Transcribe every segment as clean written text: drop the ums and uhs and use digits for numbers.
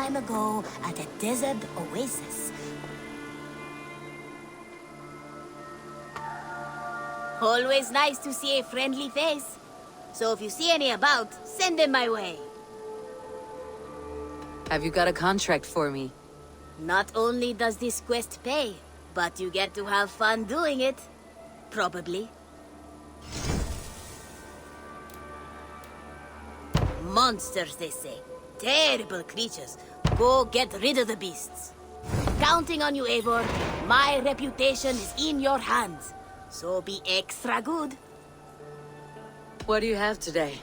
time ago at a desert oasis. Always nice to see a friendly face. So if you see any about, send them my way. Have you got a contract for me? Not only does this quest pay, but you get to have fun doing it. Probably. Monsters, they say. Terrible creatures. Go get rid of the beasts. Counting on you, Eivor. My reputation is in your hands. So be extra good. What do you have today?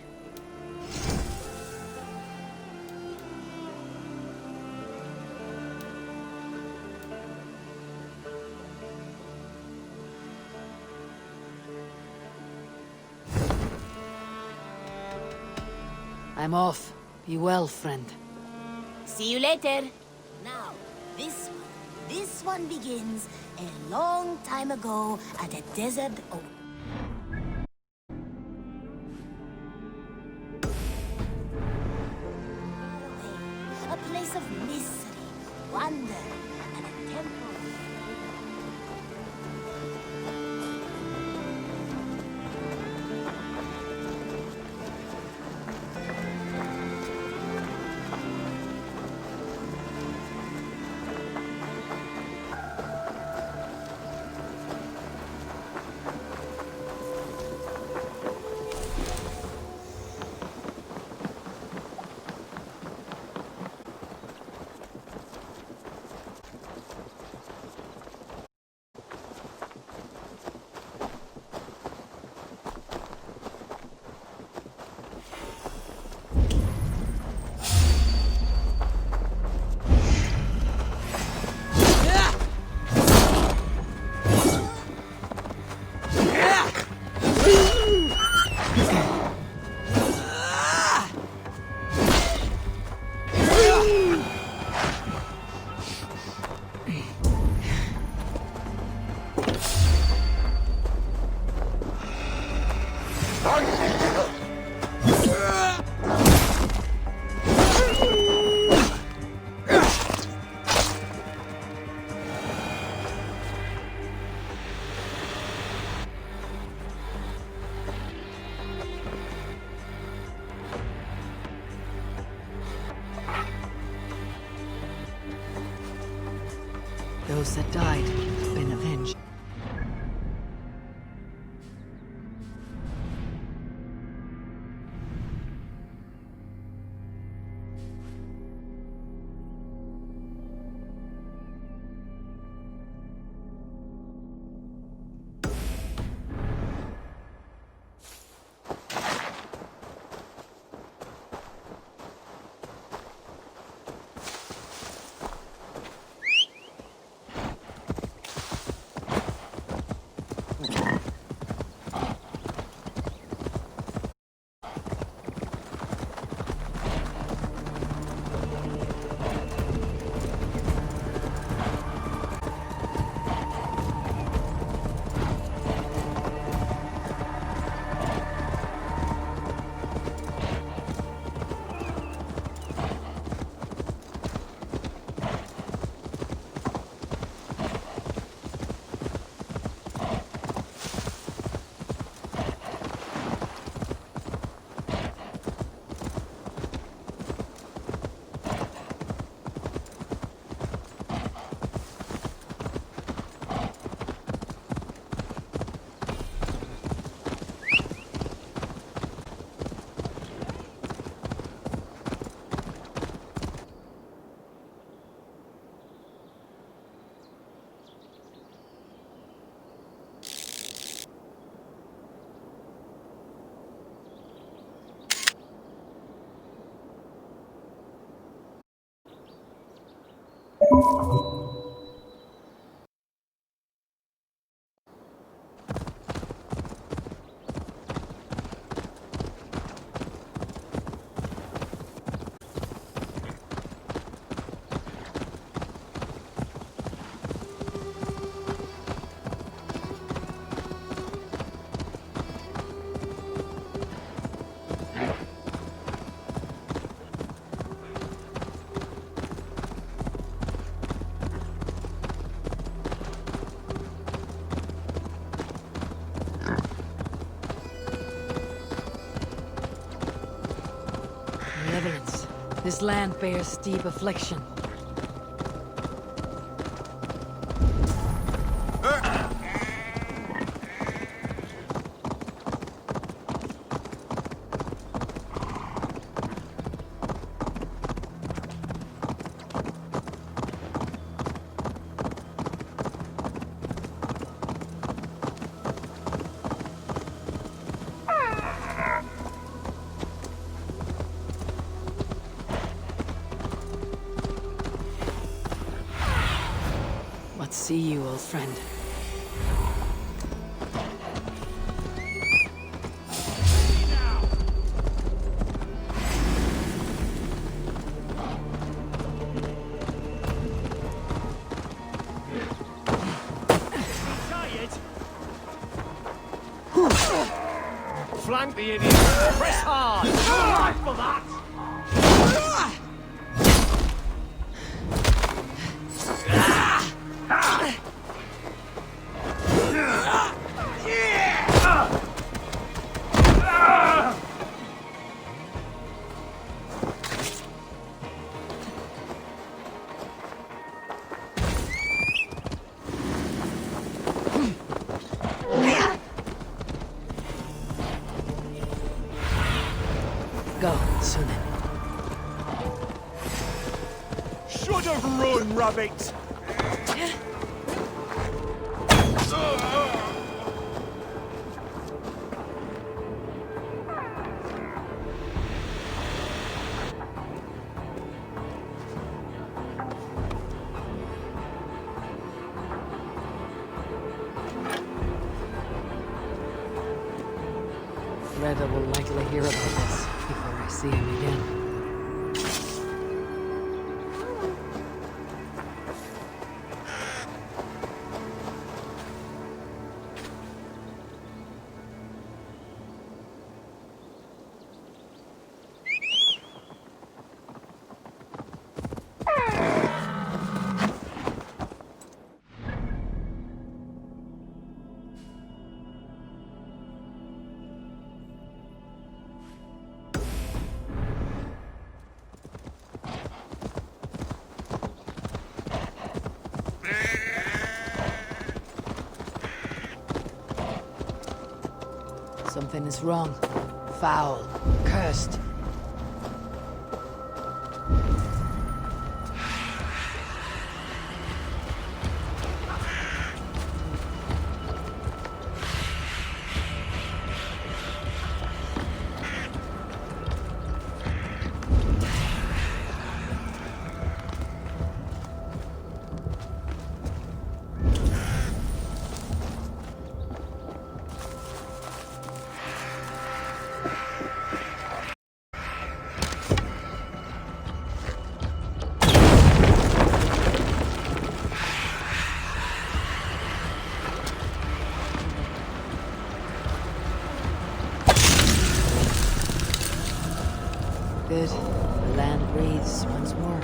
I'm off. Be well, friend. See you later. Now, this one begins a long time ago at a desert oasis. A place of mystery, wonder, and a temple. Those that died have been avenged. malevolence. This land bears deep affliction. What see you, old friend? Flank the idiot! Press hard! You're right for that! Go, Sunan. Should have run, rabbit! Reva will likely hear about this before I see him again. Something is wrong. Foul. Cursed. Good. The land breathes once more.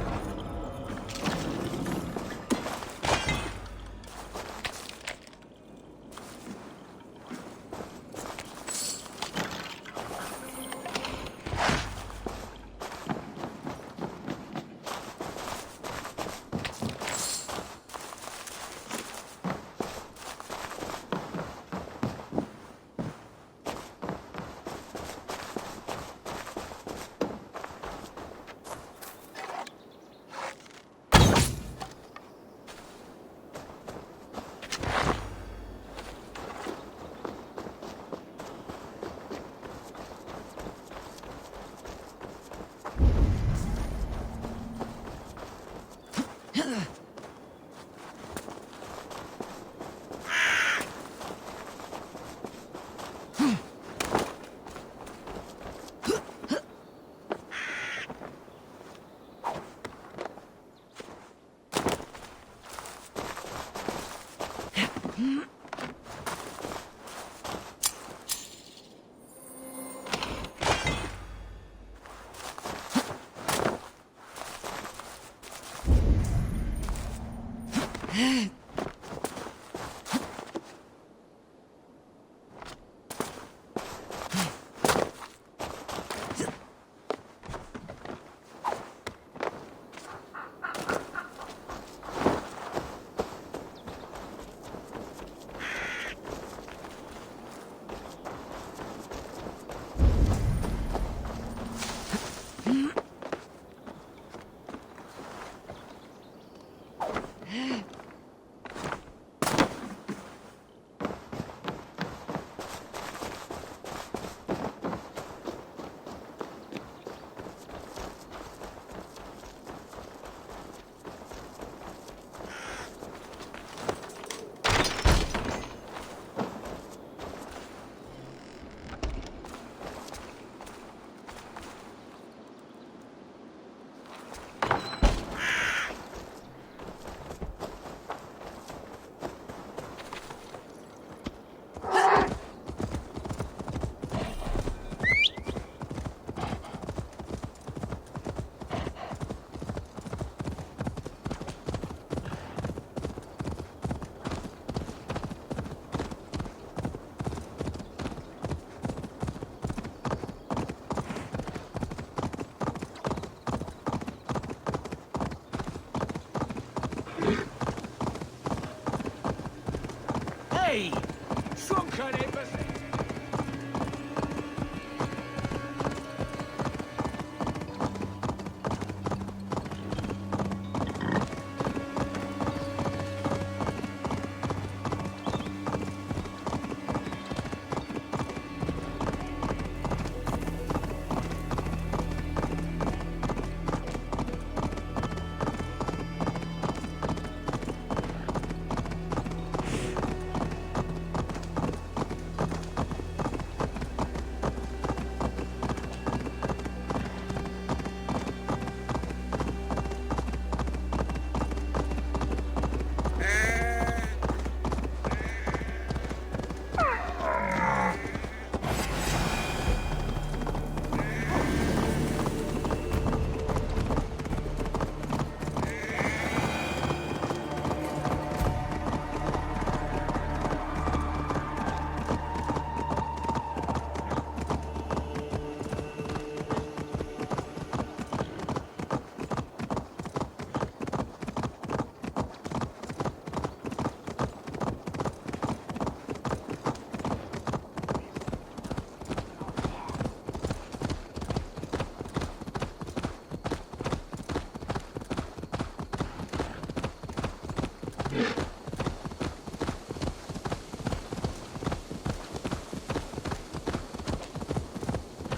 Hey! Shrunken embassy!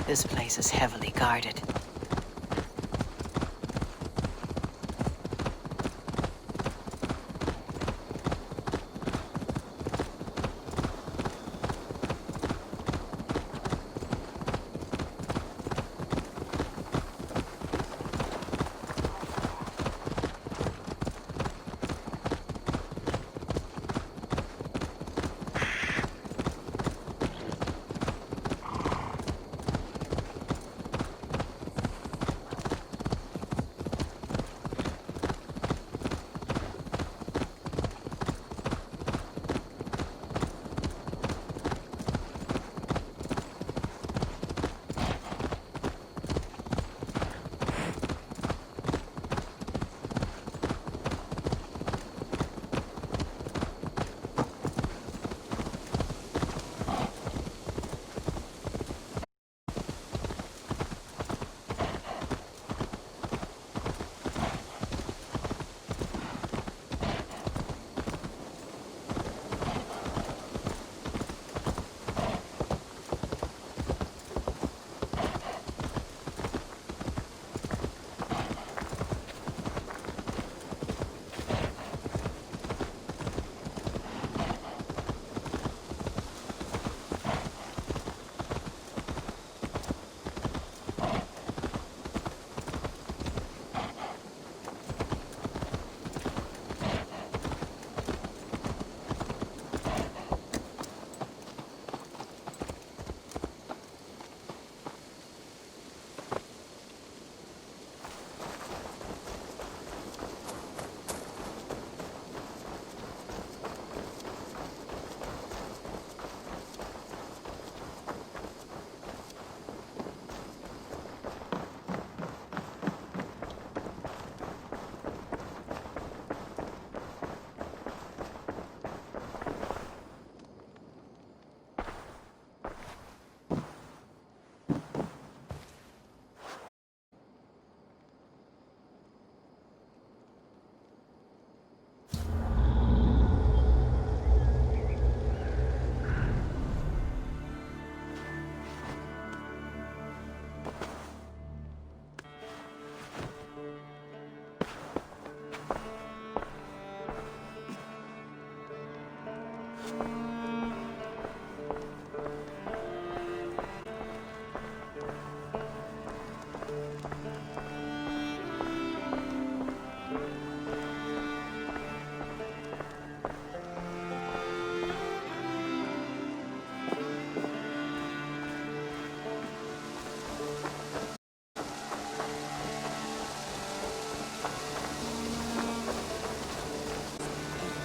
This place is heavily guarded.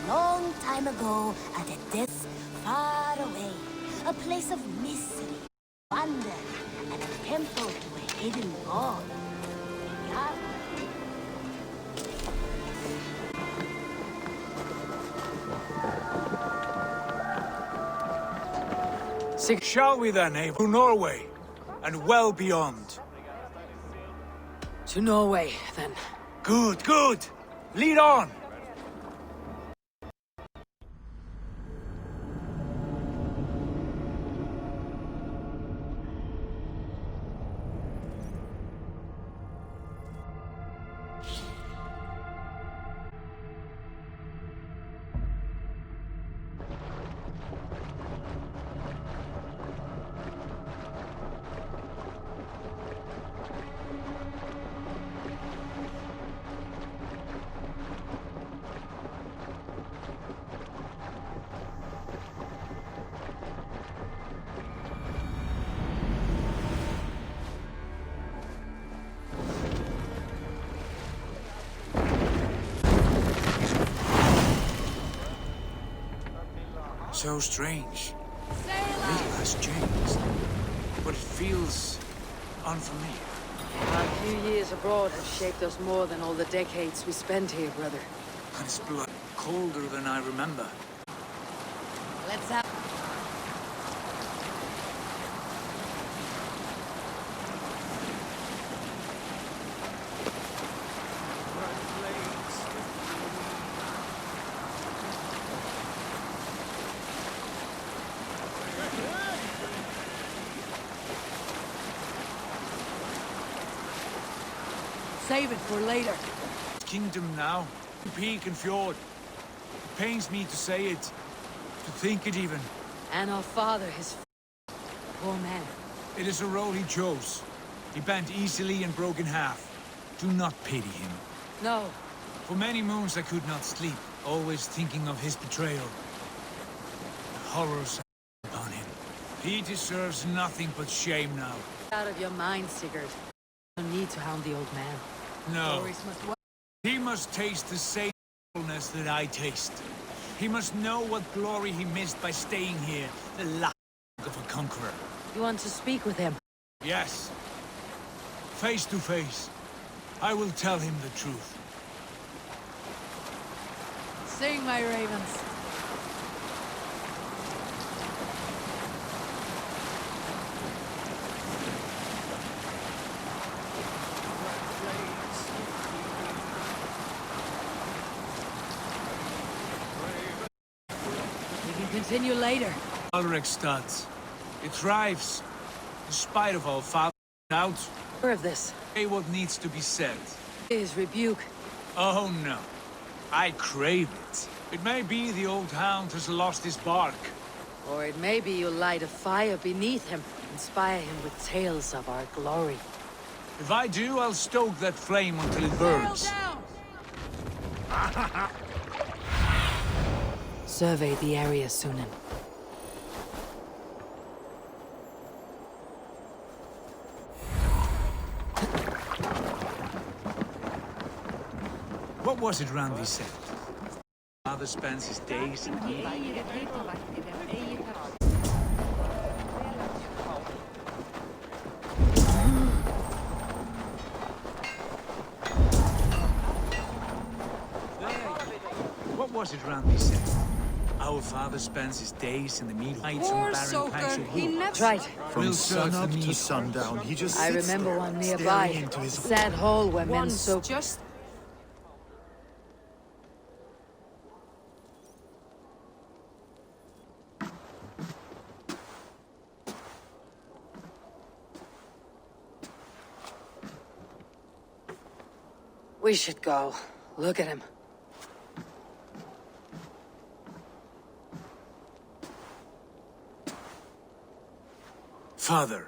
Long time ago, at a depth far away, a place of mystery, wonder, and a temple to a hidden god. Yeah. Shall we then, Eivor? To Norway, and well beyond. To Norway, then. Good, good! Lead on! So strange. Little has changed, but it feels unfamiliar. Our few years abroad have shaped us more than all the decades we spent here, brother. And its blood colder than I remember. Let's have... Save it for later. Kingdom now, peak and fjord. It pains me to say it, to think it even. And our father, his poor man. It is a role he chose. He bent easily and broke in half. Do not pity him. No. For many moons I could not sleep, always thinking of his betrayal. The horrors upon him. He deserves nothing but shame now. Out of your mind, Sigurd. No need to hound the old man. No. Glories must... He must taste the same fullness that I taste. He must know what glory he missed by staying here, the lack of a conqueror. You want to speak with him? Yes. Face to face. I will tell him the truth. Sing, my ravens. Continue later. Alrekstad. It thrives, in spite of all foul doubts. Hear of this. Say what needs to be said. His rebuke. Oh no. I crave it. It may be the old hound has lost his bark. Or it may be you'll light a fire beneath him, inspire him with tales of our glory. If I do, I'll stoke that flame until it burns. Survey the area, Sunan. What was it Randi said? Father spends his days in What was it Randi said? Our father spends his days in the mead heights and barren patch of wood. That's right. From sunup to sundown, he just I sits remember there, one staring nearby. into his... Sad hole where men soak... Just We should go. Look at him. Father.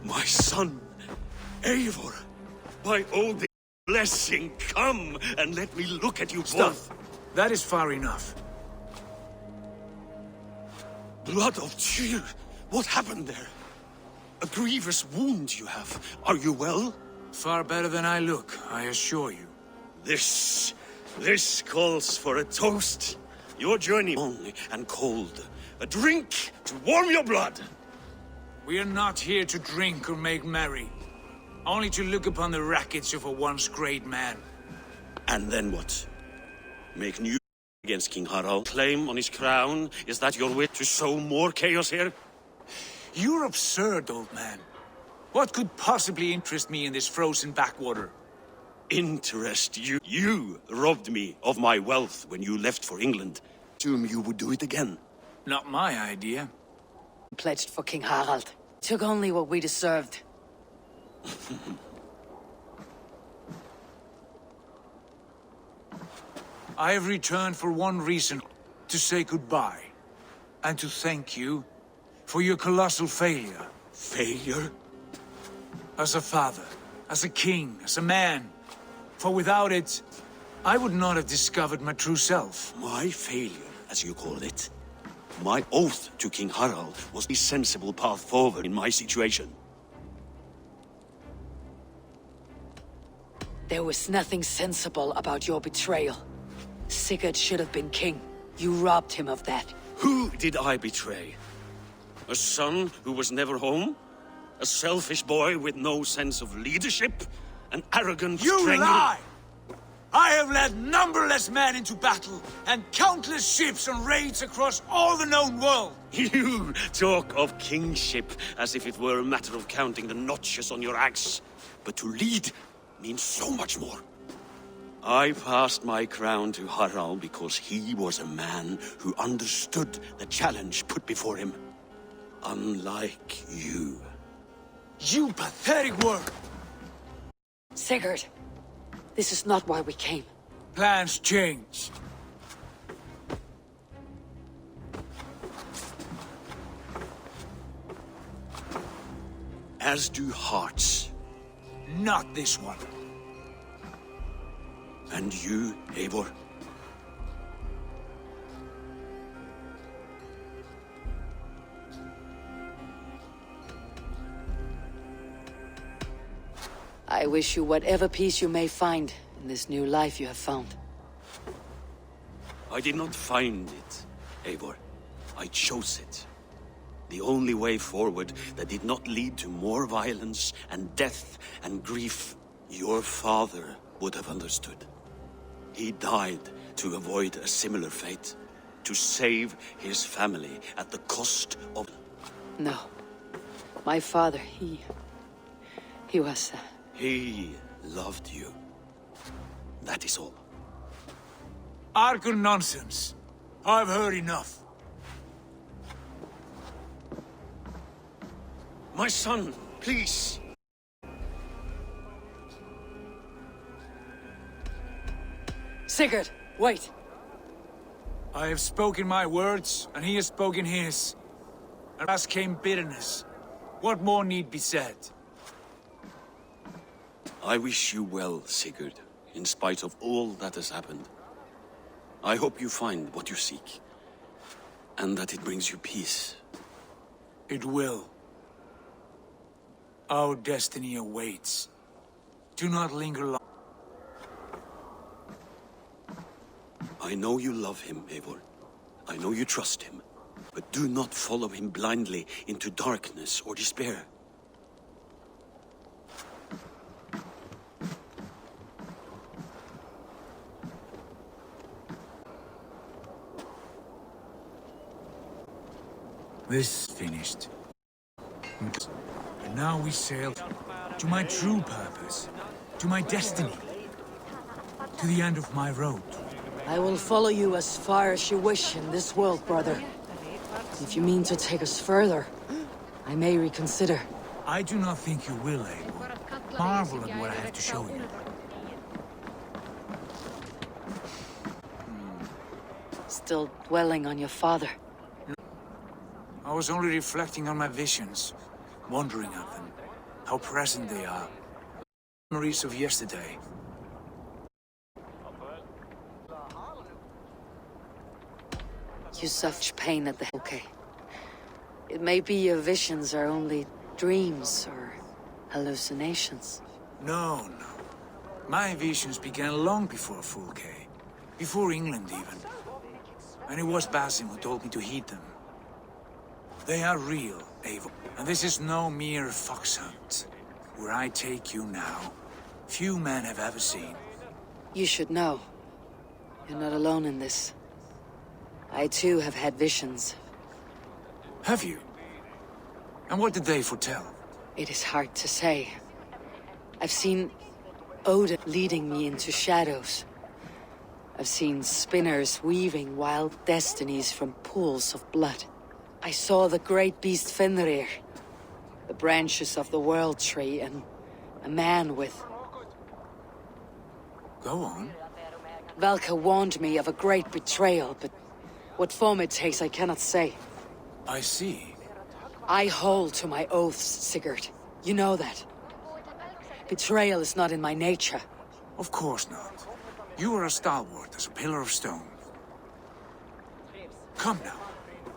My son, Eivor, by all the blessing, come and let me look at you both. That is far enough. Blood of Tyr, what happened there? A grievous wound you have. Are you well? Far better than I look, I assure you. This calls for a toast. Your journey long and cold. A drink to warm your blood. We are not here to drink or make merry. only to look upon the wreckage of a once great man. And then what? Make new against King Harald? Claim on his crown? Is that your wit to sow more chaos here? You're absurd, old man. What could possibly interest me in this frozen backwater? Interest you? You robbed me of my wealth when you left for England. Assume you would do it again. Not my idea. Pledged for King Harald. Took only what we deserved. I have returned for one reason, to say goodbye. And to thank you for your colossal failure. Failure? As a father, as a king, as a man. For without it, I would not have discovered my true self. My failure, as you call it. My oath to King Harald was the sensible path forward in my situation. There was nothing sensible about your betrayal. Sigurd should have been king. You robbed him of that. Who did I betray? A son who was never home? A selfish boy with no sense of leadership? An arrogant You strangler? lie! I have led numberless men into battle, and countless ships on raids across all the known world. You talk of kingship as if it were a matter of counting the notches on your axe. But to lead means so much more. I passed my crown to Harald because he was a man who understood the challenge put before him. Unlike you. You pathetic worm! Sigurd, this is not why we came. Plans changed. As do hearts. Not this one. And you, Eivor? I wish you whatever peace you may find in this new life you have found. I did not find it, Eivor. I chose it. The only way forward that did not lead to more violence and death and grief. Your father would have understood. He died to avoid a similar fate. To save his family at the cost of... No. My father, he was... He loved you. That is all. Argur nonsense. I've heard enough. My son, please. Sigurd, wait! I have spoken my words, and he has spoken his. And as came bitterness. What more need be said? I wish you well, Sigurd, in spite of all that has happened. I hope you find what you seek, and that it brings you peace. It will. Our destiny awaits. Do not linger long. I know you love him, Eivor. I know you trust him. But do not follow him blindly into darkness or despair. This finished. And now we sail to my true purpose, to my destiny, to the end of my road. I will follow you as far as you wish in this world, brother. If you mean to take us further, I may reconsider. I do not think you will, Eivor. Marvel at what I have to show you. Still dwelling on your father. I was only reflecting on my visions, wondering at them, how present they are. Memories of yesterday. You suffer pain at the... Okay. It may be your visions are only dreams or hallucinations. No. My visions began long before Fulke. Before England, even. And it was Basim who told me to heed them. They are real, Eivor. And this is no mere fox hunt. Where I take you now, few men have ever seen. You should know. You're not alone in this. I too have had visions. Have you? And what did they foretell? It is hard to say. I've seen Odin leading me into shadows. I've seen spinners weaving wild destinies from pools of blood. I saw the great beast Fenrir, the branches of the World Tree, and a man with... Go on. Valka warned me of a great betrayal, but what form it takes I cannot say. I see. I hold to my oaths, Sigurd. You know that. Betrayal is not in my nature. Of course not. You are a stalwart as a pillar of stone. Come now.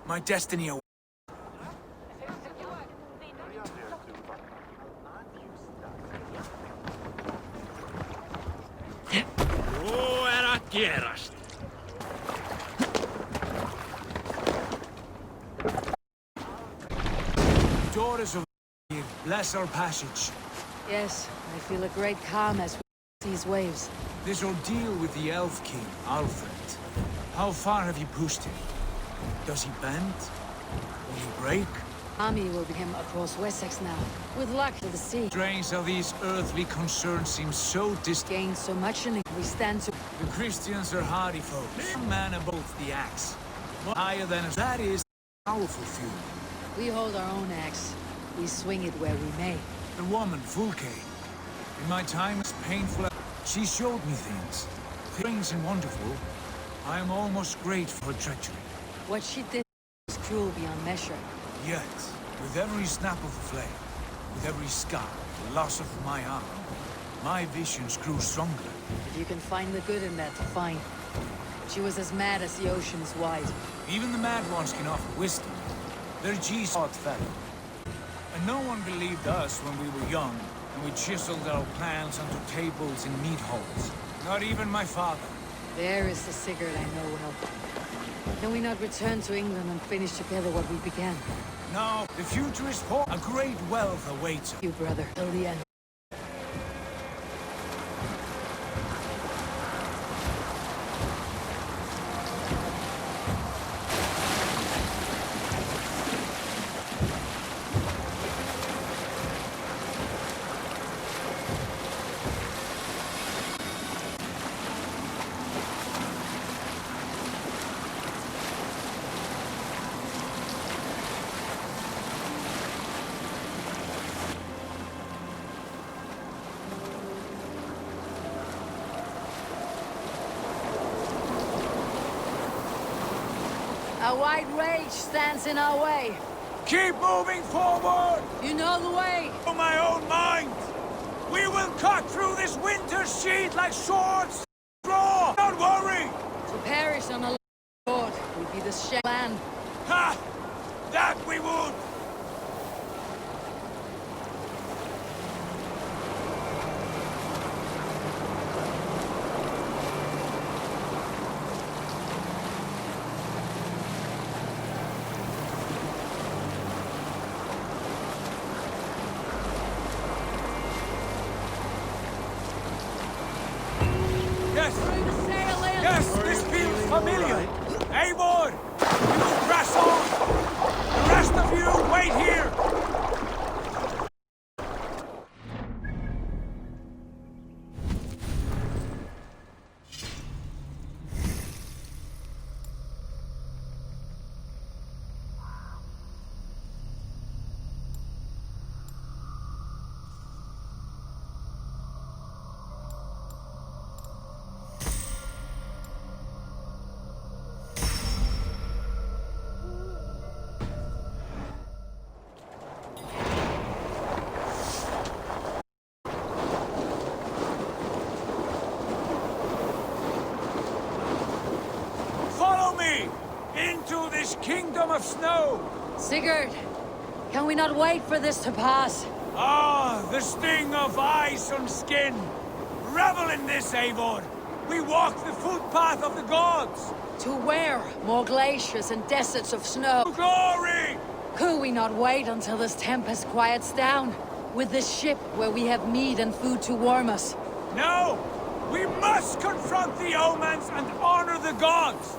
My destiny awaits. Daughters of bless our passage. Yes, I feel a great calm as we these waves. This ordeal with the Elf King, Alfred. How far have you pushed him? Does he bend? Will he break? Army will be him across Wessex now. With luck to the sea. Strange how these earthly concerns seem so distant. Gained so much in it, we stand to... The Christians are hardy folk. Some man of both the axe. More higher than us. That is powerful few. We hold our own axe. We swing it where we may. The woman, Fulke. In my time as painful, she showed me things. Strange and wonderful. I am almost grateful for her treachery. What she did was cruel beyond measure. Yet, with every snap of the flame, with every scar, the loss of my arm, my visions grew stronger. If you can find the good in that, fine. She was as mad as the ocean is wide. Even the mad ones can offer wisdom. Their G-spot fell. And no one believed us when we were young, and we chiseled our plans onto tables in meat halls. Not even my father. There is the Sigurd I know well. Can we not return to England and finish together what we began? No, the future is for a great wealth awaits us. You, brother, till the end. A white rage stands in our way. Keep moving forward! You know the way. For my own mind! We will cut through this winter sheet like swords! Draw! Don't worry! To perish on a sword would be the shame land. Ha! That we would! Yes! Yes, this feels familiar! Eivor! You press on! The rest of you, wait here! Into this kingdom of snow! Sigurd, can we not wait for this to pass? Ah, the sting of ice on skin! Revel in this, Eivor! We walk the footpath of the gods! To where? More glaciers and deserts of snow. To glory! Could we not wait until this tempest quiets down? With the ship where we have meat and food to warm us. No! We must confront the omens and honor the gods!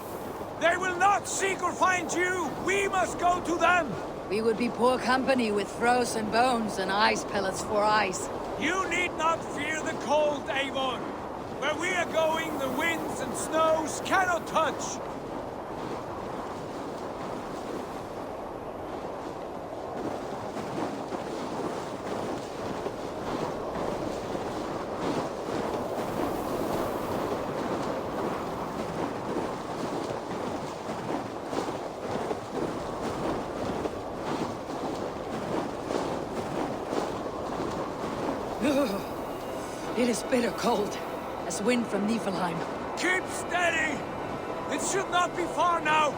They will not seek or find you! We must go to them! We would be poor company with frozen bones and ice pellets for eyes. You need not fear the cold, Eivor! Where we are going, the winds and snows cannot touch! It is bitter cold, as wind from Niflheim. Keep steady! It should not be far now!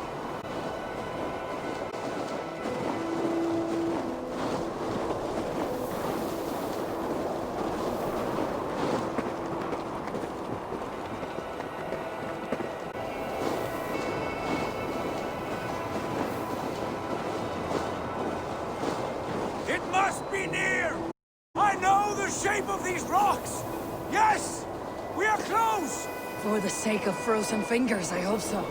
It must be near! I know the shape of these rocks! Yes! We are close! For the sake of frozen fingers, I hope so.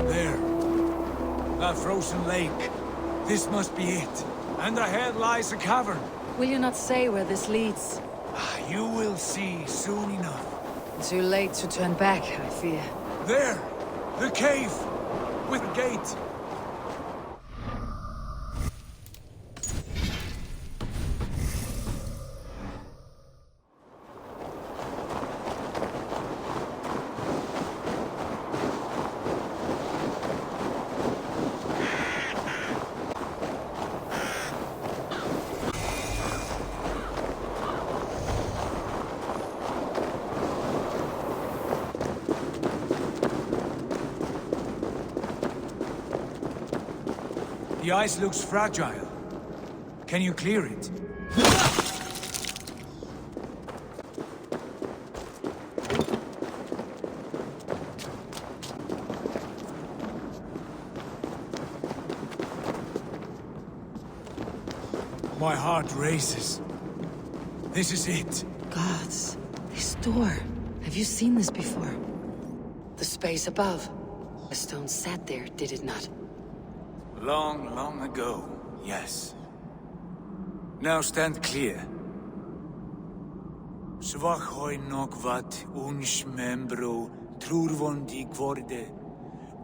There. That frozen lake. This must be it. And ahead lies a cavern. Will you not say where this leads? You will see soon enough. Too late to turn back, I fear. There! The cave! With a gate! The ice looks fragile. Can you clear it? My heart races. This is it. Gods, this door. Have you seen this before? The space above. A stone sat there, did it not? Long, long ago, yes. Now stand clear. Svachoi nokvat uns membro trurvondi gvorde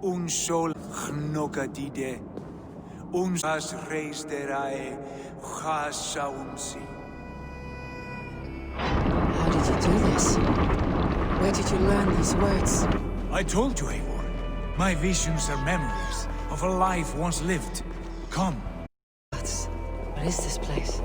uns sol gnokadide uns as reis derae chasaunsi. How did you do this? Where did you learn these words? I told you, Eivor. My visions are memories of a life once lived. Come. What is this place?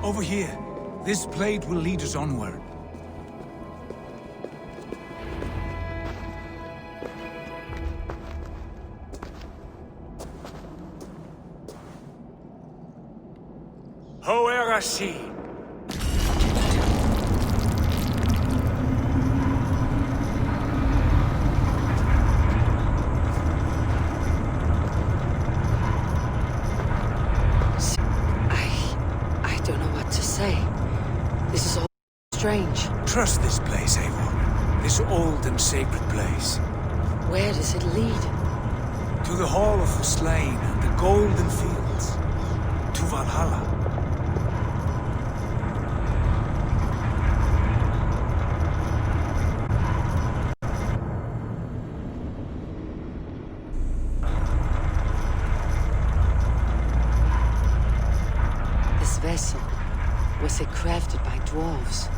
Over here. This blade will lead us onward. Hoerasi. I don't know what to say. This is all strange. Trust this place, Eivor. This old and sacred place. Where does it lead? To the Hall of the Slain and the Golden Fields. To Valhalla. This vessel, was it crafted by dwarves?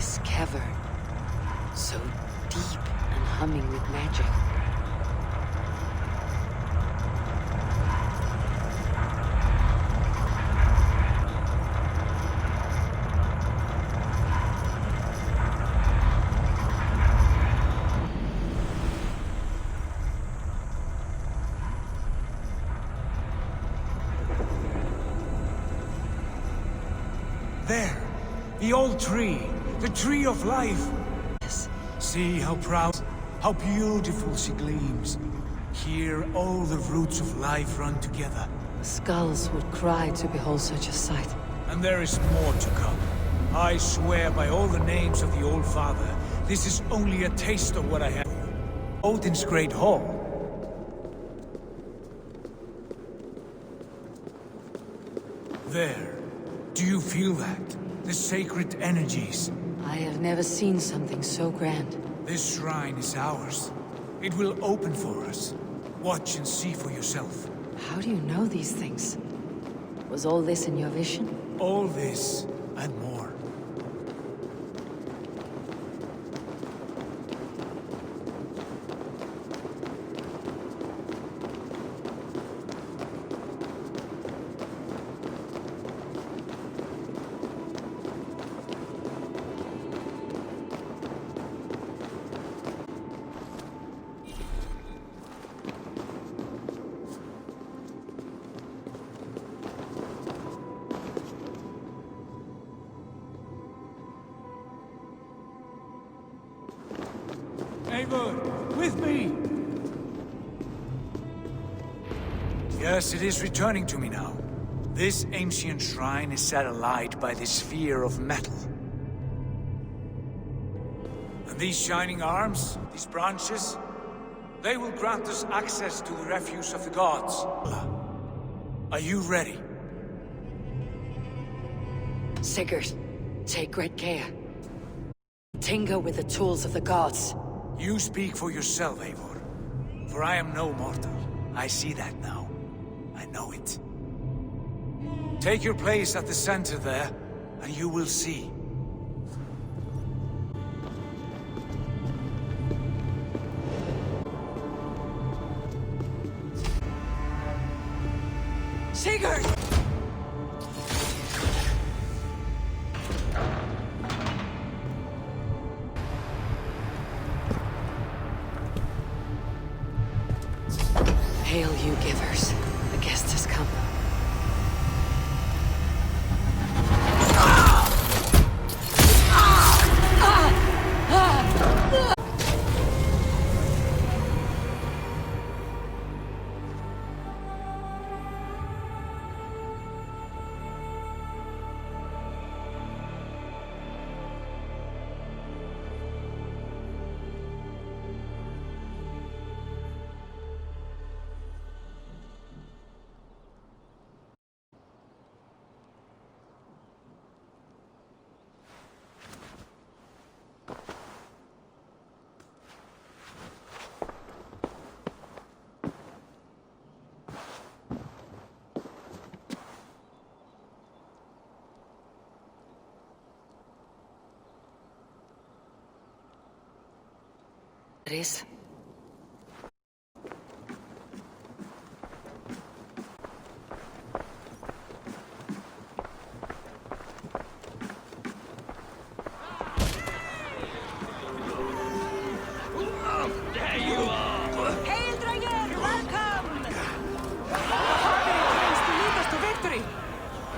this cavern, so deep and humming with magic. There! The old tree! The tree of life! Yes. See how proud, how beautiful she gleams. Here all the roots of life run together. Skulls would cry to behold such a sight. And there is more to come. I swear by all the names of the Old Father, this is only a taste of what I have. Odin's Great Hall. There. Do you feel that? The sacred energies. I have never seen something so grand. This shrine is ours. It will open for us. Watch and see for yourself. How do you know these things? Was all this in your vision? All this and more. Eivor, with me! Yes, it is returning to me now. This ancient shrine is set alight by this sphere of metal. And these shining arms, these branches, they will grant us access to the refuse of the gods. Are you ready? Sigurd, take great care. Tinker with the tools of the gods. You speak for yourself, Eivor. For I am no mortal. I see that now. I know it. Take your place at the center there, and you will see. Sigurd! Hail, you givers. The guest has come. It is. Hail, Dranger! Welcome! To lead us to victory!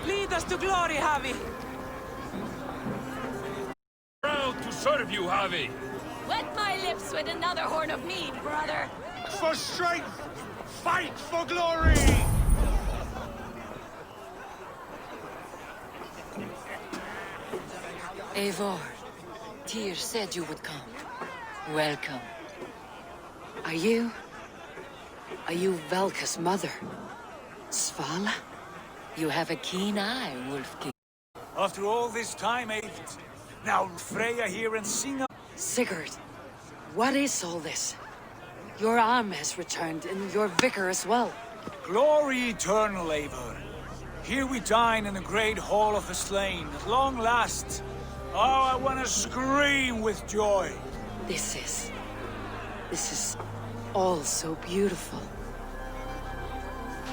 Lead us to glory, Havi! Proud to serve you, Javi. Wet my lips with another horn of mead, brother. For strength, fight for glory! Eivor, Tyr said you would come. Welcome. Are you Valka's mother? Svala? You have a keen eye, Wolf King. After all this time, Eivor, now Freya here and sing up. Sigurd, what is all this? Your arm has returned, and your vicar as well. Glory eternal, Eivor. Here we dine in the great hall of the slain, at long last. Oh, I want to scream with joy. This is all so beautiful.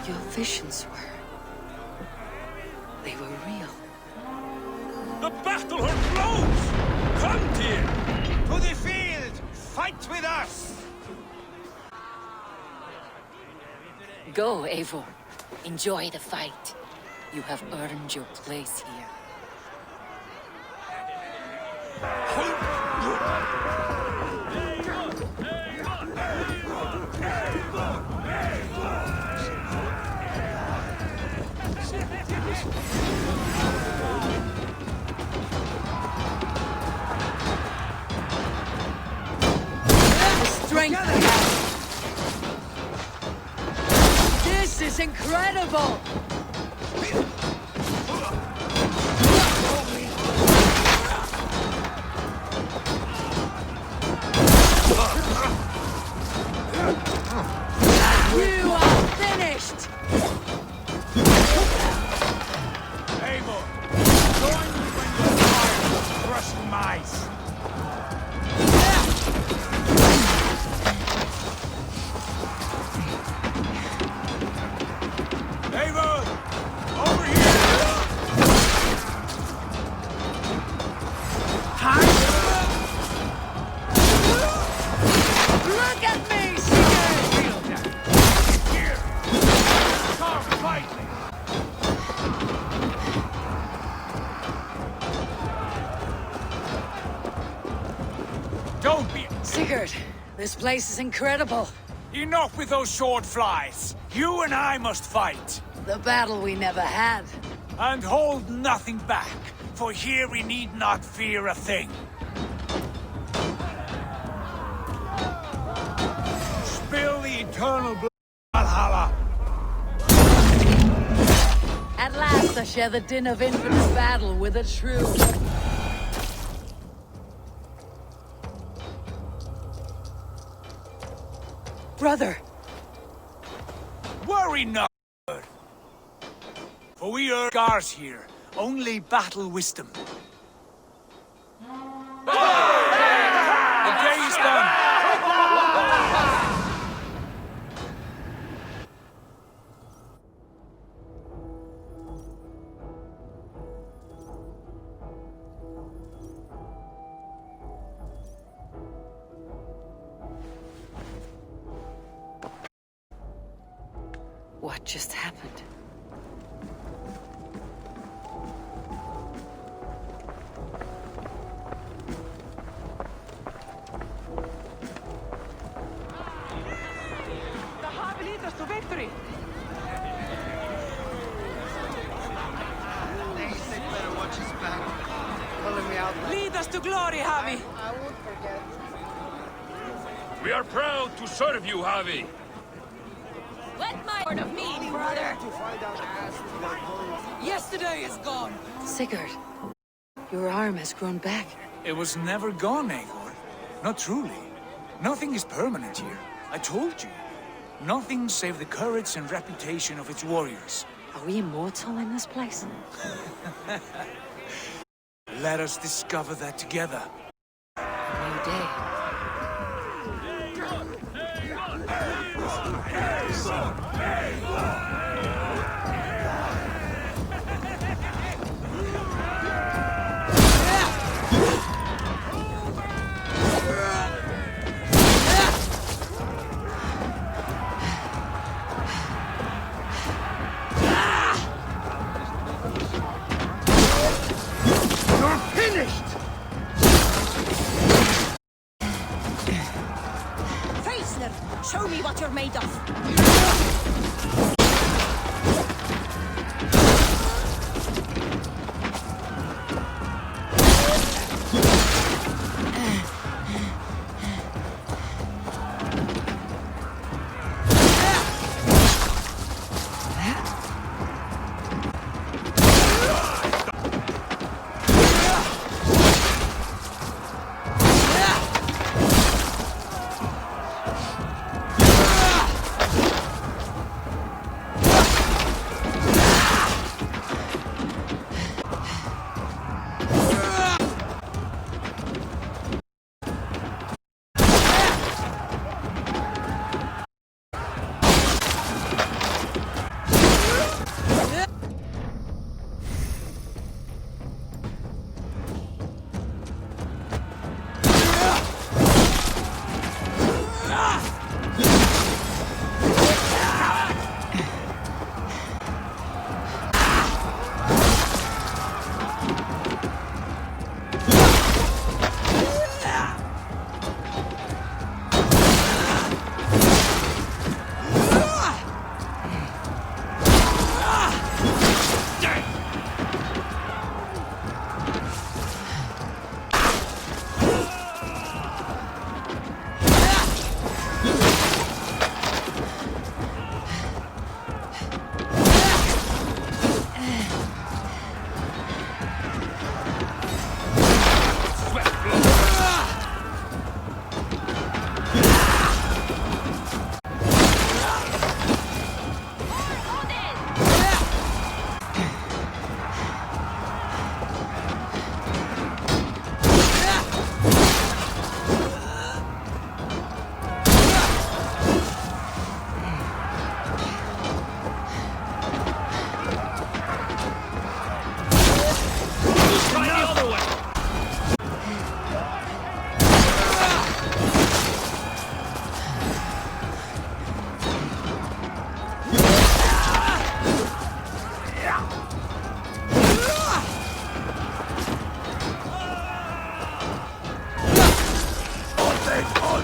Your visions they were real. The battle hurt blows! Come, dear! To the field! Fight with us! Go, Eivor. Enjoy the fight. You have earned your place here. The strength they have. This is incredible! You are finished! Eivor, join me when you're tired of crushing mice. Eivor, over here! Look at me, Sigurd! Here! Come, fight me! Don't be... Sigurd, this place is incredible. Enough with those sword flies! You and I must fight! The battle we never had. And hold nothing back, for here we need not fear a thing. Spill the eternal blood, Valhalla! At last I share the din of infinite battle with a true... Brother! Worry not, for we are scars here, only battle wisdom. The day is done! What just happened? The heart leads us to victory. Better watch his back. Calling me out. Lead us to glory, Javi. I won't forget. We are proud to serve you, Javi. Wet my word of mead, brother. To find out as to their goals. Yesterday is gone. Sigurd, your arm has grown back. It was never gone, Eivor. Not truly. Nothing is permanent here. I told you. Nothing save the courage and reputation of its warriors. Are we immortal in this place? Let us discover that together. A new day. Facener, show me what you're made of.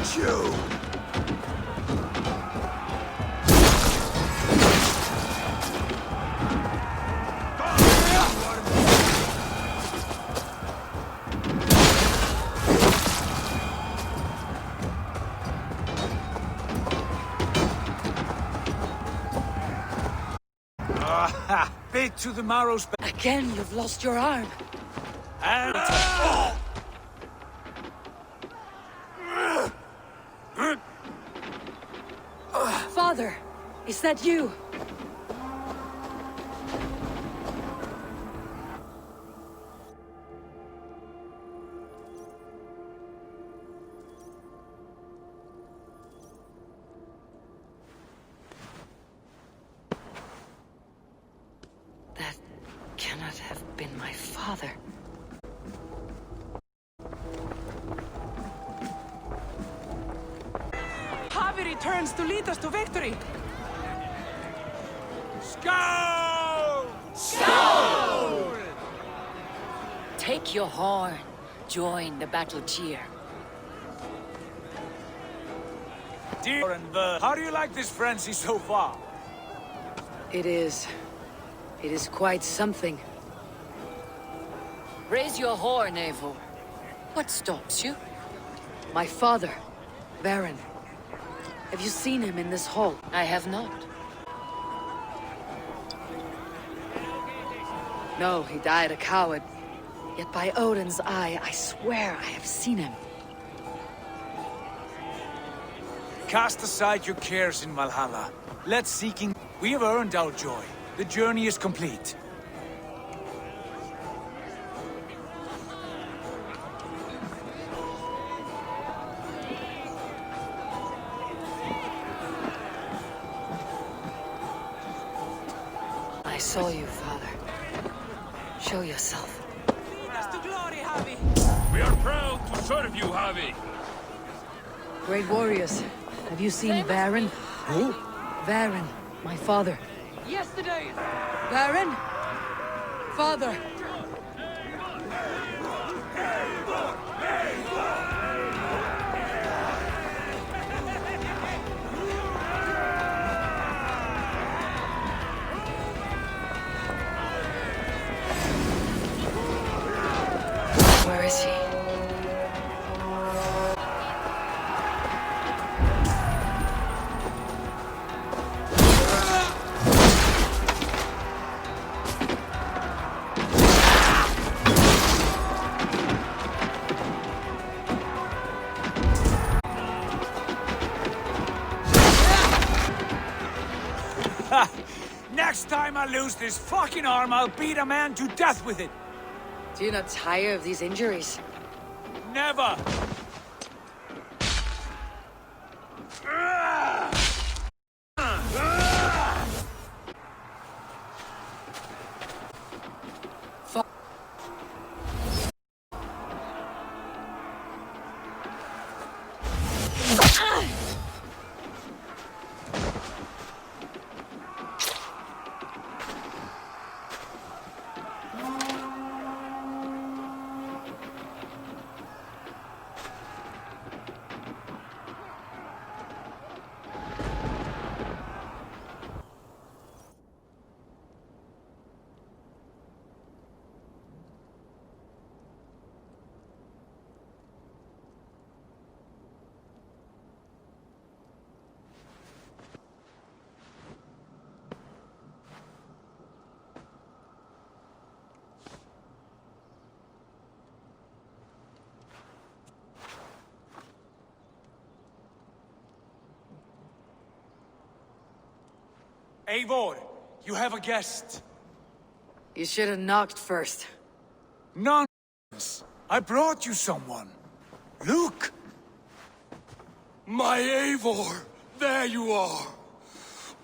get you! Bit to the marrow's Again, you've lost your arm. and Father, is that you? That cannot have been my father. Javi returns to lead us to victory. Skull! Take your horn. Join the battle cheer. Dear and Bird, how do you like this frenzy so far? It is quite something. Raise your horn, Eivor. What stops you? My father, Baron. Have you seen him in this hall? I have not. No, he died a coward. Yet by Odin's eye, I swear I have seen him. Cast aside your cares in Valhalla. Let's seeking. We have earned our joy. The journey is complete. I saw you, Father. Show yourself. Lead us to glory, Javi. We are proud to serve you, Javi. Great warriors. Have you seen Baron? Who? Baron, my father. Yesterday. Baron? Father! Where is he? Next time I lose this fucking arm, I'll beat a man to death with it. Do you not tire of these injuries? Never! Eivor, you have a guest. You should have knocked first. Nonsense. I brought you someone. Look. My Eivor, there you are.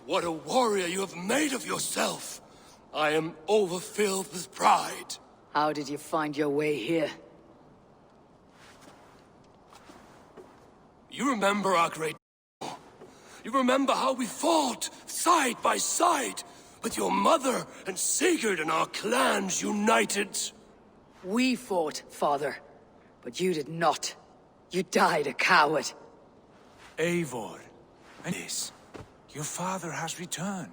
What a warrior you have made of yourself. I am overfilled with pride. How did you find your way here? You remember our great war. You remember how we fought side by side with your mother and Sigurd and our clans united. We fought, Father, but you did not. You died a coward. Eivor, and this, your father has returned.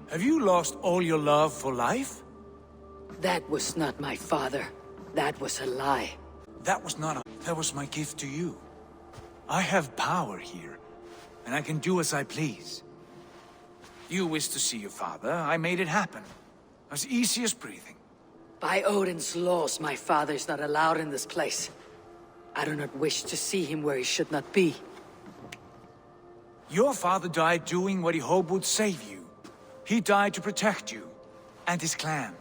Have you lost all your love for life? That was not my father. That was a lie. That was my gift to you. I have power here, and I can do as I please. You wish to see your father, I made it happen. As easy as breathing. By Odin's laws, my father is not allowed in this place. I do not wish to see him where he should not be. Your father died doing what he hoped would save you. He died to protect you, and his clan.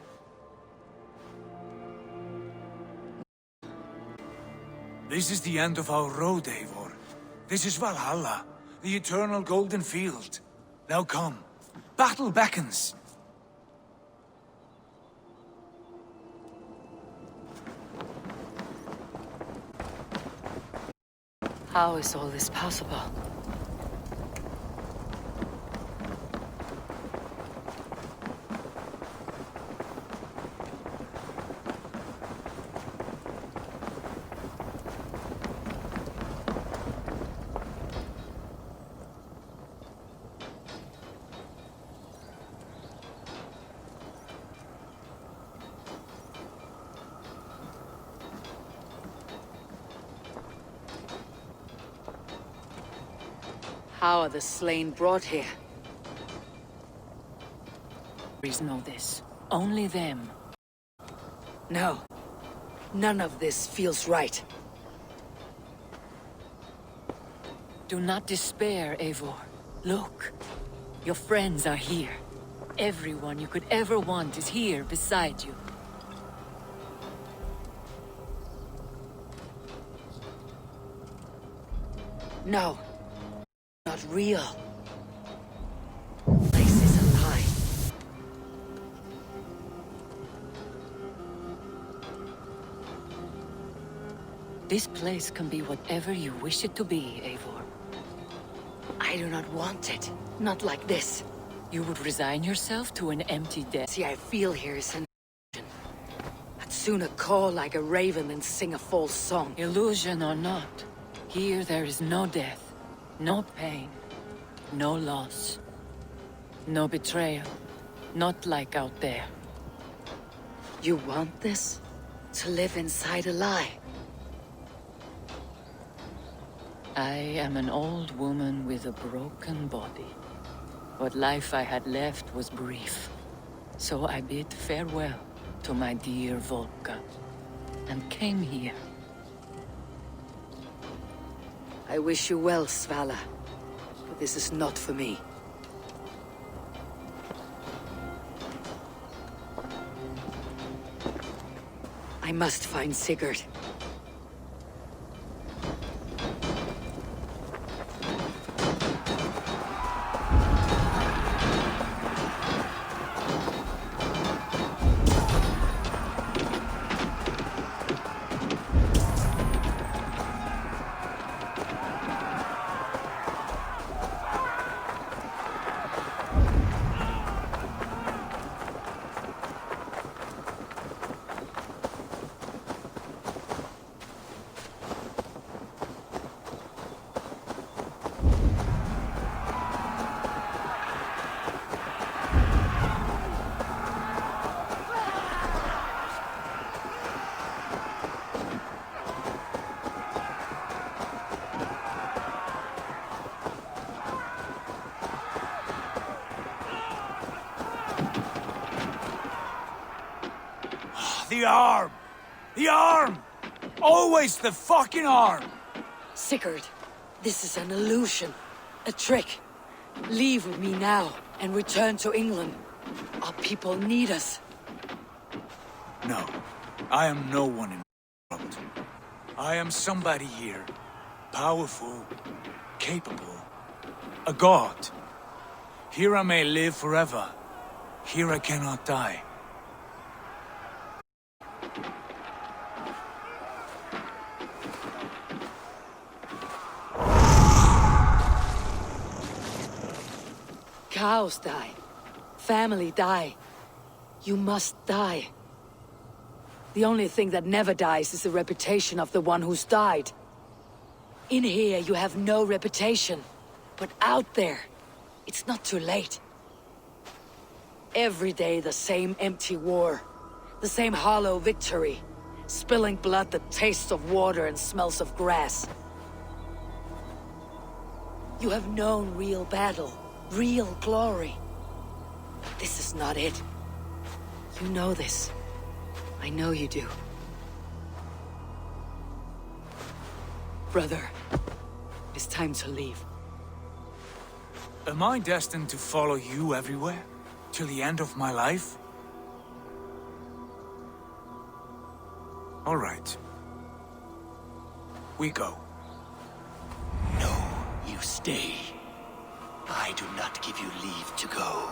This is the end of our road, Eivor. This is Valhalla, the eternal golden field. Now come, battle beckons. How is all this possible? How are the slain brought here? Please know this. Only them. No. None of this feels right. Do not despair, Eivor. Look. Your friends are here. Everyone you could ever want is here beside you. No. Not real. This is a lie. This place can be whatever you wish it to be, Eivor. I do not want it. Not like this. You would resign yourself to an empty death. See, I feel here is an illusion. I'd sooner call like a raven than sing a false song. Illusion or not, here there is no death. No pain, no loss, no betrayal, not like out there. You want this? To live inside a lie? I am an old woman with a broken body. What life I had left was brief. So I bid farewell to my dear Volka, and came here. I wish you well, Svala. But this is not for me. I must find Sigurd. The arm! The arm! Always the fucking arm! Sigurd, this is an illusion. A trick. Leave with me now and return to England. Our people need us. No, I am no one in the world. I am somebody here. Powerful, capable, a god. Here I may live forever. Here I cannot die. Cows die. Family die. You must die. The only thing that never dies is the reputation of the one who's died. In here, you have no reputation. But out there, it's not too late. Every day, the same empty war. The same hollow victory. Spilling blood that tastes of water and smells of grass. You have known real battle, real glory. But this is not it. You know this. I know you do. Brother, it's time to leave. Am I destined to follow you everywhere? Till the end of my life? All right. We go. No, you stay. I do not give you leave to go.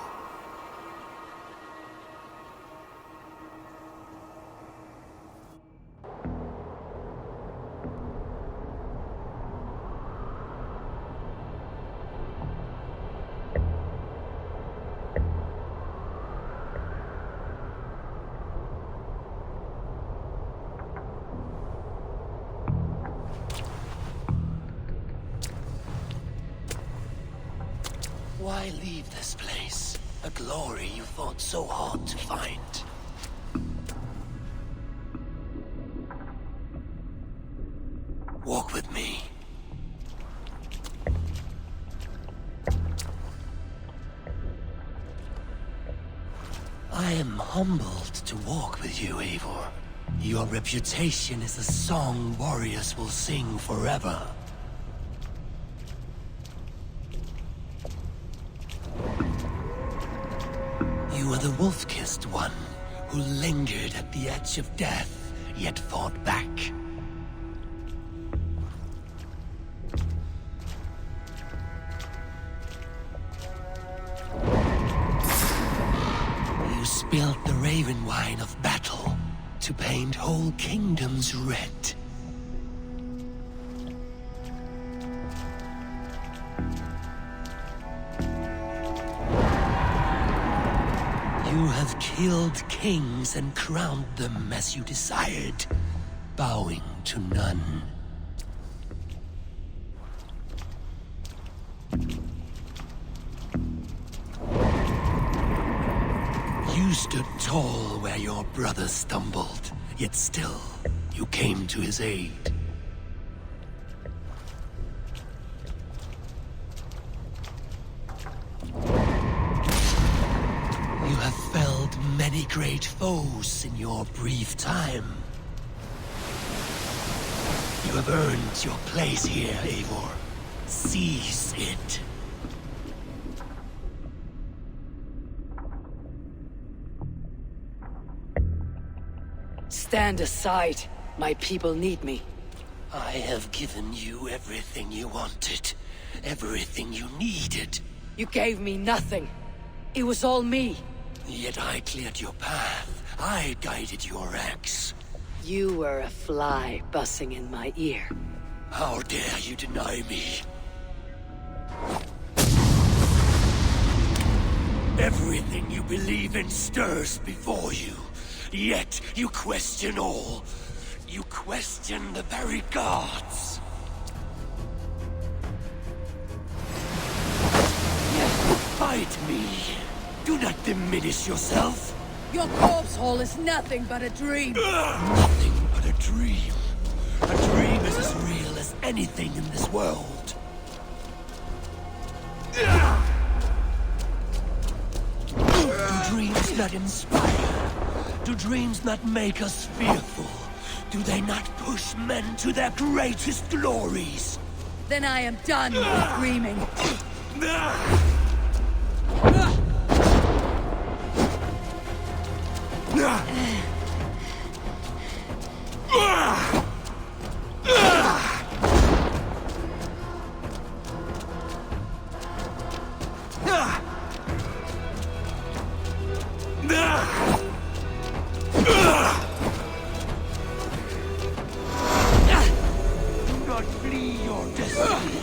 Why leave this place? A glory you fought so hard to find. Walk with me. I am humbled to walk with you, Eivor. Your reputation is a song warriors will sing forever. You are the wolf-kissed one, who lingered at the edge of death, yet fought back. You spilled the raven wine of battle, to paint whole kingdoms red. You have killed kings and crowned them as you desired, bowing to none. You stood tall where your brother stumbled, yet still, you came to his aid. You have felled many great foes in your brief time. You have earned your place here, Eivor. Seize it. Stand aside. My people need me. I have given you everything you wanted, everything you needed. You gave me nothing. It was all me. Yet I cleared your path. I guided your axe. You were a fly buzzing in my ear. How dare you deny me? Everything you believe in stirs before you. Yet you question all. You question the very gods. Fight me. Do not diminish yourself. Your corpse hole is nothing but a dream. Nothing but a dream. A dream is as real as anything in this world. Do dreams not inspire? Do dreams not make us fearful? Do they not push men to their greatest glories? Then I am done with dreaming. Do not flee your destiny.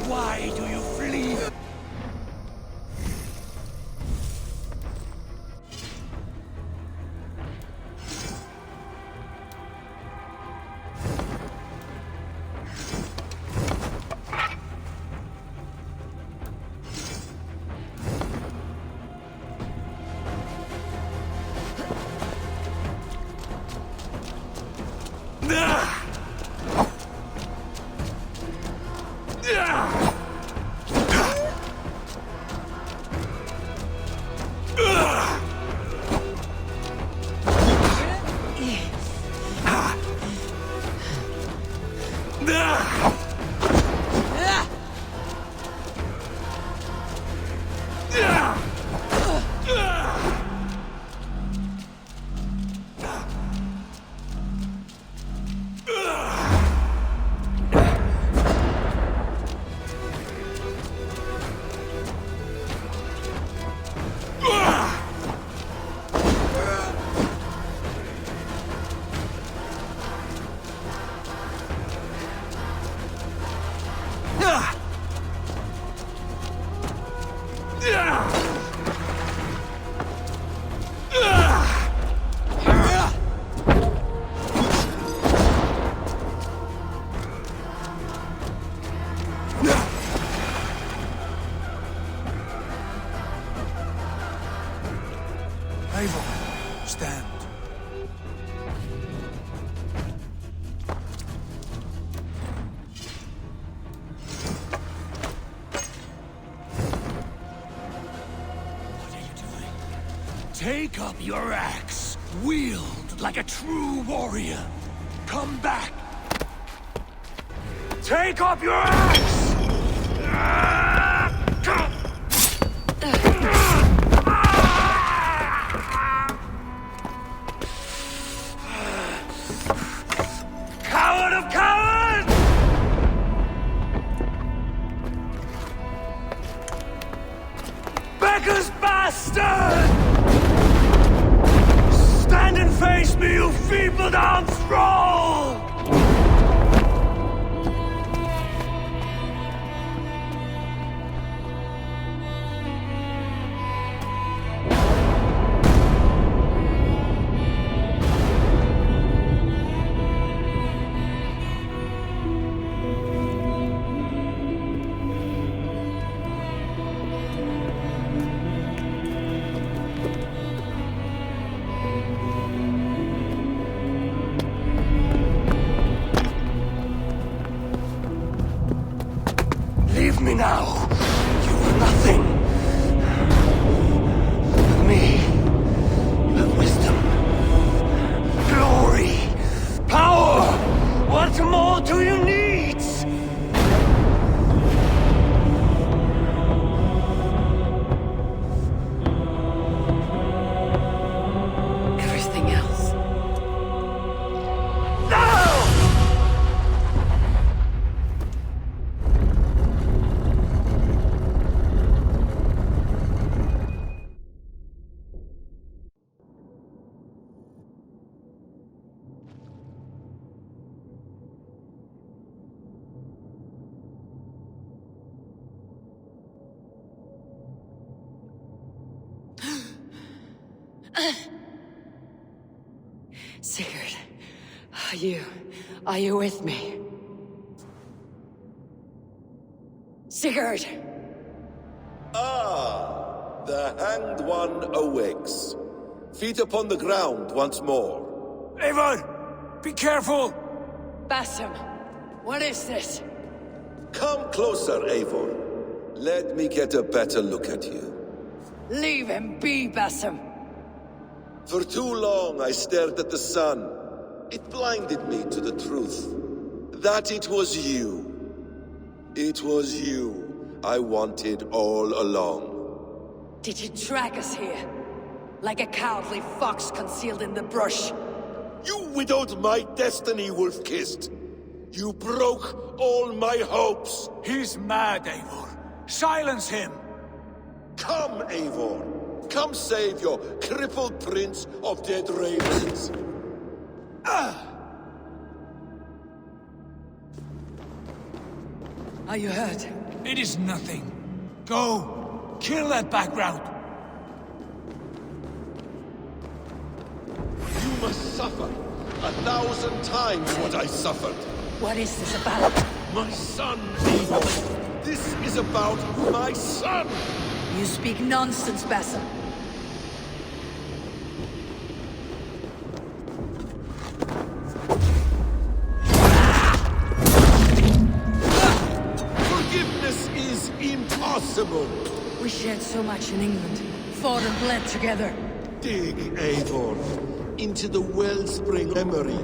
Why do you flee? Eivor, stand. What are you doing? Take up your axe. Wield like a true warrior. Come back. Take up your axe! Coward of cowards! Beggar's bastard! Stand and face me, you feeble-down thrall! Leave me now. You are nothing. Me. You have wisdom. Glory. Power. What more do you need? Everything else. Sigurd, are you with me? Sigurd! Ah, the hanged one awakes. Feet upon the ground once more. Eivor! Be careful! Basim, what is this? Come closer, Eivor. Let me get a better look at you. Leave him be, Basim. For too long I stared at the sun. It blinded me to the truth. That it was you. It was you I wanted all along. Did you drag us here? Like a cowardly fox concealed in the brush? You widowed my destiny, Wolf-Kissed. You broke all my hopes. He's mad, Eivor. Silence him! Come, Eivor. Come save your crippled prince of dead ravens. Are you hurt? It is nothing. Go! Kill that background! You must suffer 1,000 times what I suffered. What is this about? My son, Eivor. This is about my son! You speak nonsense, Basim. Forgiveness is impossible! We shared so much in England. Fought and bled together. Dig, Eivor, into the wellspring memory.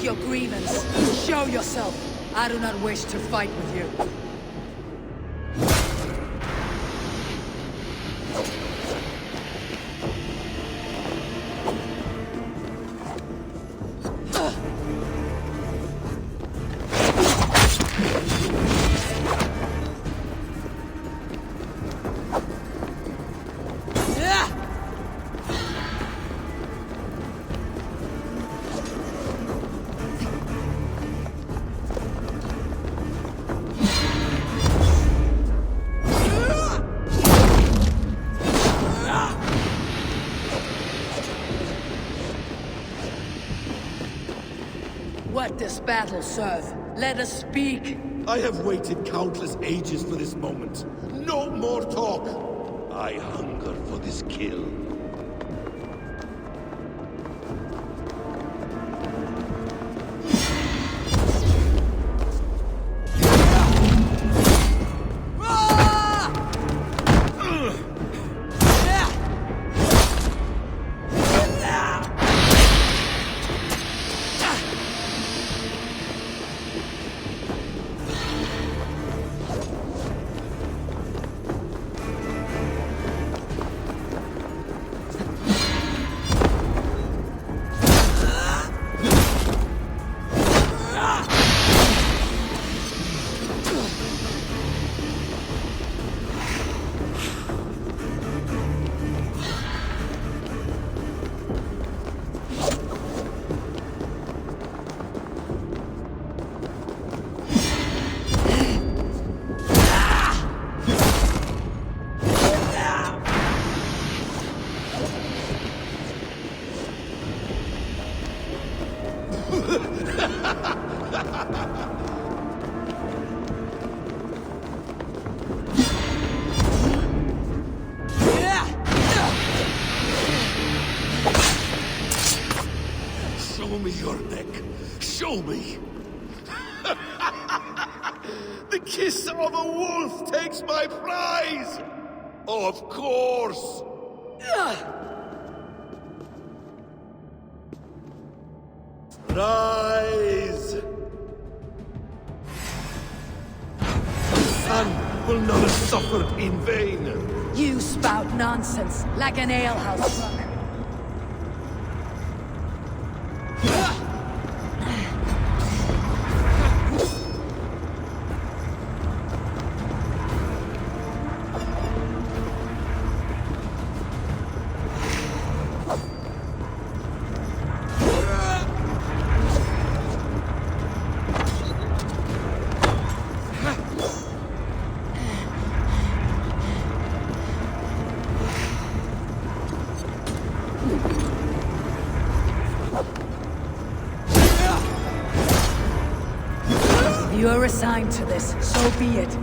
Your grievance. Show yourself. I do not wish to fight with you. What does battle serve? Let us speak. I have waited countless ages for this moment. No more talk. I hunger for this kill. Show me your neck. Show me. The kiss of a wolf takes my prize! Of course! Rise! The sun will not have suffered in vain! You spout nonsense like an alehouse drunk. You're assigned to this, so be it.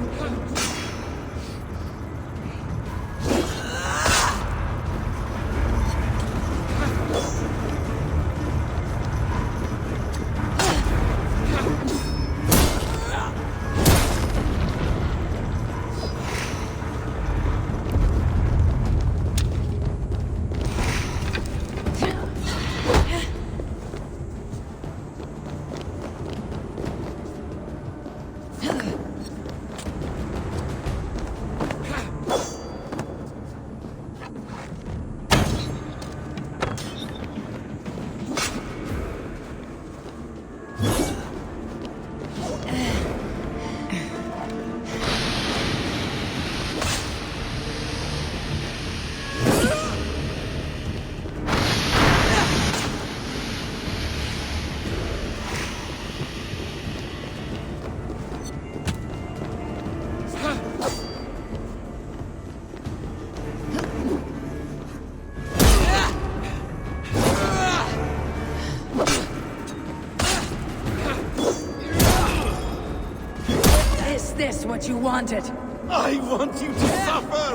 Is this what you wanted? I want you to suffer!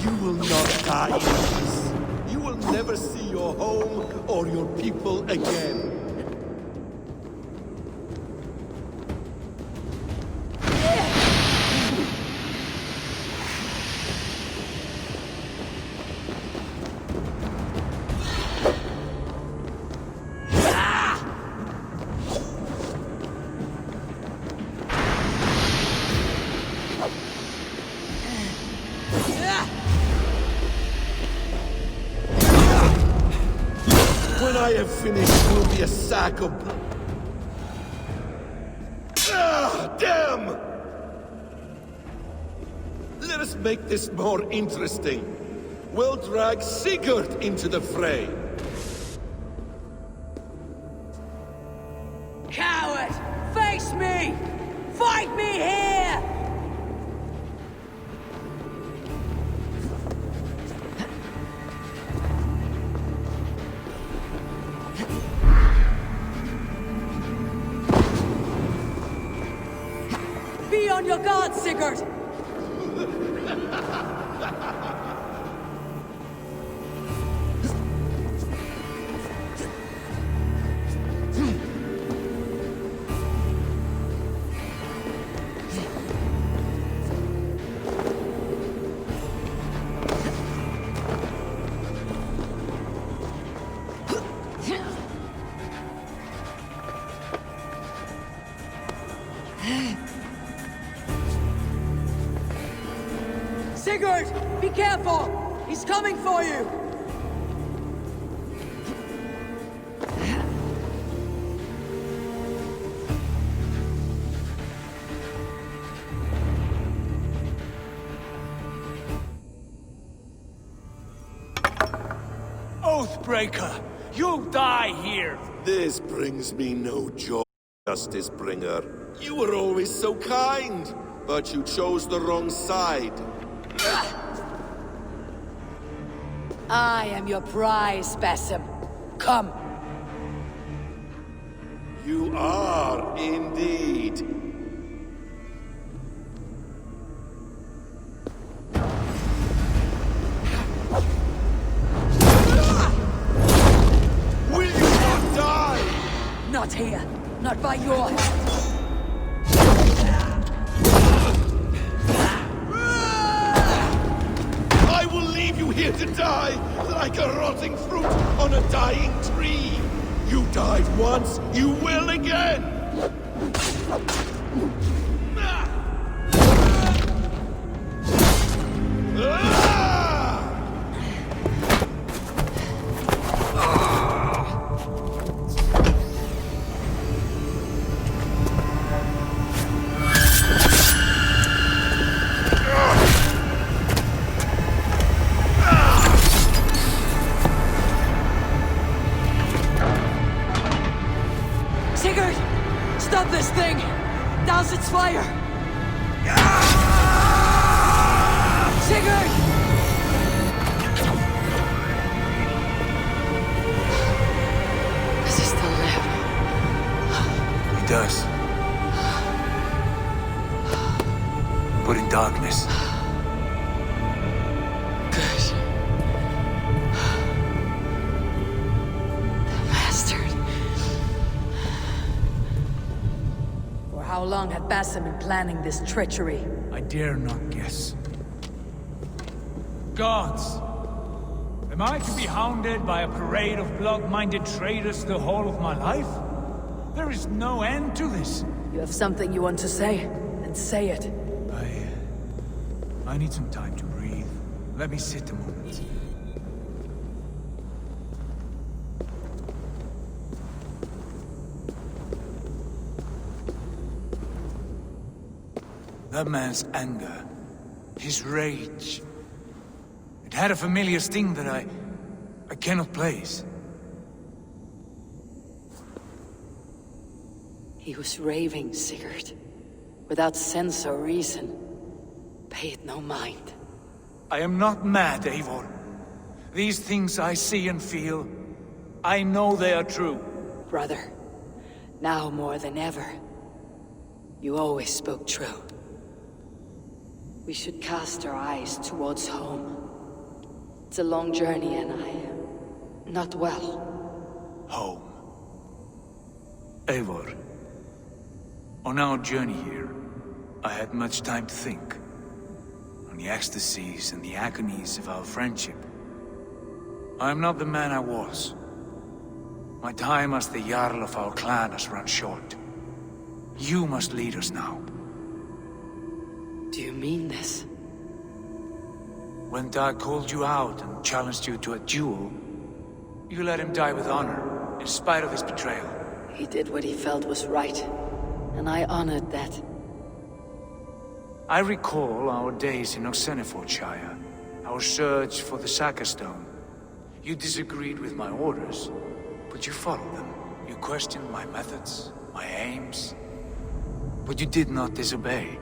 You will not die in peace. You will never see your home or your people again. When I have finished, you will be a sack of... Ah, damn! Let us make this more interesting. We'll drag Sigurd into the fray. Coward! Face me! Fight me here! Be on your guard, Sigurd! Sigurd! Be careful! He's coming for you! Oathbreaker! You'll die here! This brings me no joy, Justice Bringer. You were always so kind, but you chose the wrong side. I am your prize, Basim. Come. You are indeed. by your hand. I will leave you here to die, like a rotting fruit on a dying tree. You died once, you will again! Sigurd! Stop this thing! Douse its fire! Sigurd! Does he still live? He does. But in darkness. Good. The bastard. For how long had Basim been planning this treachery? I dare not guess. Gods! Am I to be hounded by a parade of blood-minded traitors the whole of my life? There is no end to this. You have something you want to say? Then say it. I need some time to breathe. Let me sit a moment. That man's anger, his rage, it had a familiar sting that I cannot place. He was raving, Sigurd. Without sense or reason. Pay it no mind. I am not mad, Eivor. These things I see and feel, I know they are true. Brother, now more than ever, you always spoke true. We should cast our eyes towards home. It's a long journey and I am not well. Home. Eivor. On our journey here, I had much time to think. On the ecstasies and the agonies of our friendship. I am not the man I was. My time as the Jarl of our clan has run short. You must lead us now. Do you mean this? When Dag called you out and challenged you to a duel, you let him die with honor, in spite of his betrayal. He did what he felt was right, and I honored that. I recall our days in Oxenfordshire, our search for the Saka Stone. You disagreed with my orders, but you followed them. You questioned my methods, my aims, but you did not disobey.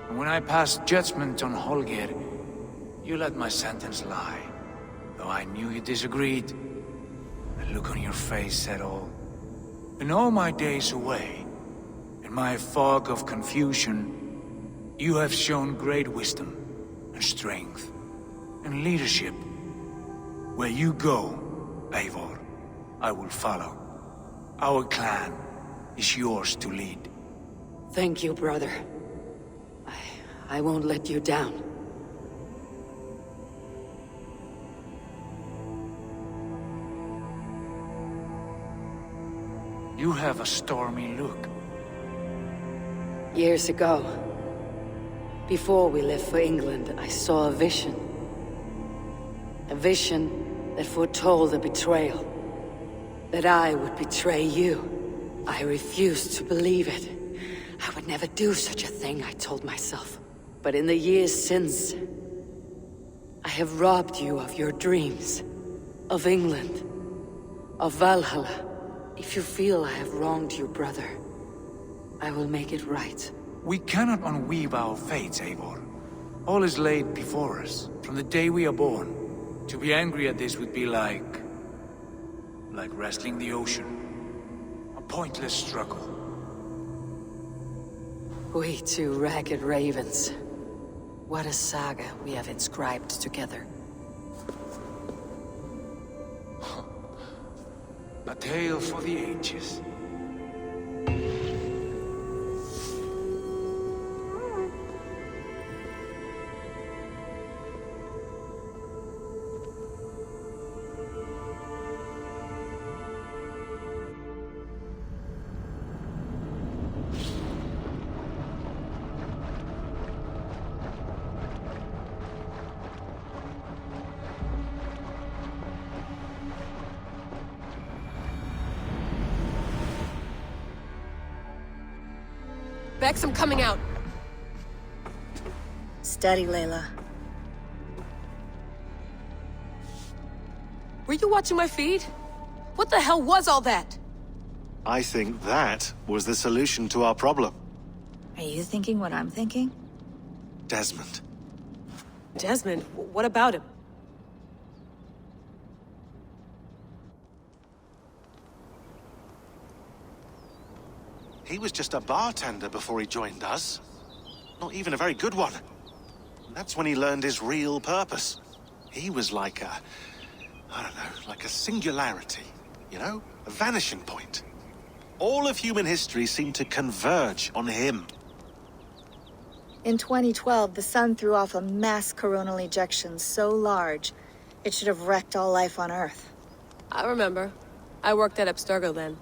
And when I passed judgment on Holger, you let my sentence lie. Though I knew you disagreed, the look on your face said all. In all my days away, in my fog of confusion, you have shown great wisdom, and strength, and leadership. Where you go, Eivor, I will follow. Our clan is yours to lead. Thank you, brother. I won't let you down. You have a stormy look. Years ago, before we left for England, I saw a vision. A vision that foretold a betrayal. That I would betray you. I refused to believe it. I would never do such a thing, I told myself. But in the years since, I have robbed you of your dreams. Of England. Of Valhalla. If you feel I have wronged you, brother, I will make it right. We cannot unweave our fates, Eivor. All is laid before us, from the day we are born. To be angry at this would be like wrestling the ocean. A pointless struggle. We two ragged ravens. What a saga we have inscribed together. A tale for the ages. Bex, I'm coming out. Steady, Layla. Were you watching my feed? What the hell was all that? I think that was the solution to our problem. Are you thinking what I'm thinking? Desmond. Desmond? What about him? He was just a bartender before he joined us. Not even a very good one. And that's when he learned his real purpose. He was like a... I don't know, like a singularity. You know? A vanishing point. All of human history seemed to converge on him. In 2012, the sun threw off a mass coronal ejection so large, it should have wrecked all life on Earth. I remember. I worked at Abstergo then.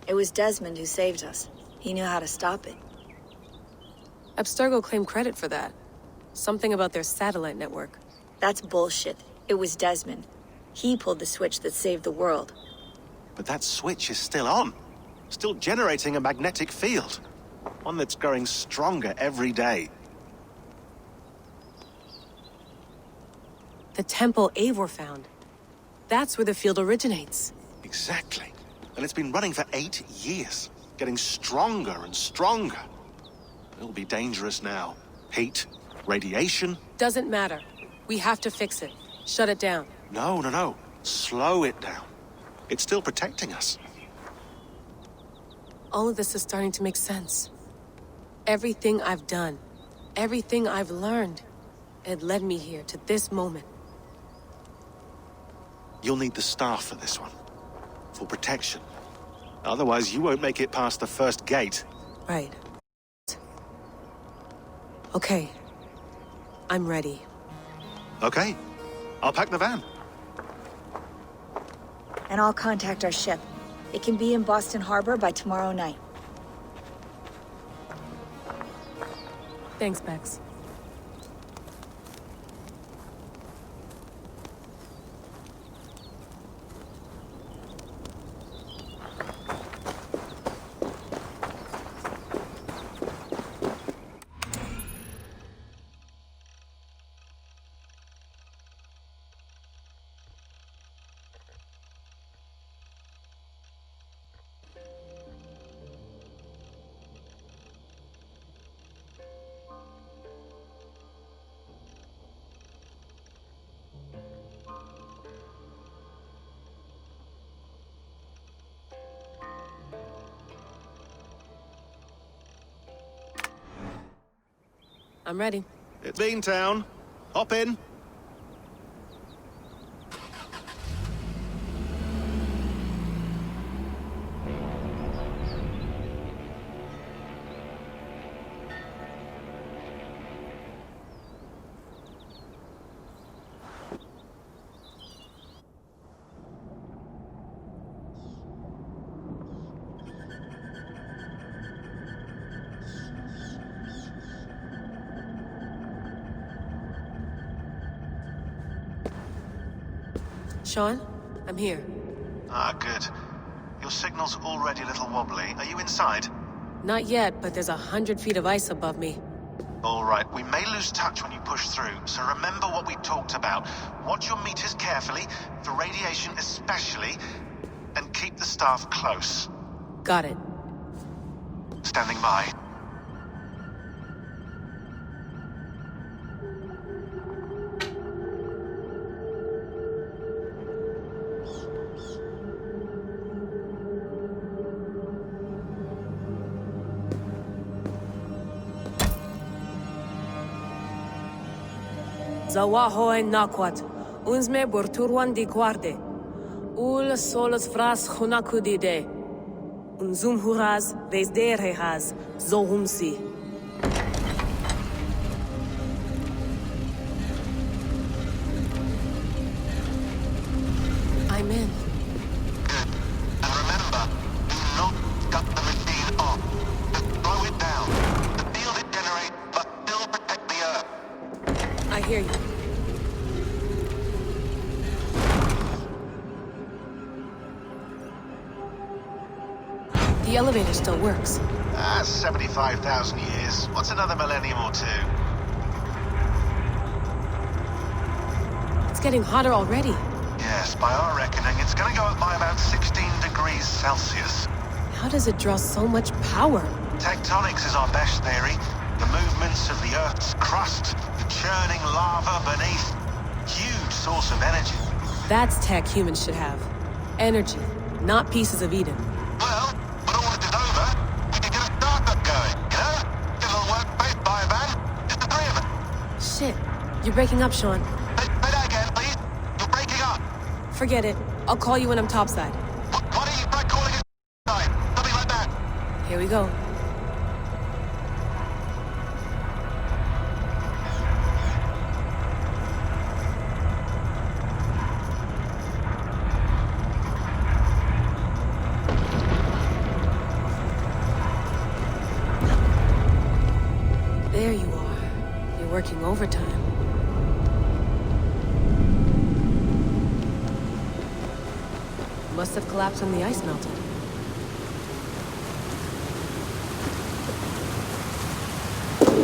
It was Desmond who saved us. He knew how to stop it. Abstergo claimed credit for that. Something about their satellite network. That's bullshit. It was Desmond. He pulled the switch that saved the world. But that switch is still on. Still generating a magnetic field. One that's growing stronger every day. The temple Eivor found. That's where the field originates. Exactly. And it's been running for 8 years. Getting stronger and stronger. It'll be dangerous now. Heat, radiation. Doesn't matter. We have to fix it. Shut it down. No. Slow it down. It's still protecting us. All of this is starting to make sense. Everything I've done, everything I've learned, it led me here to this moment. You'll need the staff for this one. For protection. Otherwise, you won't make it past the first gate. Right. Okay. I'm ready. Okay. I'll pack the van. And I'll contact our ship. It can be in Boston Harbor by tomorrow night. Thanks, Bex. I'm ready. It's Beantown. Hop in. Sean, I'm here. Ah, good. Your signal's already a little wobbly. Are you inside? Not yet, but there's 100 feet of ice above me. All right, we may lose touch when you push through, so remember what we talked about. Watch your meters carefully, for radiation especially, and keep the staff close. Got it. Standing by. Zawaho en nakwat, unsme burturwan di guarde. Ul solos fras hunakudide. Unzum huraz, vesderehaz, zohumsi. I'm in. And remember, do not cut the machine off. Just slow it down. The field it generates, but still protect the Earth. I hear you. The The elevator still works. 75,000 years. What's another millennium or two? It's getting hotter already. Yes, by our reckoning, it's gonna go up by about 16 degrees Celsius. How does it draw so much power? Tectonics is our best theory. The movements of the Earth's crust, the churning lava beneath. Huge source of energy. That's tech humans should have. Energy, not pieces of Eden. Well, when all this is over, we can get a startup going, you know? Get a little workspace, buy a van, just the three of us. Shit, you're breaking up, Sean. Say that again, please. You're breaking up. Forget it. I'll call you when I'm topside. Why don't you try calling us side? Something like that. Here we go. There you are. You're working overtime. Must have collapsed when the ice melted.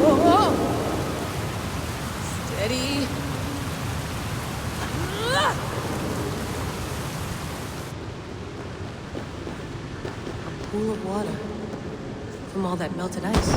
Whoa! Steady. A pool of water from all that melted ice.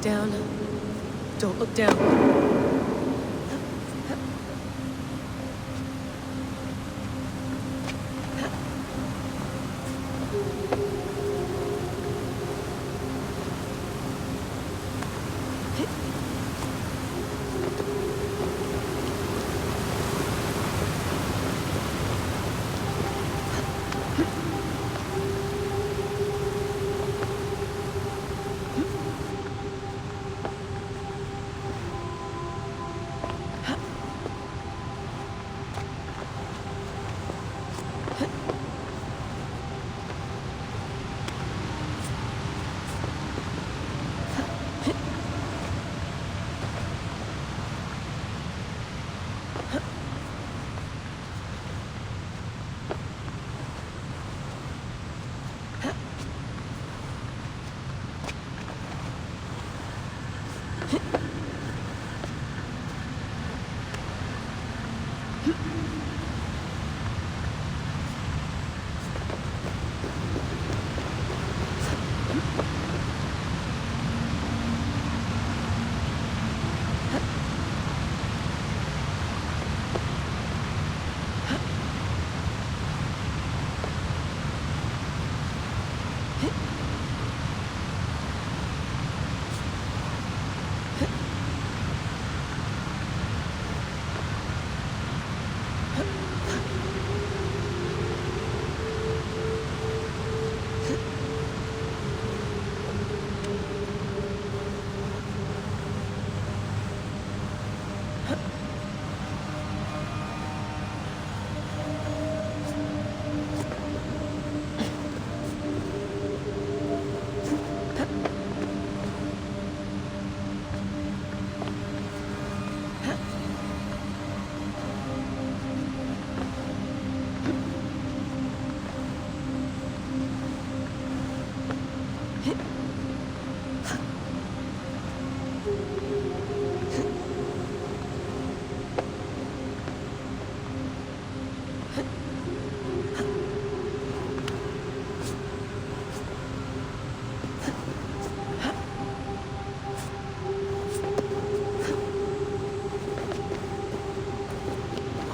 Down. Don't look down.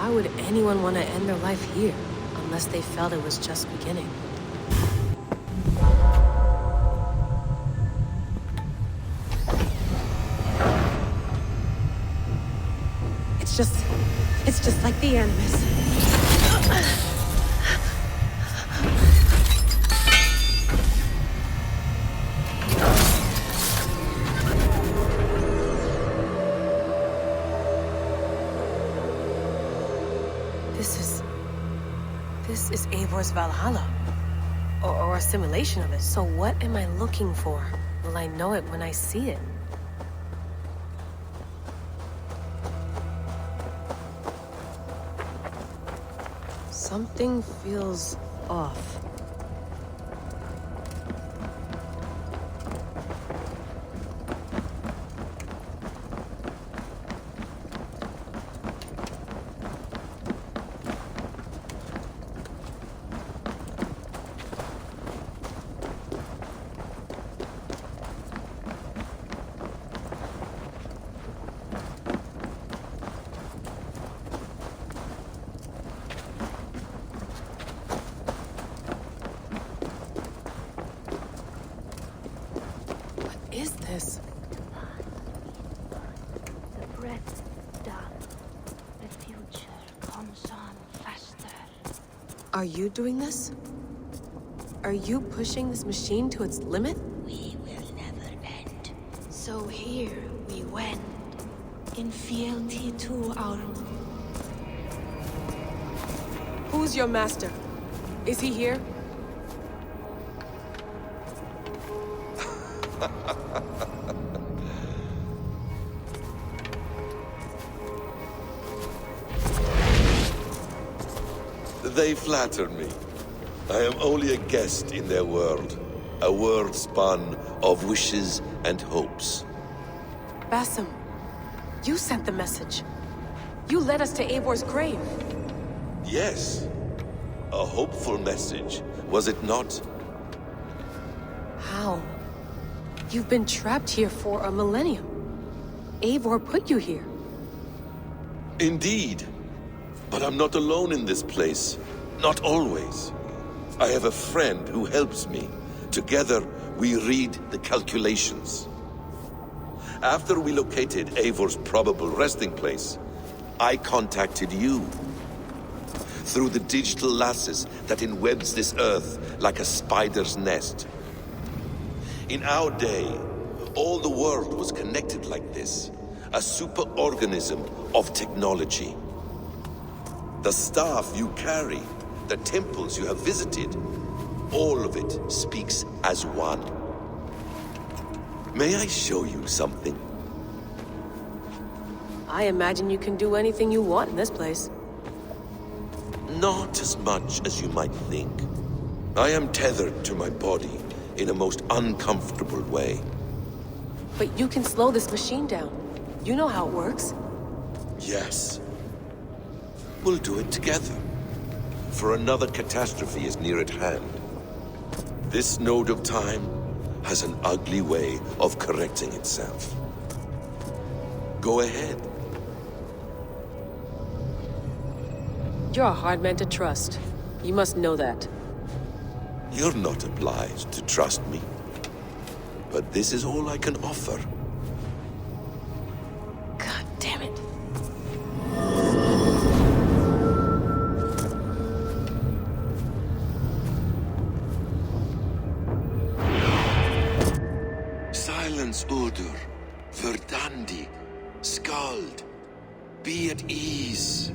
Why would anyone want to end their life here, unless they felt it was just beginning? It's just like the Animus. This is Eivor's Valhalla. Or a simulation of it. So what am I looking for? Will I know it when I see it? Something feels off. The breath done. The future comes on faster. Are you doing this? Are you pushing this machine to its limit? We will never end. So here we went, in fealty to our... Who's your master? Is he here? They flatter me. I am only a guest in their world. A world spun of wishes and hopes. Basim, you sent the message. You led us to Eivor's grave. Yes. A hopeful message, was it not? How? You've been trapped here for a millennium. Eivor put you here. Indeed. But I'm not alone in this place. Not always. I have a friend who helps me. Together, we read the calculations. After we located Eivor's probable resting place, I contacted you. Through the digital lasses that enwebs this earth like a spider's nest. In our day, all the world was connected like this. A superorganism of technology. The staff you carry, the temples you have visited, all of it speaks as one. May I show you something? I imagine you can do anything you want in this place. Not as much as you might think. I am tethered to my body in a most uncomfortable way. But you can slow this machine down. You know how it works. Yes. We'll do it together. For another catastrophe is near at hand. This node of time has an ugly way of correcting itself. Go ahead. You're a hard man to trust. You must know that. You're not obliged to trust me. But this is all I can offer. God damn it. Silence, Udur. Verdandi. Skald. Be at ease.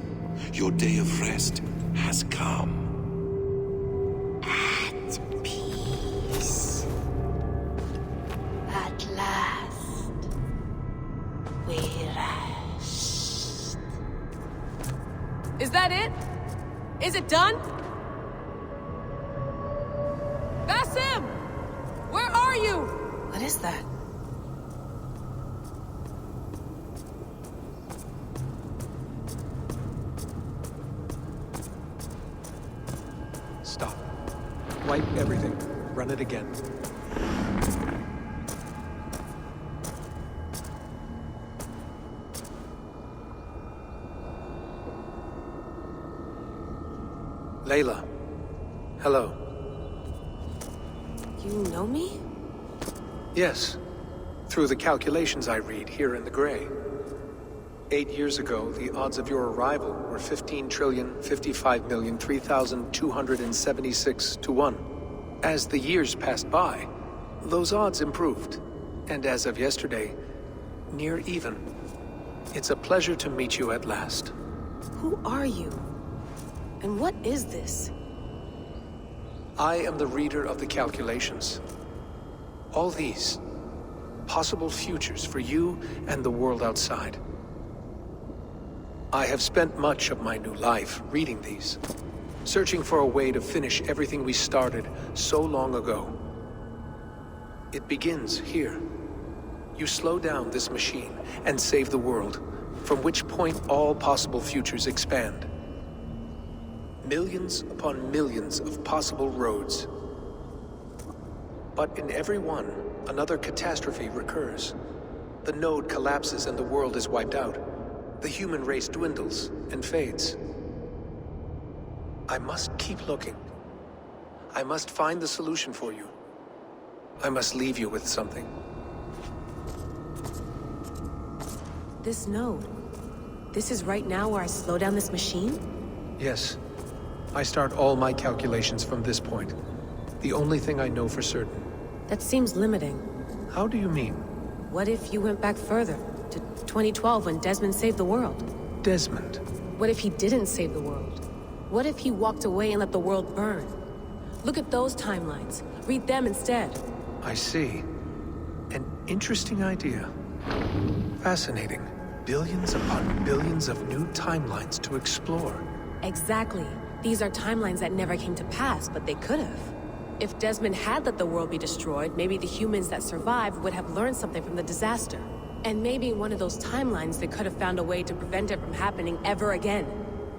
Your day of rest has come. At peace. At last. We rest. Is that it? Is it done? Basim! Where are you? What is that? Stop. Wipe everything. Run it again. Layla. Hello. You know me? Yes. Through the calculations I read here in the gray. 8 years ago, the odds of your arrival were 15,055,003,276 to 1. As the years passed by, those odds improved. And as of yesterday, near even. It's a pleasure to meet you at last. Who are you? And what is this? I am the reader of the calculations. All these, possible futures for you and the world outside. I have spent much of my new life reading these, searching for a way to finish everything we started so long ago. It begins here. You slow down this machine and save the world, from which point all possible futures expand. Millions upon millions of possible roads. But in every one, another catastrophe recurs. The node collapses and the world is wiped out. The human race dwindles and fades. I must keep looking. I must find the solution for you. I must leave you with something. This node. This is right now where I slow down this machine? Yes. I start all my calculations from this point. The only thing I know for certain. That seems limiting. How do you mean? What if you went back further, to 2012 when Desmond saved the world? Desmond? What if he didn't save the world? What if he walked away and let the world burn? Look at those timelines. Read them instead. I see. An interesting idea. Fascinating. Billions upon billions of new timelines to explore. Exactly. These are timelines that never came to pass, but they could have. If Desmond had let the world be destroyed, maybe the humans that survived would have learned something from the disaster. And maybe in one of those timelines they could have found a way to prevent it from happening ever again.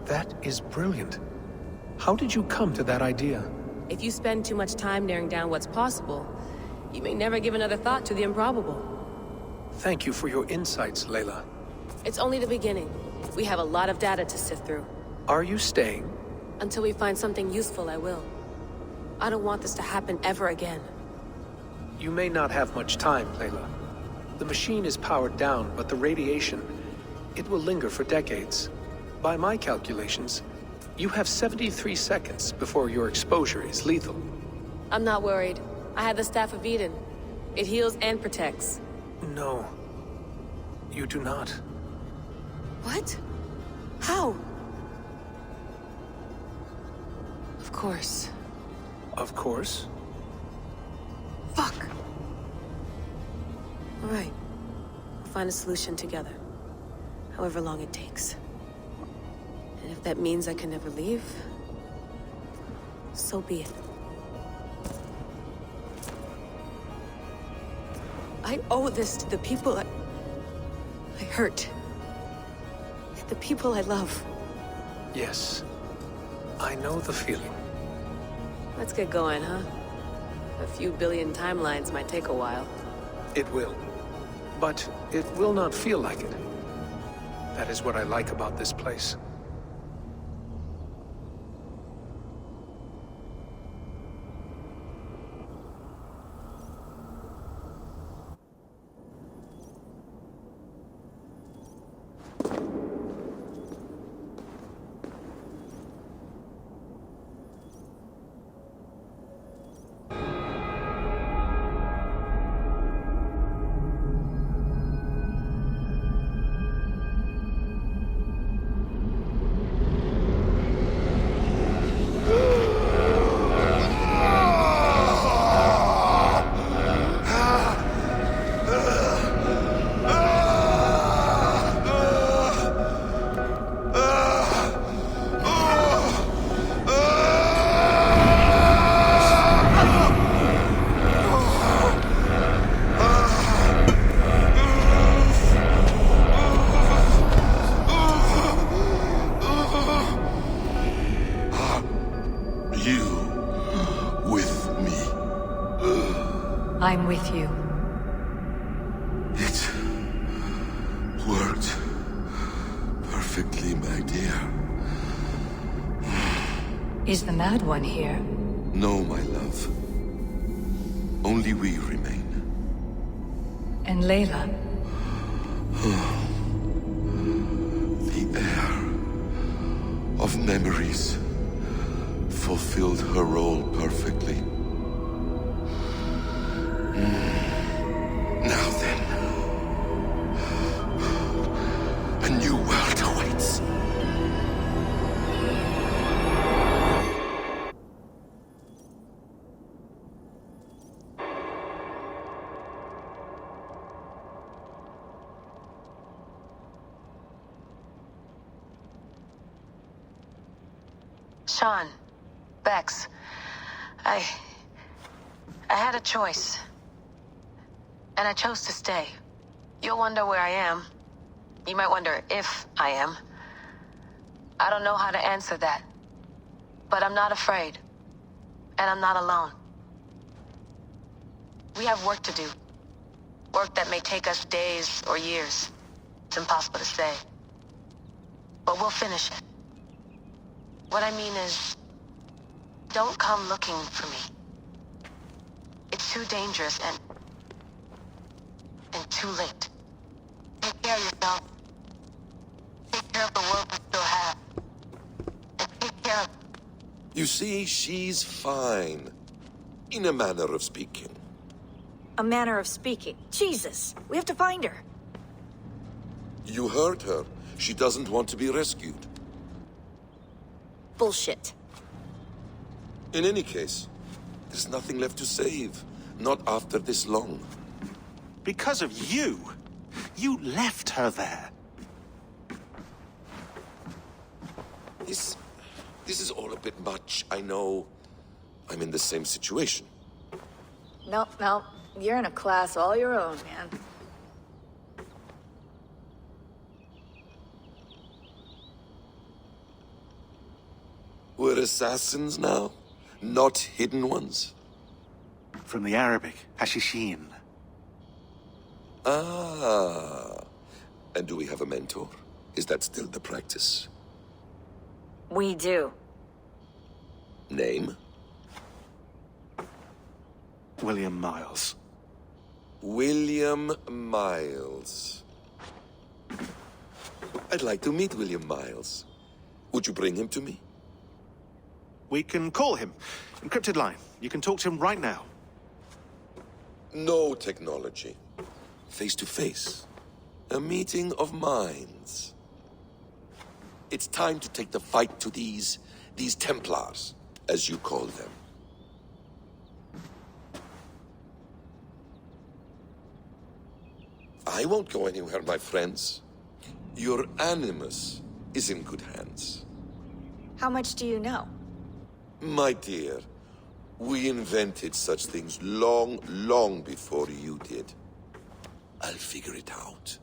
That is brilliant. How did you come to that idea? If you spend too much time narrowing down what's possible, you may never give another thought to the improbable. Thank you for your insights, Layla. It's only the beginning. We have a lot of data to sift through. Are you staying? Until we find something useful, I will. I don't want this to happen ever again. You may not have much time, Layla. The machine is powered down, but the radiation, it will linger for decades. By my calculations, you have 73 seconds before your exposure is lethal. I'm not worried. I have the Staff of Eden. It heals and protects. No. You do not. What? How? Of course. Of course. Fuck! All right. We'll find a solution together. However long it takes. And if that means I can never leave, so be it. I owe this to the people I hurt. And the people I love. Yes. I know the feeling. Let's get going, huh? A few billion timelines might take a while. It will. But it will not feel like it. That is what I like about this place. I'm with you. It worked perfectly, my dear. Is the Mad One here? No, my love. Only we remain. And Layla? The air of memories fulfilled her role perfectly. Now then, a new world awaits. Sean, Bex, I had a choice. And I chose to stay. You'll wonder where I am. You might wonder if I am. I don't know how to answer that. But I'm not afraid. And I'm not alone. We have work to do. Work that may take us days or years. It's impossible to say. But we'll finish it. What I mean is, don't come looking for me. It's too dangerous and too late. Take care of yourself. Take care of the world we still have. And take care of... You see, she's fine. In a manner of speaking. A manner of speaking. Jesus, we have to find her. You heard her. She doesn't want to be rescued. Bullshit. In any case, there's nothing left to save. Not after this long. Because of you. You left her there. This is all a bit much, I know. I'm in the same situation. Nope. You're in a class all your own, man. We're assassins now, not hidden ones. From the Arabic, Hashishin. Ah. And do we have a mentor? Is that still the practice? We do. Name? William Miles. William Miles. I'd like to meet William Miles. Would you bring him to me? We can call him. Encrypted line. You can talk to him right now. No technology. Face to face. A meeting of minds. It's time to take the fight to these Templars, as you call them. I won't go anywhere, my friends. Your animus is in good hands. How much do you know? My dear, we invented such things long, long before you did. I'll figure it out.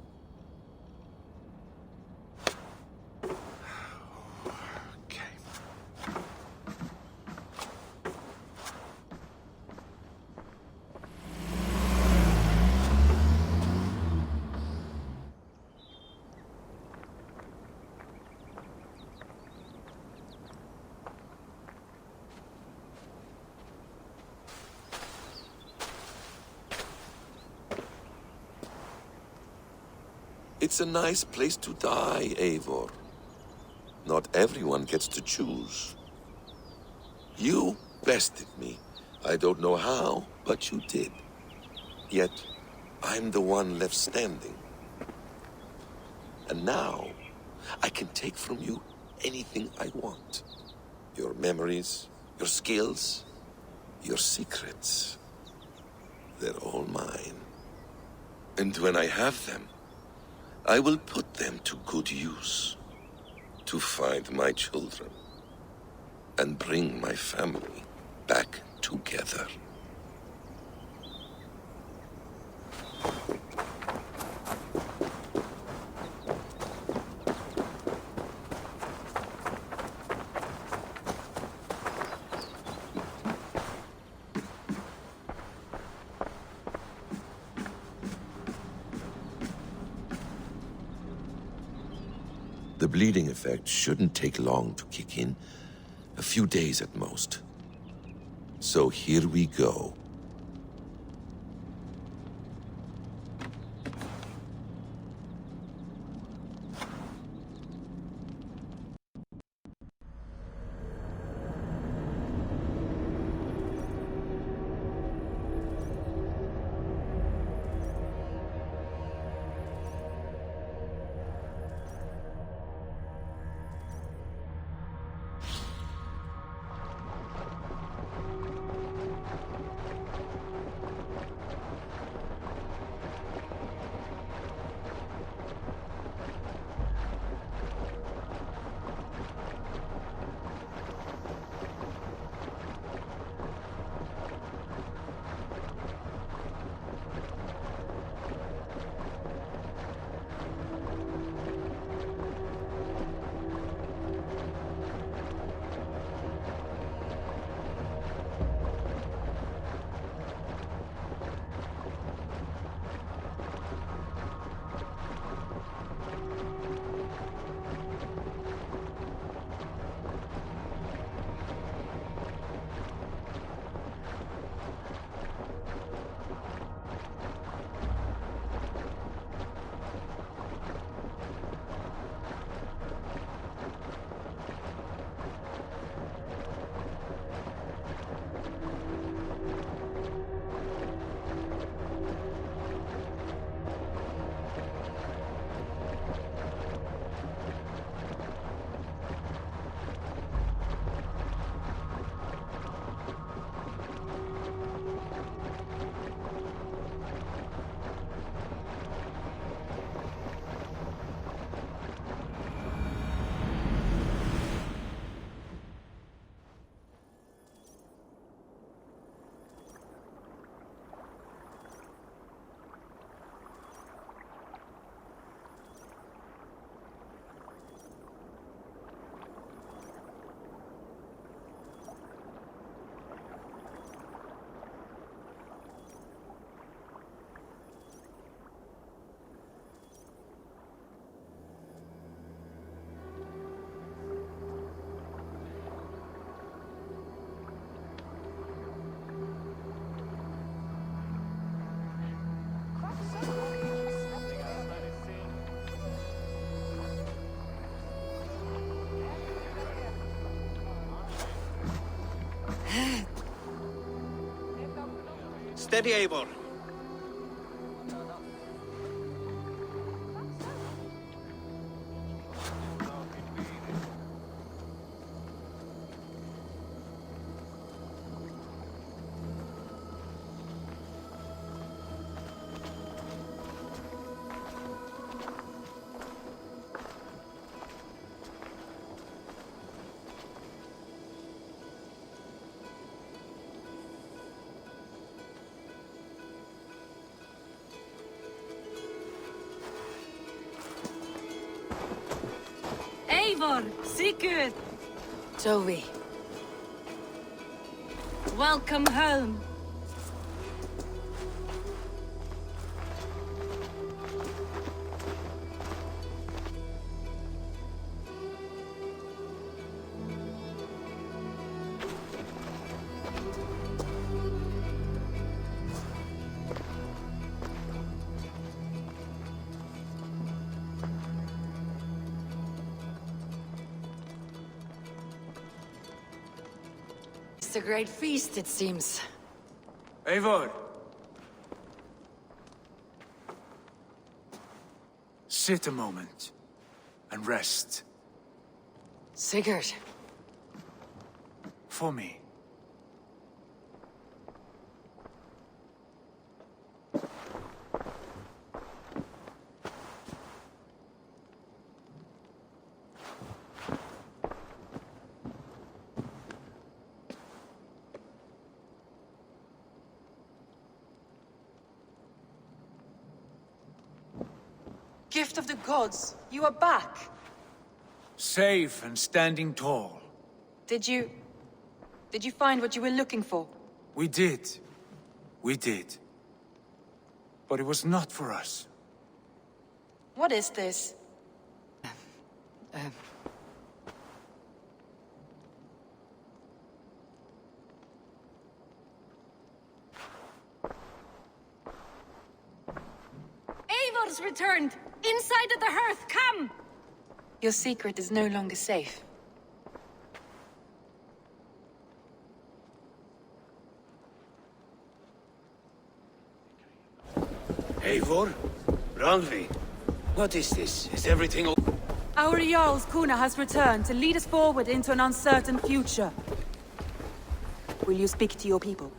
It's a nice place to die, Eivor. Not everyone gets to choose. You bested me. I don't know how, but you did. Yet, I'm the one left standing. And now, I can take from you anything I want. Your memories, your skills, your secrets. They're all mine. And when I have them, I will put them to good use. To find my children. And bring my family back together. The bleeding effect shouldn't take long to kick in, A few days at most. So here we go. Steady, Eivor. Eivor, Sigurd, Toby. welcome home. It's a great feast, it seems. Eivor! Sit a moment and rest. Sigurd. For me. Gift of the gods, you are back. Safe and standing tall. Did you find what you were looking for? We did. We did. But it was not for us. What is this? has returned! Inside of the hearth, come! Your secret is no longer safe. Eivor? Randvi? What is this? Is everything all... Our Jarl's Kuna has returned to lead us forward into an uncertain future. Will you speak to your people?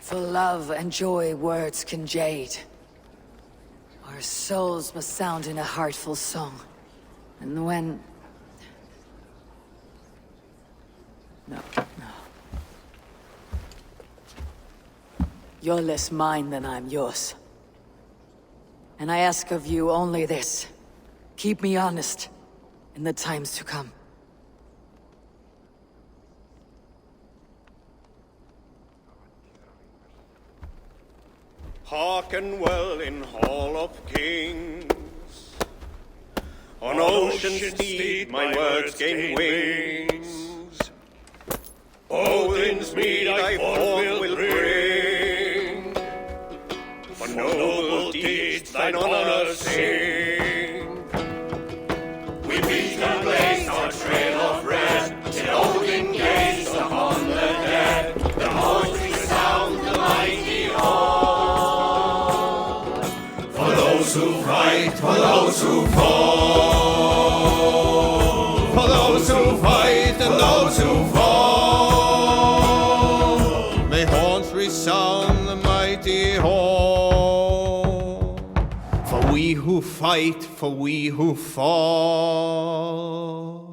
For love and joy words can jade. Our souls must sound in a heartful song. And when... No. You're less mine than I'm yours. And I ask of you only this. Keep me honest in the times to come. Hearken well in Hall of Kings. On ocean steed my words gain wings. Odin's mead I forth will bring. For noble deeds thine honor sing. We beat and blaze our trail of red, till Odin gazed upon the dead. The voice resound the mighty hall. For those who fight, for those who fall. For those who fight and those who fall. May horns resound the mighty hall. For we who fight, for we who fall.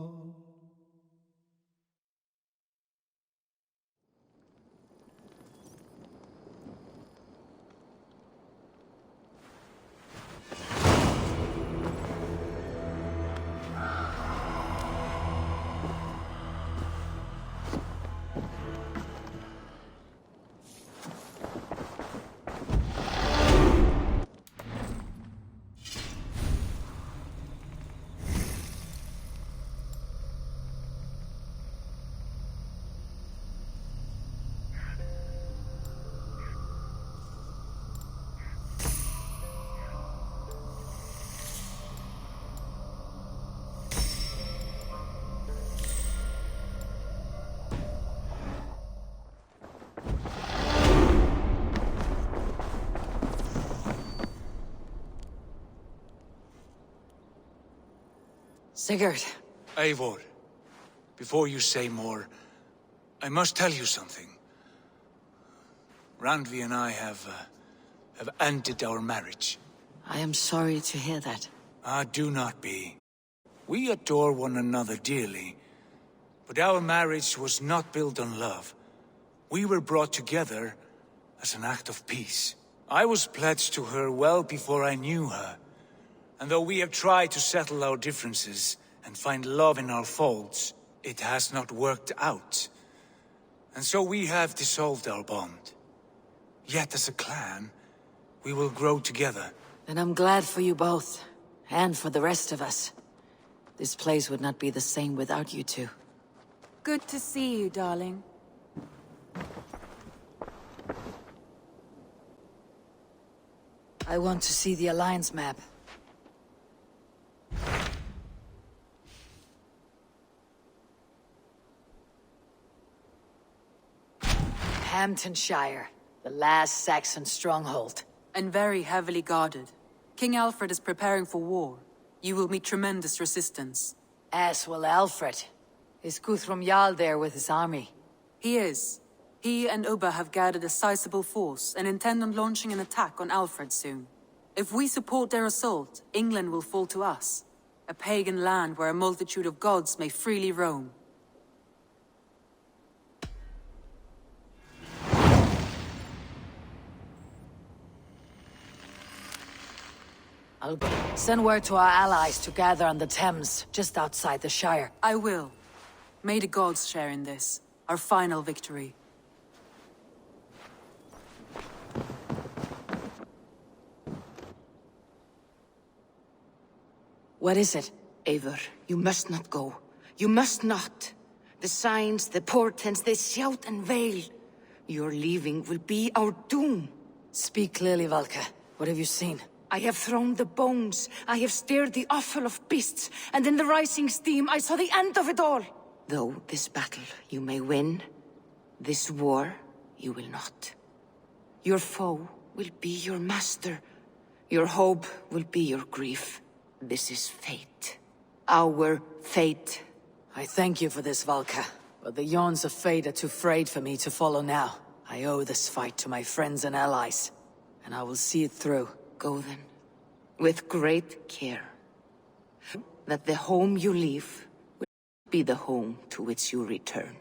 Sigurd. Eivor, before you say more, I must tell you something. Randvi and I have ended our marriage. I am sorry to hear that. Ah, do not be. We adore one another dearly, but our marriage was not built on love. We were brought together as an act of peace. I was pledged to her well before I knew her. And though we have tried to settle our differences and find love in our faults, it has not worked out. And so we have dissolved our bond. Yet as a clan, we will grow together. And I'm glad for you both, and for the rest of us. This place would not be the same without you two. Good to see you, darling. I want to see the Alliance map. Hamptonshire, the last Saxon stronghold. And very heavily guarded. King Alfred is preparing for war. You will meet tremendous resistance. As will Alfred. Is Guthrum Jarl there with his army? He is. He and Ubba have gathered a sizable force and intend on launching an attack on Alfred soon. If we support their assault, England will fall to us. A pagan land where a multitude of gods may freely roam. I'll send word to our allies to gather on the Thames, just outside the Shire. I will. May the gods share in this, our final victory. What is it? Eivor, you must not go. You must not. The signs, the portents, they shout and wail. Your leaving will be our doom. Speak clearly, Valka. What have you seen? I have thrown the bones. I have stirred the offal of beasts. And in the rising steam, I saw the end of it all. Though this battle you may win, this war you will not. Your foe will be your master. Your hope will be your grief. This is fate. Our fate. I thank you for this, Valka. But the yawns of fate are too frayed for me to follow now. I owe this fight to my friends and allies. And I will see it through. Go then. With great care. That the home you leave will be the home to which you return.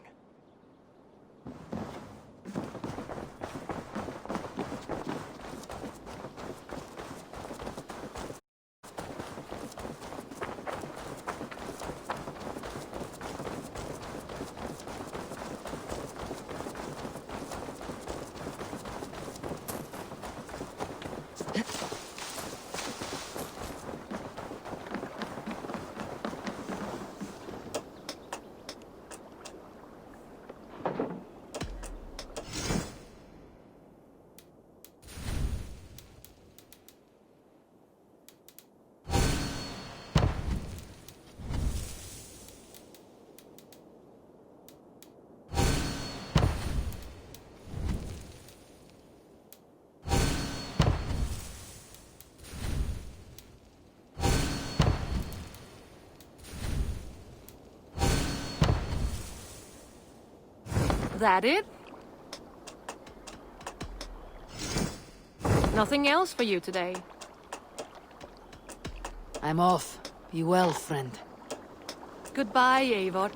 That it? Nothing else for you today? I'm off. Be well, friend. Goodbye, Eivor.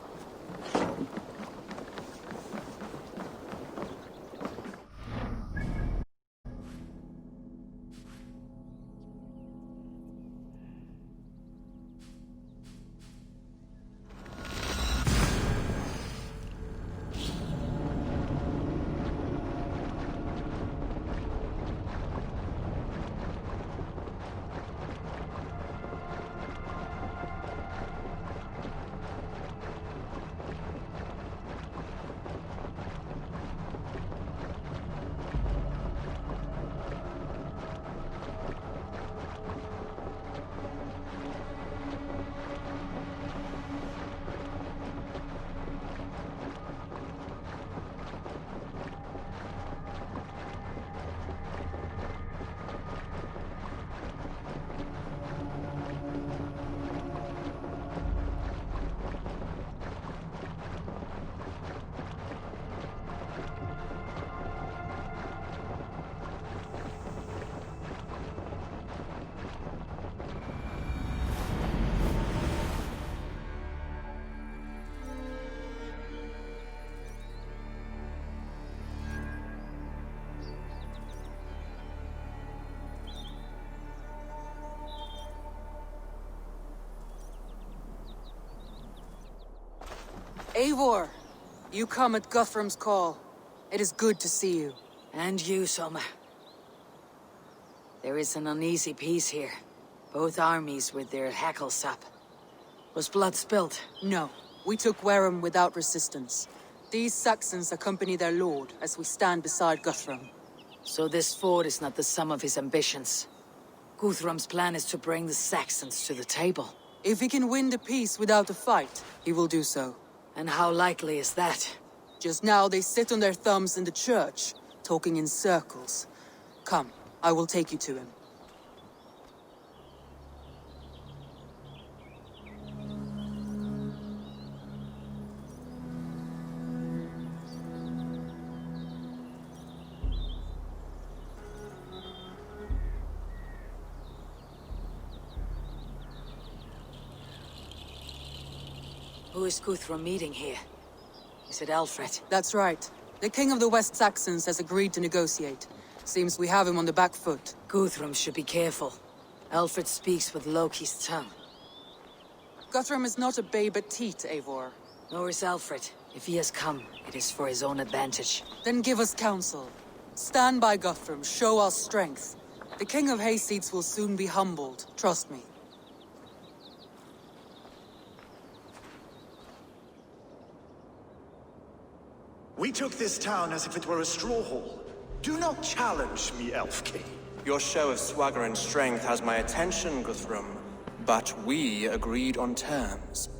Eivor, you come at Guthrum's call. It is good to see you. And you, Soma. There is an uneasy peace here. Both armies with their hackles up. Was blood spilled? No, we took Wareham without resistance. These Saxons accompany their lord as we stand beside Guthrum. So this fort is not the sum of his ambitions. Guthrum's plan is to bring the Saxons to the table. If he can win the peace without a fight, he will do so. And how likely is that? Just now they sit on their thumbs in the church, talking in circles. Come, I will take you to him. Who is Guthrum meeting here? Is it Alfred? That's right. The King of the West Saxons has agreed to negotiate. Seems we have him on the back foot. Guthrum should be careful. Alfred speaks with Loki's tongue. Guthrum is not a babe at teat, Eivor. Nor is Alfred. If he has come, it is for his own advantage. Then give us counsel. Stand by Guthrum, show our strength. The King of Hayseeds will soon be humbled, trust me. We took this town as if it were a straw hall. Do not challenge me, Elf King. Your show of swagger and strength has my attention, Guthrum. But we agreed on terms.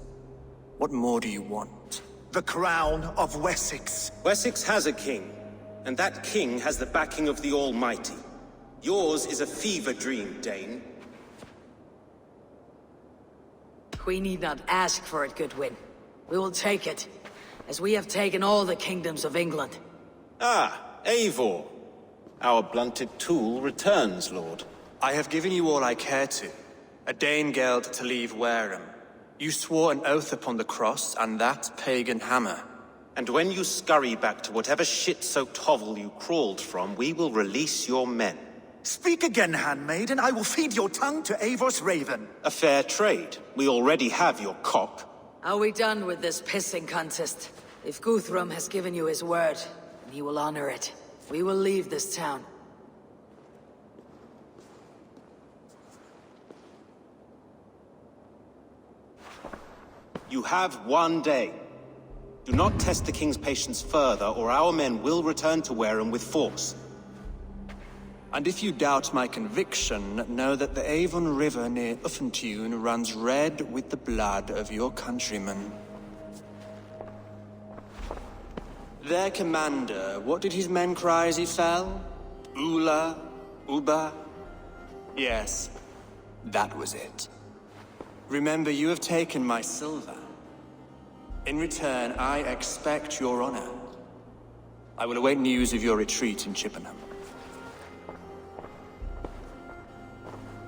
What more do you want? The crown of Wessex. Wessex has a king, and that king has the backing of the Almighty. Yours is a fever dream, Dane. We need not ask for it, Goodwin. We will take it, as we have taken all the kingdoms of England. Ah, Eivor. Our blunted tool returns, Lord. I have given you all I care to. A Danegeld to leave Wareham. You swore an oath upon the cross, and that pagan hammer. And when you scurry back to whatever shit-soaked hovel you crawled from, we will release your men. Speak again, handmaid, and I will feed your tongue to Eivor's raven. A fair trade. We already have your cock. Are we done with this pissing contest? If Guthrum has given you his word, and he will honor it, we will leave this town. You have 1 day. Do not test the king's patience further, or our men will return to Wareham with force. And if you doubt my conviction, know that the Avon River near Uffentune runs red with the blood of your countrymen. Their commander, what did his men cry as he fell? Ula? Uba? Yes, that was it. Remember, you have taken my silver. In return, I expect your honor. I will await news of your retreat in Chippenham.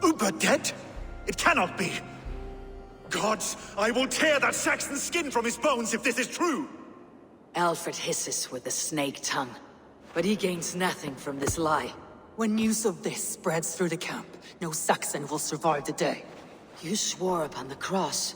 Uber dead? It cannot be. Gods, I will tear that Saxon skin from his bones if this is true. Alfred hisses with the snake tongue, but he gains nothing from this lie. When news of this spreads through the camp, no Saxon will survive the day. You swore upon the cross.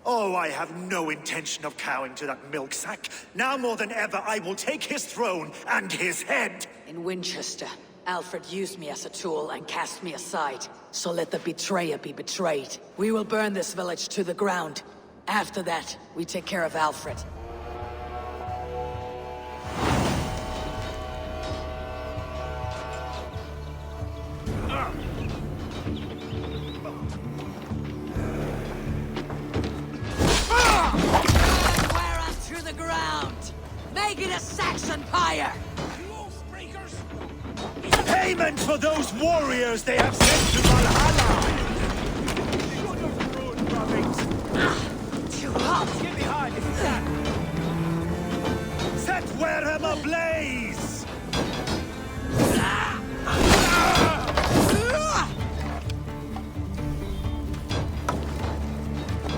Oh, I have no intention of cowing to that milk sack. Now more than ever, I will take his throne and his head. In Winchester, Alfred used me as a tool and cast me aside. So let the betrayer be betrayed. We will burn this village to the ground. After that, we take care of Alfred. To the ground! Make it a Saxon pyre! Payment for those warriors they have sent to Valhalla! Too hot! Get behind if you can! Set Wareham ablaze!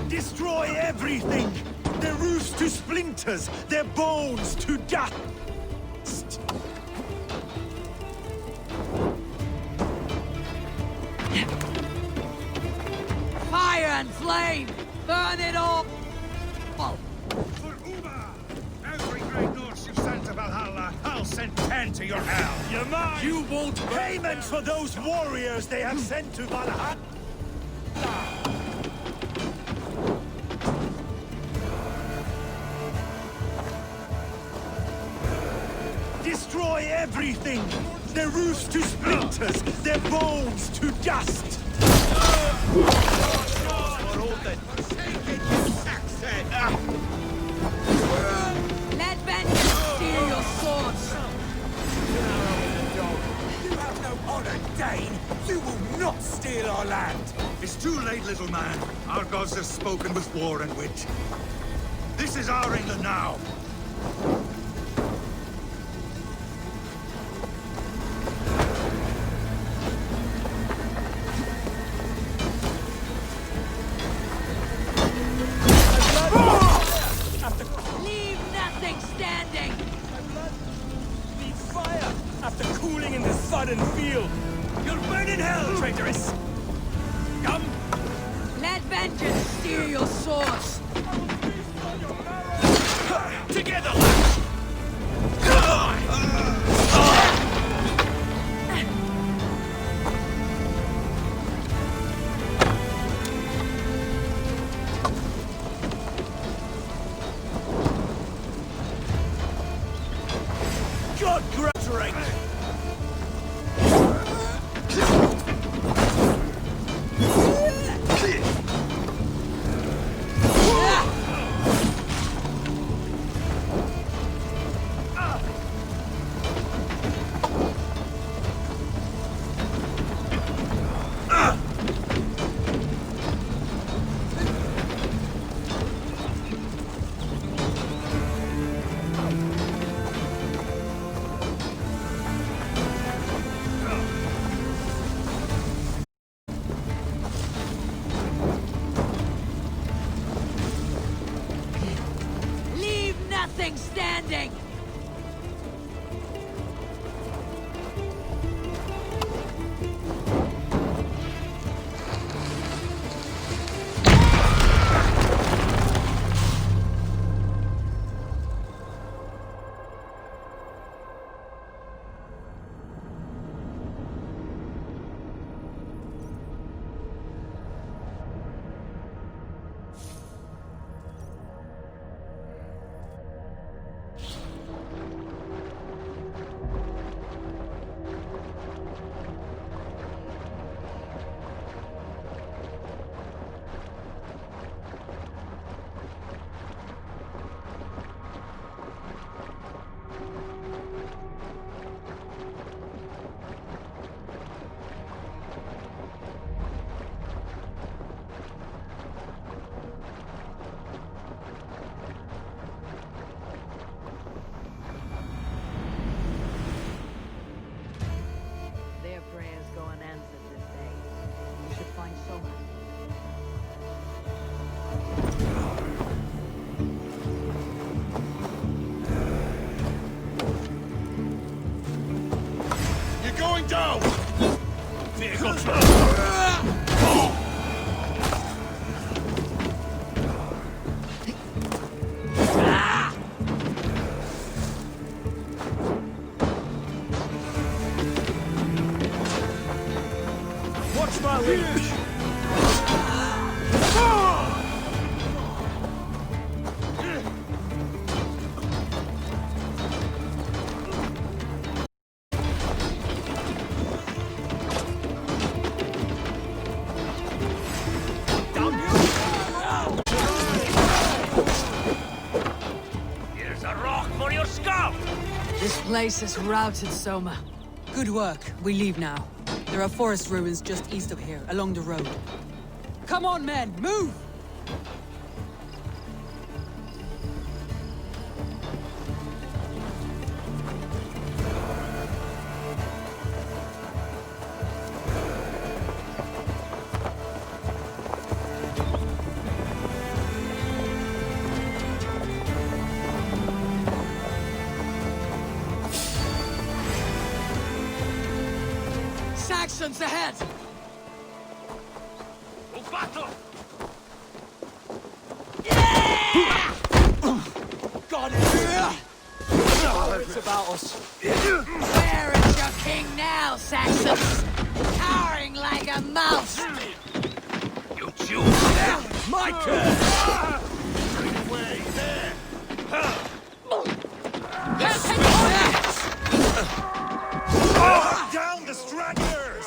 Destroy everything! Their roofs to splinters, their bones to dust! Fire and flame! Burn it all! For Uma! Every great Norse you've sent to Valhalla, I'll send 10 to your hell! You're mine! You won't burn Payment for those warriors they have sent to Valhalla! Destroy everything! Their roofs to splinters, their bones to dust! Let vengeance steal your swords! You have no honor, Dane! You will not steal our land! It's too late, little man. Our gods have spoken with war and wit. This is our England now! Leave nothing standing! Leave fire after cooling in the sodden field. You'll burn in hell, traitoress! Come! Let vengeance steal your swords! Together, lads! Watch my leash! Here's a rock for your scalp! This place is routed, Soma. Good work. We leave now. There are forest ruins just east of here, along the road. Come on, men! Move! Saxons ahead! Battle! Got it! It's about us. Where is your king now, Saxons? Cowering like a mouse! You choose! My turn! Way there! Down the stragglers!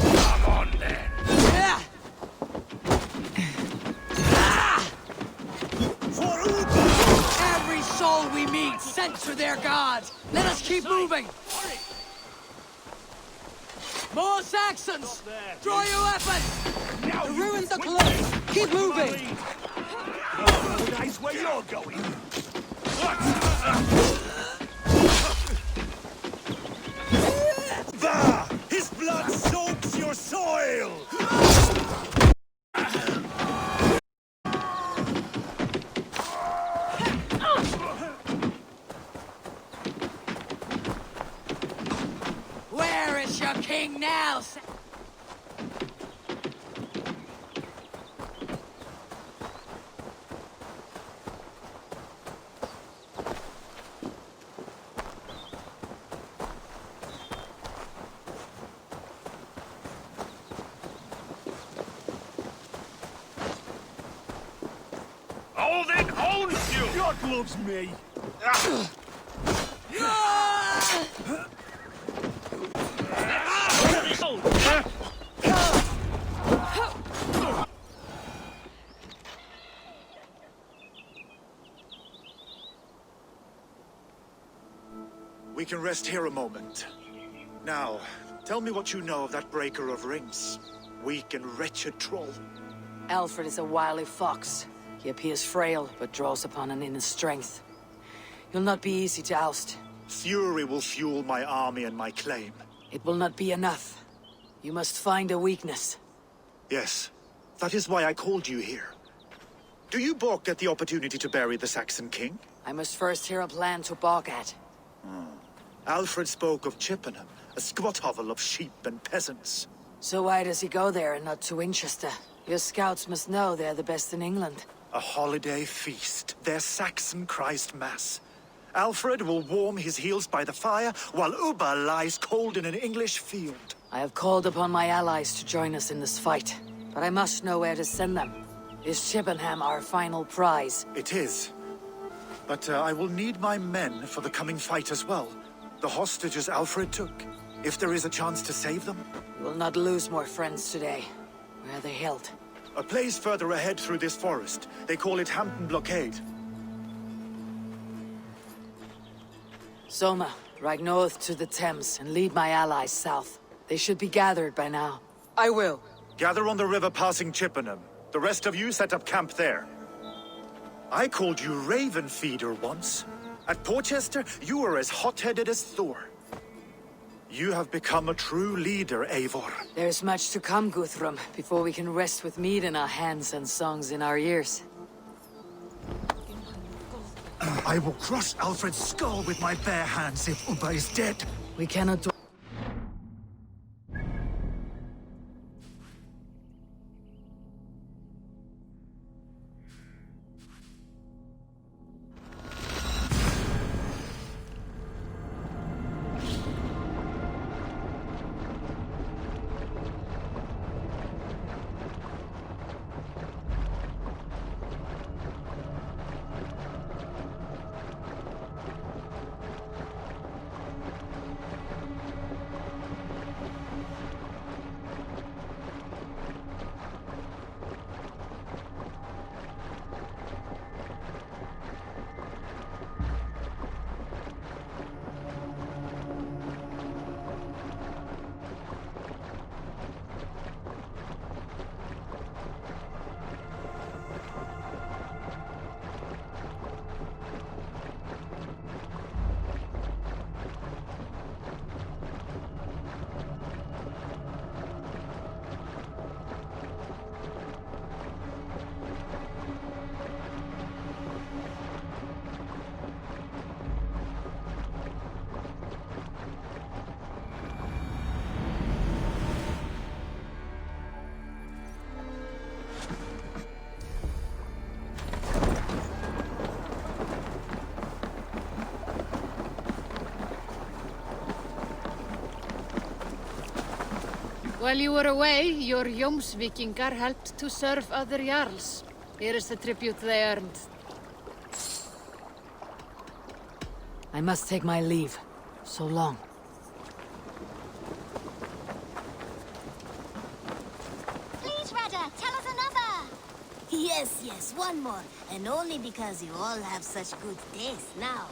Come on, then. For Uber! Every soul we meet sent to their god! Let us keep moving! More Saxons! Draw your weapons! The ruins are close! Keep moving! Oh, nice where you're going. Bah! His blood soaks your soil! Where is your king now, Odin owns you! God loves me! We can rest here a moment. Now, tell me what you know of that breaker of rings. Weak and wretched troll. Alfred is a wily fox. He appears frail, but draws upon an inner strength. He'll not be easy to oust. Fury will fuel my army and my claim. It will not be enough. You must find a weakness. Yes, that is why I called you here. Do you balk at the opportunity to bury the Saxon king? I must first hear a plan to balk at. Alfred spoke of Chippenham, a squat hovel of sheep and peasants. So why does he go there and not to Winchester? Your scouts must know they're the best in England. A holiday feast, their Saxon Christ Mass. Alfred will warm his heels by the fire, while Uba lies cold in an English field. I have called upon my allies to join us in this fight, but I must know where to send them. Is Chippenham our final prize? It is. But I will need my men for the coming fight as well. The hostages Alfred took. If there is a chance to save them. We will not lose more friends today. Where are they held? A place further ahead through this forest. They call it Hampton Blockade. Soma, ride north to the Thames and lead my allies south. They should be gathered by now. I will. Gather on the river passing Chippenham. The rest of you set up camp there. I called you Raven Feeder once. At Porchester, you were as hot-headed as Thor. You have become a true leader, Eivor. There's much to come, Guthrum, before we can rest with meat in our hands and songs in our ears. I I will crush Alfred's skull with my bare hands if Ubba is dead. We cannot do... While you were away, your Jomsvikingar helped to serve other Jarls. Here is the tribute they earned. I must take my leave. So long. Please, Rada, tell us another. Yes, yes, one more. And only because you all have such good taste now.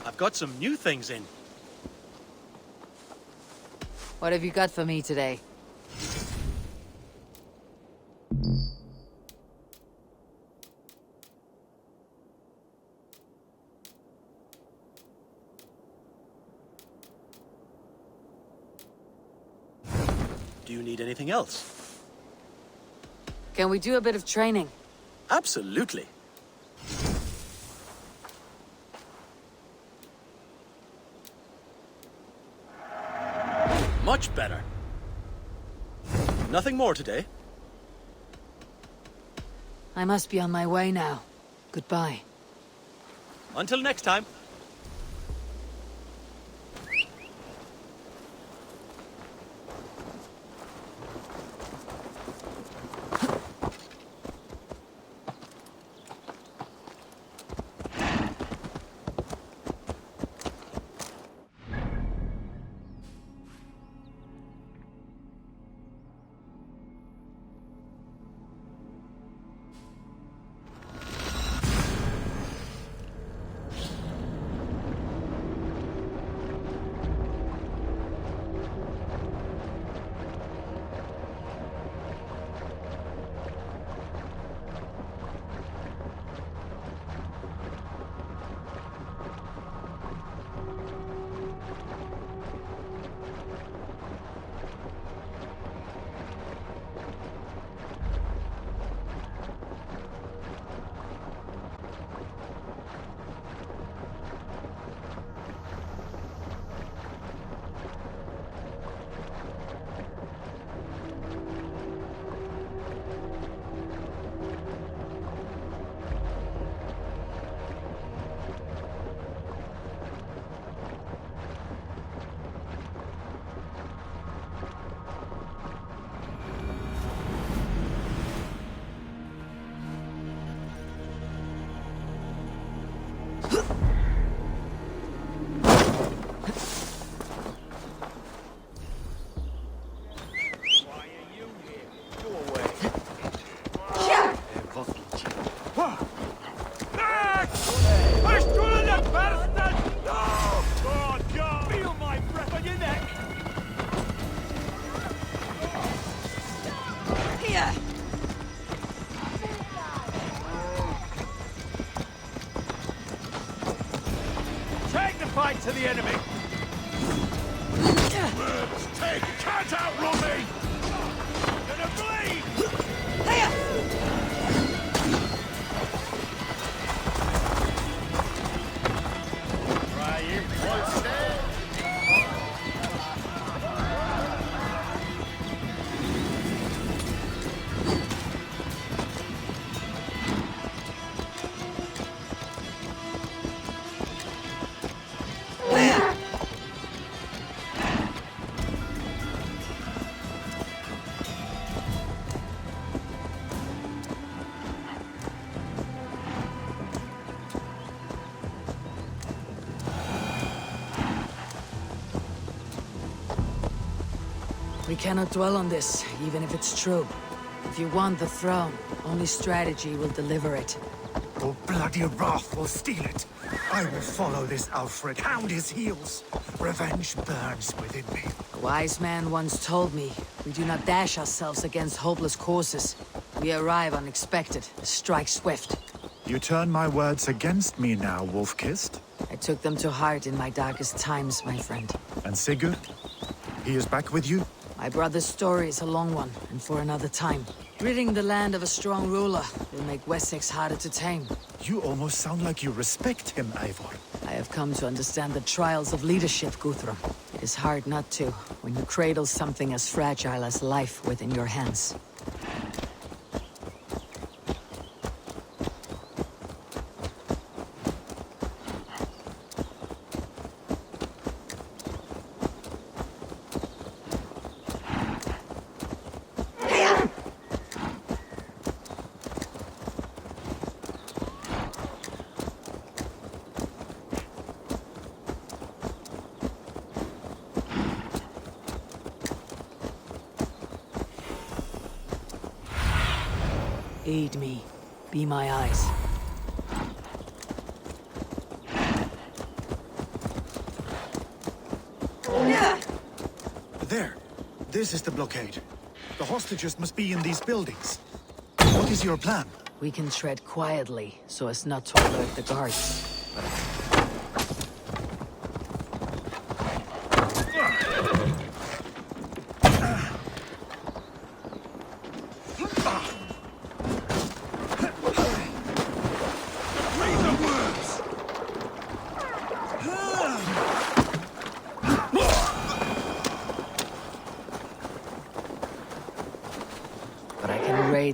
I've got some new things in. What have you got for me today? Do you need anything else? Can we do a bit of training? Absolutely. Much better. Nothing more today. I must be on my way now. Goodbye. Until next time. to the enemy! Take! Can't outrun me! Gonna bleed! Try it once there. We cannot dwell on this, even if it's true. If you want the throne, only strategy will deliver it. Or bloody wrath will steal it. I will follow this Alfred, hound his heels. Revenge burns within me. A wise man once told me, we do not dash ourselves against hopeless causes. We arrive unexpected, strike swift. You turn my words against me now, Wolf-Kissed? I took them to heart in my darkest times, my friend. And Sigurd? He is back with you? My brother's story is a long one, and for another time. Ridding the land of a strong ruler will make Wessex harder to tame. You almost sound like you respect him, Eivor. I have come to understand the trials of leadership, Guthrum. It is hard not to, when you cradle something as fragile as life within your hands. Aid me. Be my eyes. There. This is the blockade. The hostages must be in these buildings. What is your plan? We can tread quietly, so as not to alert the guards.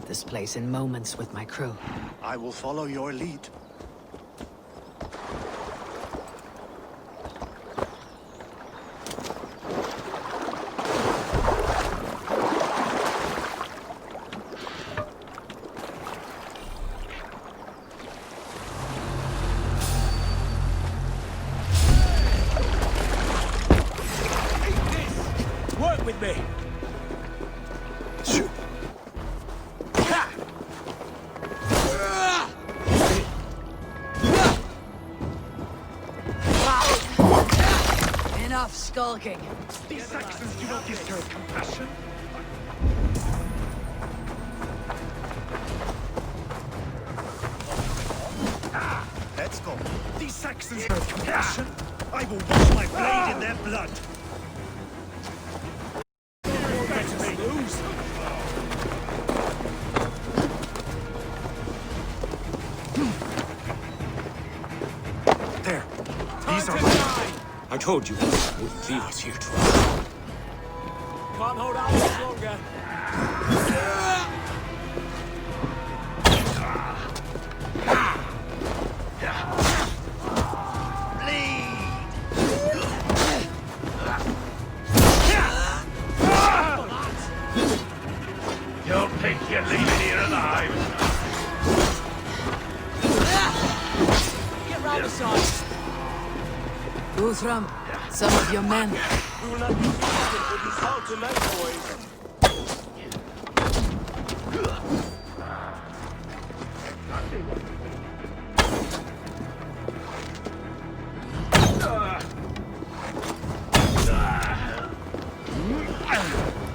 This place in moments with my crew. I will follow your lead. Work with me! Enough skulking. These Saxons do not deserve compassion. Let's go. These Saxons deserve compassion. I will wash my blade in their blood. There. These are mine. I told you, wouldn't leave us here to rot. Can't hold out much longer. Don't think you're leaving here alive. Get round the side. Guthrum, some of your men. We will not be defeated with these hard tonight, boys.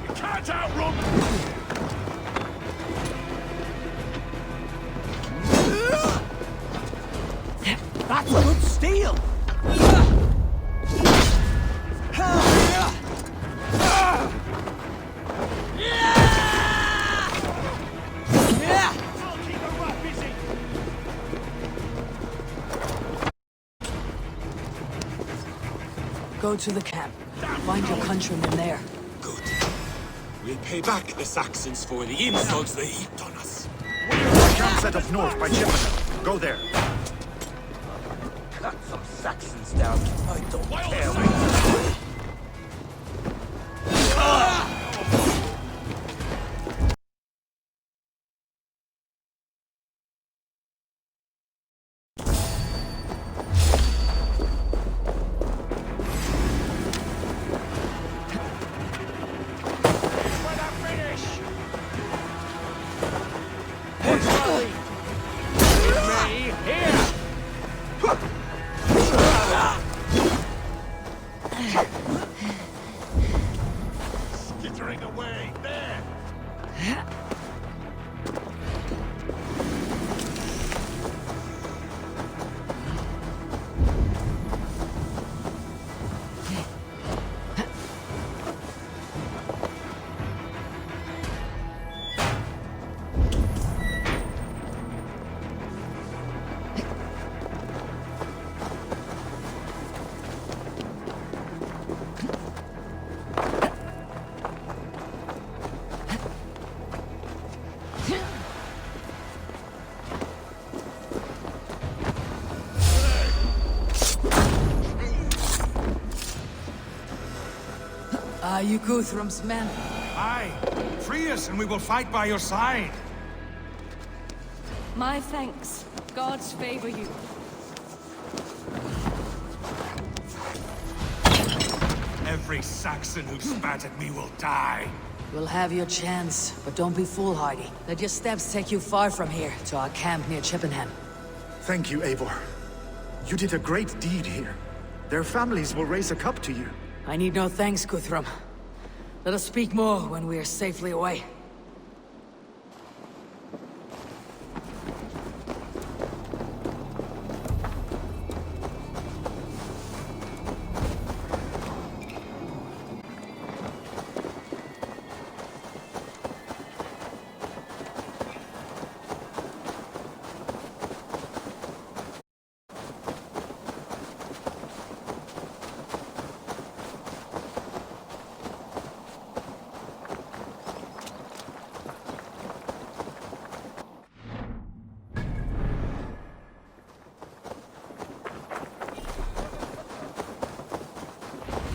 You can't outrun me. That's good steel! Go to the camp. Find your countrymen there. Good. We'll pay back the Saxons for the insults they heaped on us. The camp set up north by Chippenham. Go there. Cut some Saxons down. I don't care. Skittering away, there! Are you Guthrum's men? Aye. Free us and we will fight by your side. My thanks. Gods favor you. Every Saxon who spat at me will die. You'll have your chance, but don't be foolhardy. Let your steps take you far from here, to our camp near Chippenham. Thank you, Eivor. You did a great deed here. Their families will raise a cup to you. I need no thanks, Guthrum. Let us speak more when we are safely away.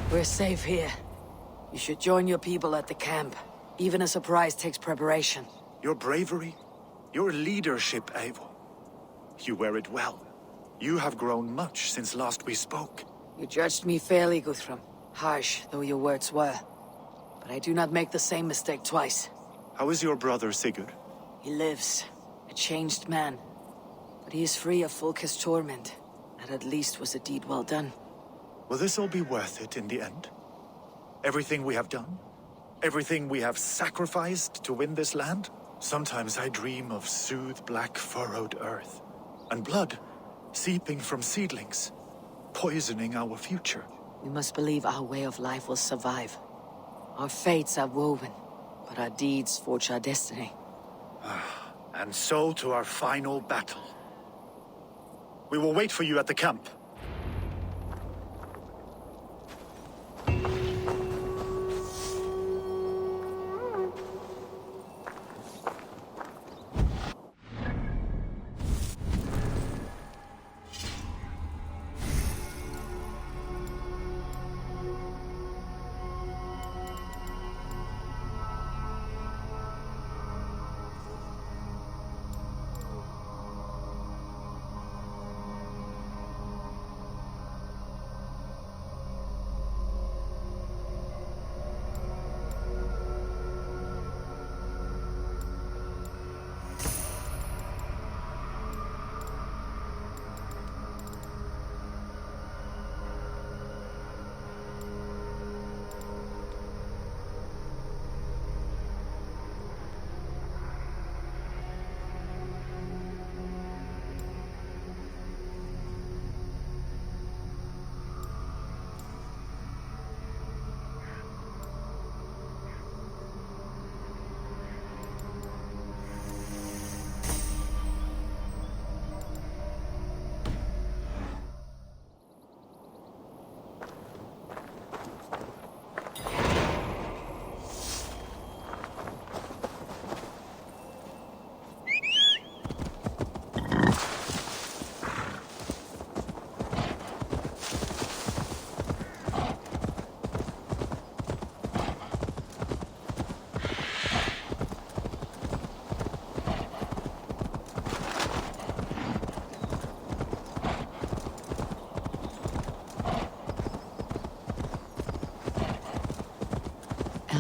We're safe here. You should join your people at the camp. Even a surprise takes preparation. Your bravery, your leadership, Eivor. You wear it well. You have grown much since last we spoke. You judged me fairly, Guthrum. Harsh though your words were. But I do not make the same mistake twice. How is your brother, Sigurd? He lives. A changed man. But he is free of Fulke's torment. That at least was a deed well done. Will this all be worth it in the end? Everything we have done? Everything we have sacrificed to win this land? Sometimes I dream of soothed black furrowed earth. And blood seeping from seedlings, poisoning our future. We must believe our way of life will survive. Our fates are woven, but our deeds forge our destiny. And so to our final battle. We will wait for you at the camp.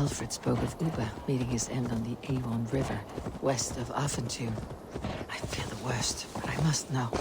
Alfred spoke of Uba meeting his end on the Avon River, west of Affentune. I fear the worst, but I must know.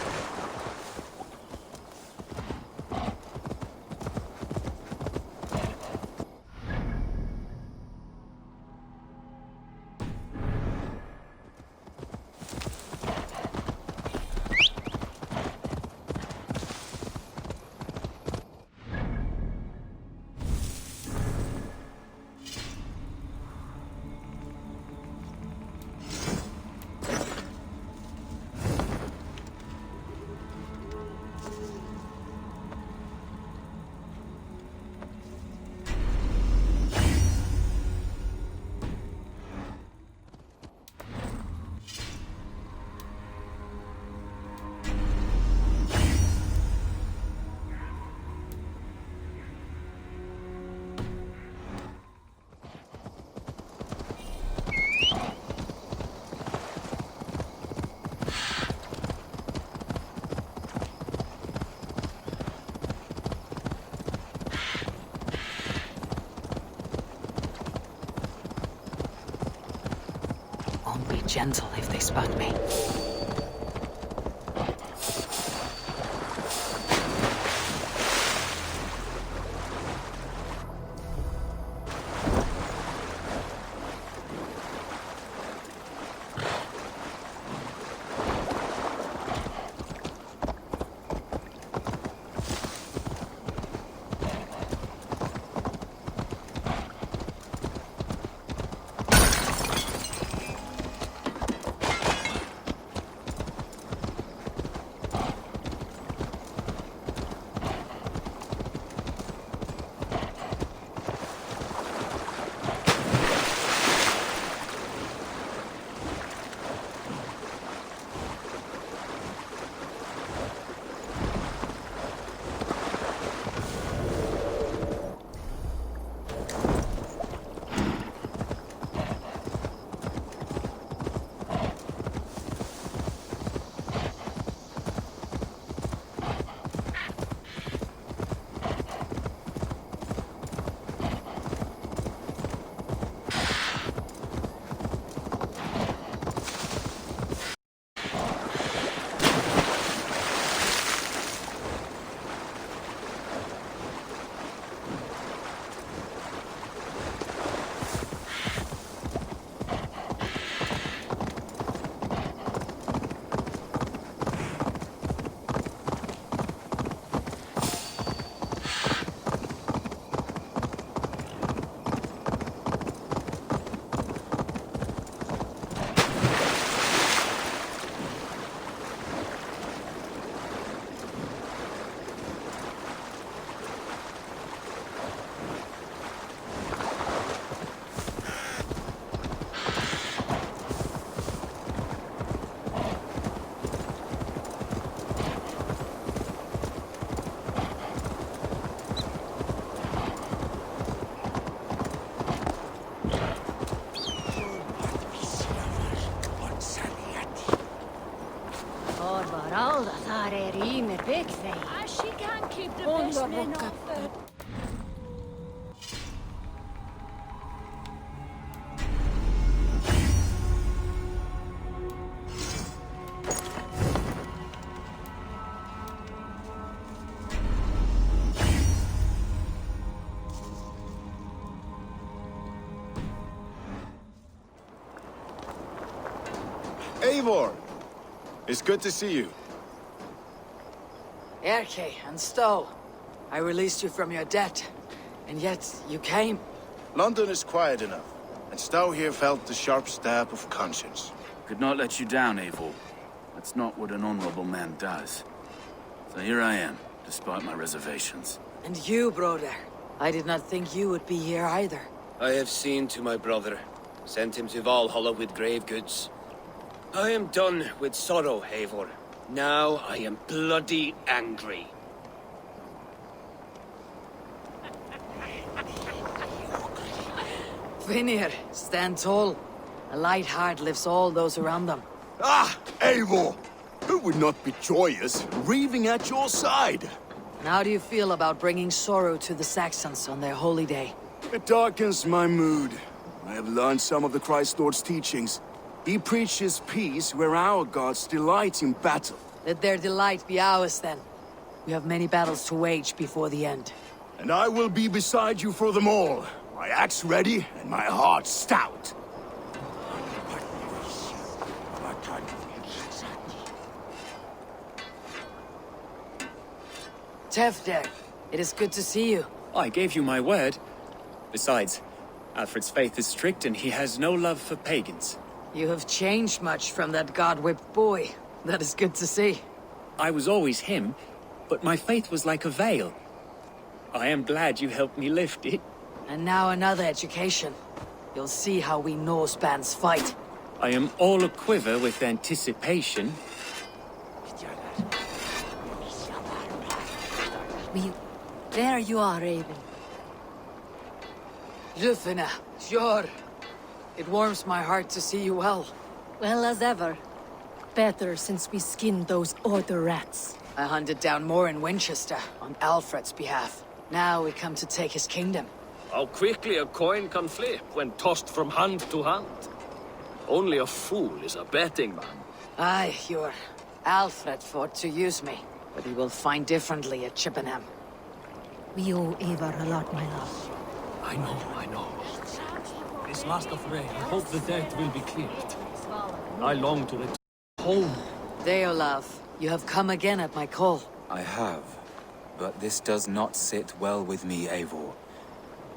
Be gentle if they spot me. She can't keep the best men off her. Eivor! It's good to see you. Erke and Stowe. I released you from your debt, and yet you came. London is quiet enough, and Stowe here felt the sharp stab of conscience. Could not let you down, Eivor. That's not what an honorable man does. So here I am, despite my reservations. And you, brother. I did not think you would be here either. I have seen to my brother. Sent him to Valhalla with grave goods. I am done with sorrow, Eivor. Now I am bloody angry. Vinir, stand tall. A light heart lifts all those around them. Ah, Eivor! Who would not be joyous, grieving at your side? And how do you feel about bringing sorrow to the Saxons on their holy day? It darkens my mood. I have learned some of the Christ Lord's teachings. He preaches peace where our gods delight in battle. Let their delight be ours, then. We have many battles to wage before the end. And I will be beside you for them all. My axe ready and my heart stout. Tefder, it is good to see you. I gave you my word. Besides, Alfred's faith is strict and he has no love for pagans. You have changed much from that god-whipped boy. That is good to see. I was always him, but my faith was like a veil. I am glad you helped me lift it. And now another education. You'll see how we Norse bands fight. I am all a-quiver with anticipation. There you are, Raven. Lufina, sure. It warms my heart to see you well. Well as ever. Better since we skinned those Order rats. I hunted down more in Winchester, on Alfred's behalf. Now we come to take his kingdom. How quickly a coin can flip when tossed from hand to hand. Only a fool is a betting man. Aye, your Alfred fought to use me, but he will find differently at Chippenham. We owe Eivor a lot, my love. I know. This last of rain, I hope the debt will be cleared. I long to return home. Deolav, you have come again at my call. I have, but this does not sit well with me, Eivor.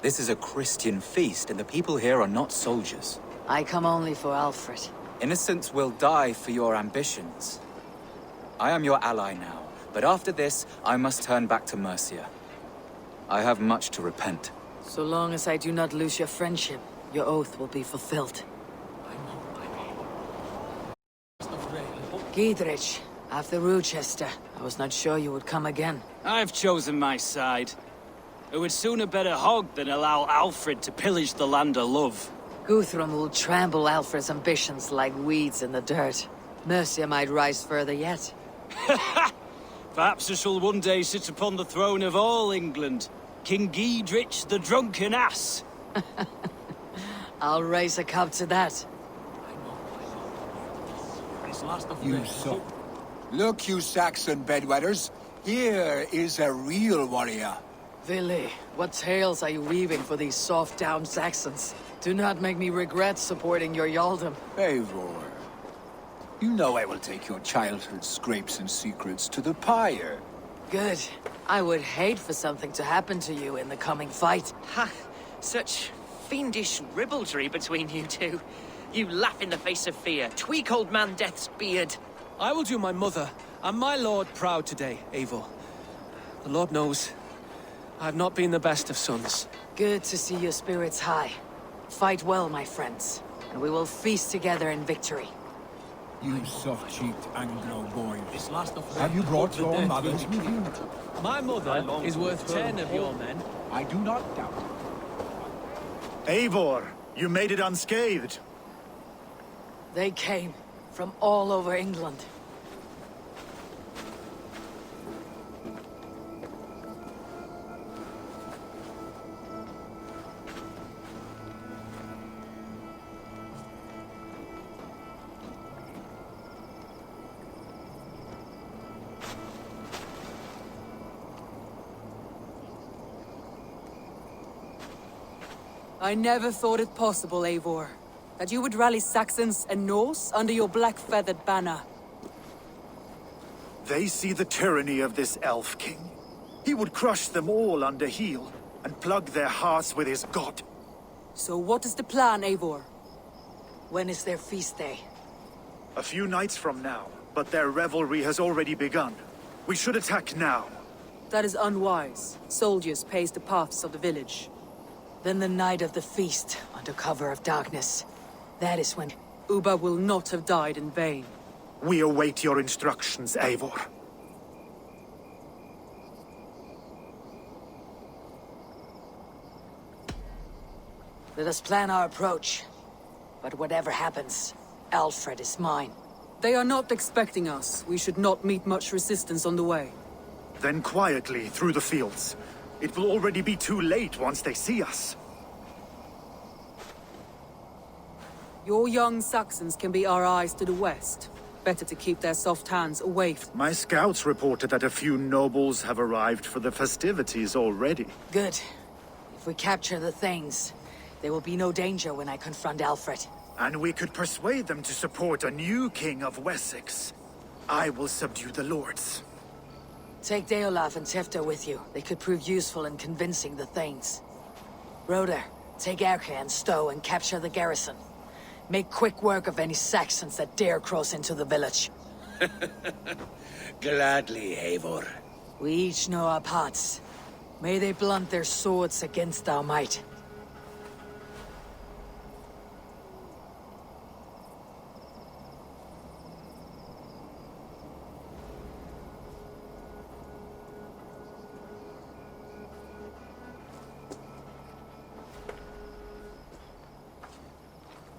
This is a Christian feast, and the people here are not soldiers. I come only for Alfred. Innocents will die for your ambitions. I am your ally now, but after this, I must turn back to Mercia. I have much to repent. So long as I do not lose your friendship, your oath will be fulfilled. Giedrich, after Rochester, I was not sure you would come again. I've chosen my side. I would sooner bet a hog than allow Alfred to pillage the land of love. Guthrum will trample Alfred's ambitions like weeds in the dirt. Mercia might rise further yet. Perhaps I shall one day sit upon the throne of all England. King Giedrich the drunken ass. I'll raise a cup to that. You saw. Look, you Saxon bedwetters. Here is a real warrior. Vili, what tales are you weaving for these soft-down Saxons? Do not make me regret supporting your Yaldom. Eivor, you know I will take your childhood scrapes and secrets to the pyre. Good. I would hate for something to happen to you in the coming fight. Ha! Such fiendish ribaldry between you two. You laugh in the face of fear, tweak old man Death's beard. I will do my mother and my lord proud today, Eivor. The Lord knows, I have not been the best of sons. Good to see your spirits high. Fight well, my friends, and we will feast together in victory. You soft-cheeked Anglo boy. This last of Have you brought your mothers with you? My mother is worth 10 of your men. I do not doubt. Eivor, you made it unscathed. They came from all over England. I never thought it possible, Eivor, that you would rally Saxons and Norse under your black-feathered banner. They see the tyranny of this elf king. He would crush them all under heel and plug their hearts with his god. So what is the plan, Eivor? When is their feast day? A few nights from now, but their revelry has already begun. We should attack now. That is unwise. Soldiers pace the paths of the village. Then the night of the feast, under cover of darkness. That is when Ubba will not have died in vain. We await your instructions, Eivor. Let us plan our approach. But whatever happens, Alfred is mine. They are not expecting us. We should not meet much resistance on the way. Then quietly through the fields. It will already be too late once they see us. Your young Saxons can be our eyes to the west. Better to keep their soft hands away from... My scouts reported that a few nobles have arrived for the festivities already. Good. If we capture the things, there will be no danger when I confront Alfred. And we could persuade them to support a new king of Wessex. I will subdue the lords. Take Deolaf and Tifta with you. They could prove useful in convincing the Thanes. Roder, take Erke and Stowe and capture the garrison. Make quick work of any Saxons that dare cross into the village. Gladly, Eivor. We each know our parts. May they blunt their swords against our might.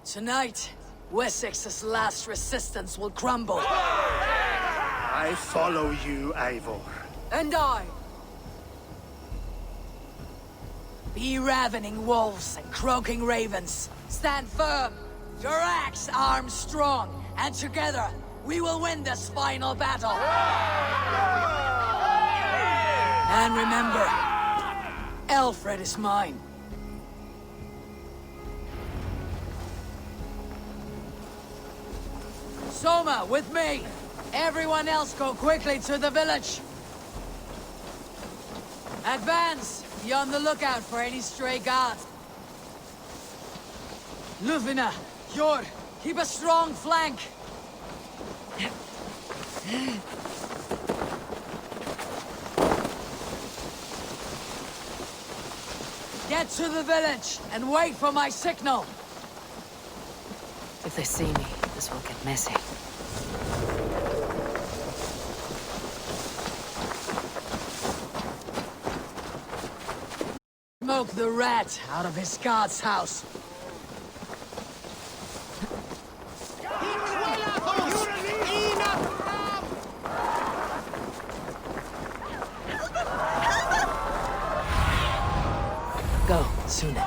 Tonight, Wessex's last resistance will crumble. I follow you, Eivor. And I. Be ravening wolves and croaking ravens. Stand firm. Your axe arms strong. And together, we will win this final battle. And remember, Alfred is mine. Soma, with me! Everyone else go quickly to the village! Advance! Be on the lookout for any stray guards. Lufina, Jor, keep a strong flank! Get to the village and wait for my signal! If they see me, this will get messy. Smoke the rat out of his guard's house. Go, sooner.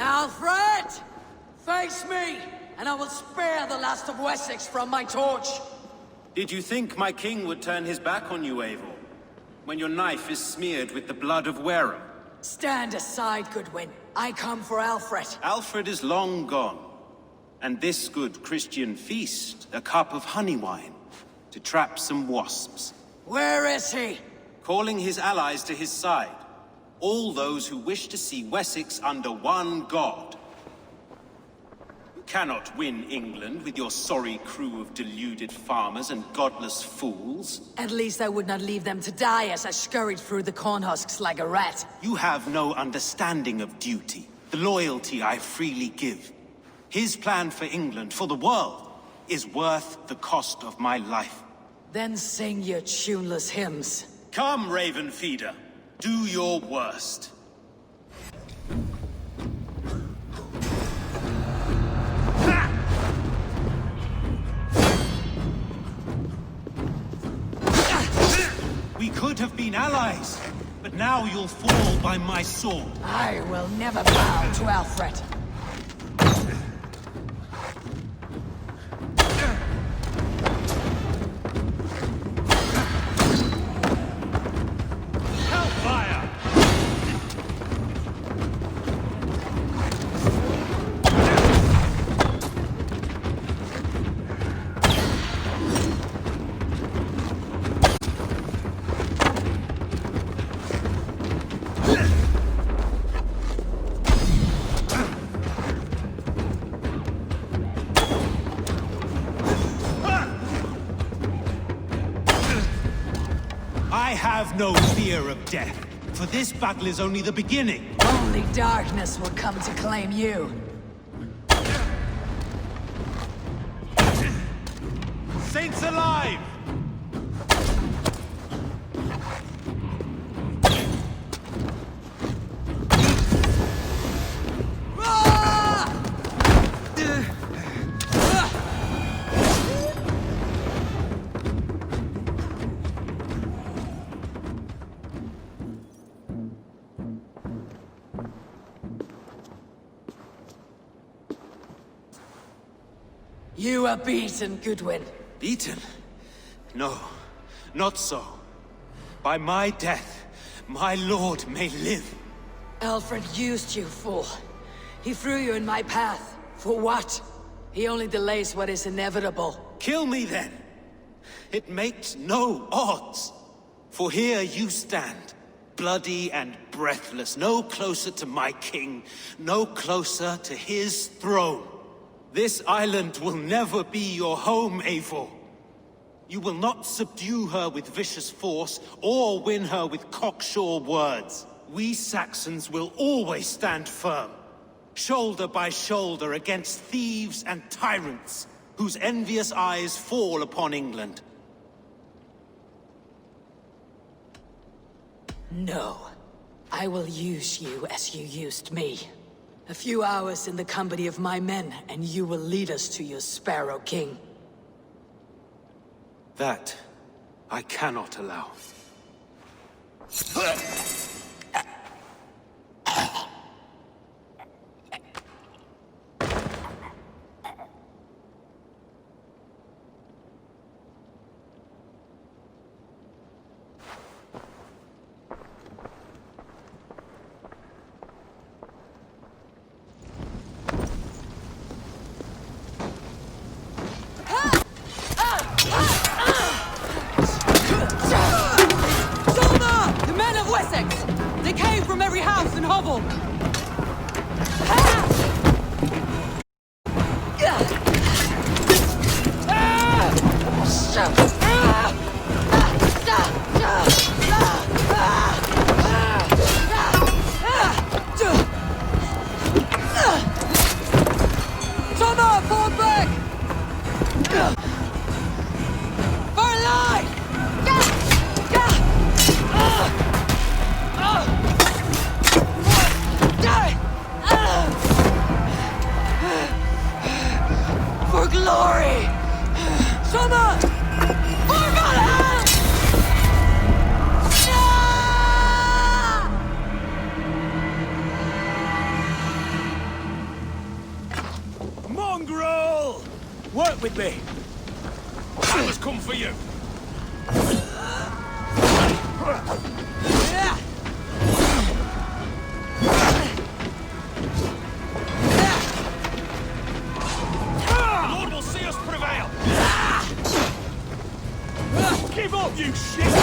Alfred! Face me, and I will spare the last of Wessex from my torch! Did you think my king would turn his back on you, Eivor? When your knife is smeared with the blood of Wareham? Stand aside, Goodwin. I come for Alfred. Alfred is long gone. And this good Christian feast, a cup of honey wine, to trap some wasps. Where is he? Calling his allies to his side. All those who wish to see Wessex under one god. You cannot win England with your sorry crew of deluded farmers and godless fools. At least I would not leave them to die as I scurried through the corn husks like a rat. You have no understanding of duty, the loyalty I freely give. His plan for England, for the world, is worth the cost of my life. Then sing your tuneless hymns. Come, Raven Feeder. Do your worst. been allies, but now you'll fall by my sword. I will never bow to Alfred. I have no fear of death, for this battle is only the beginning. Only darkness will come to claim you. Saints alive! You are beaten, Goodwin. Beaten? No, not so. By my death, my lord may live. Alfred used you, fool. He threw you in my path. For what? He only delays what is inevitable. Kill me then. It makes no odds. For here you stand, bloody and breathless, no closer to my king, no closer to his throne. This island will never be your home, Eivor. You will not subdue her with vicious force, or win her with cocksure words. We Saxons will always stand firm, shoulder by shoulder against thieves and tyrants, whose envious eyes fall upon England. No. I will use you as you used me. A few hours in the company of my men, and you will lead us to your Sparrow King. That I cannot allow. They came from every house and hovel! Soma, fall back! For life! For glory! Soma! For Valhalla! Mongrel! Work with me. I was come for you. Lord will see us prevail. Give up, you shit!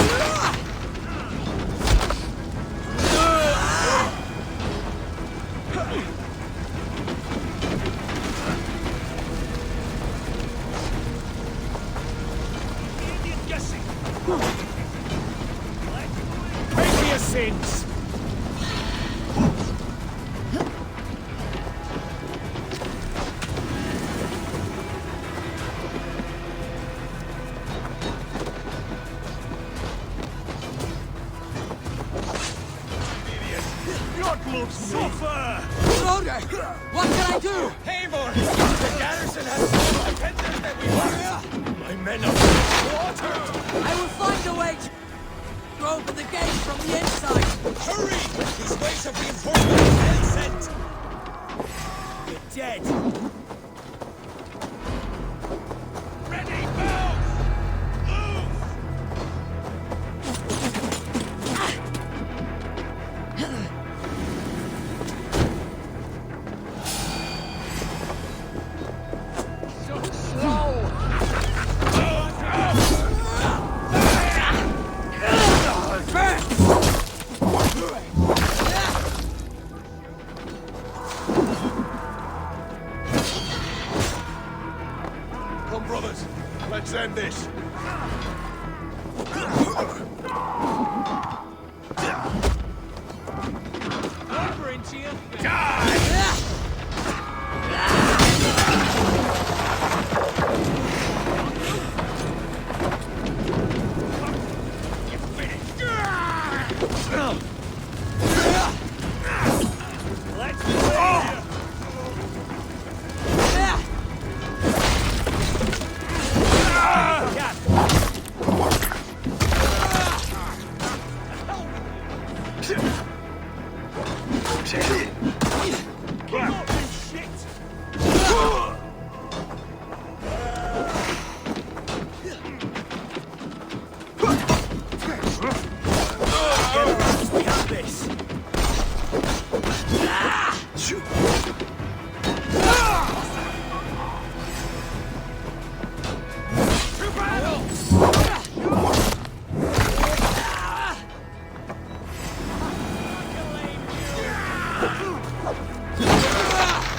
Guessing. Pay for your sins. Suffer! Schroeder! What can I do? Eivor! The garrison has more defenders than we want! My men are slaughtered! I will find a way to... to open the gate from the inside! Hurry! His ways of reinforcement well sent! You're dead! Ready, move! So slow! Come, brothers. Let's end this. Over into you.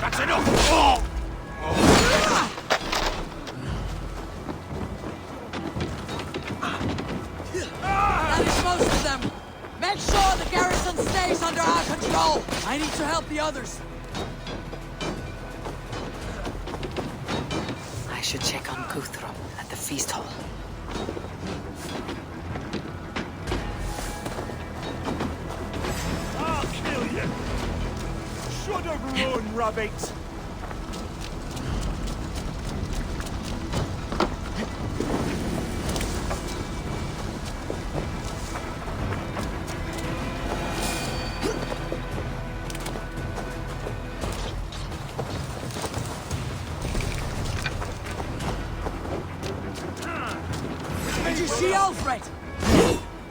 That's enough! That is most of them! Make sure the garrison stays under our control! I need to help the others! I should check on Guthrum at the feast hall. I'll kill you! Should have run, rabbit! Did you see Alfred?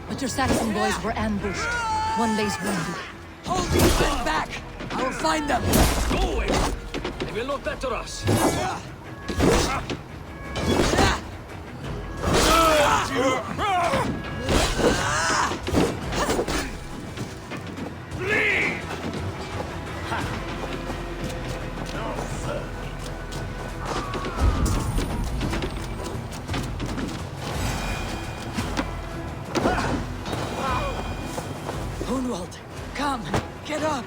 But your Saxon boys were ambushed. One lays wounded. Hold these men back! I will find them! Go away! They will not better us. Leave! Hunwald, come! Get up!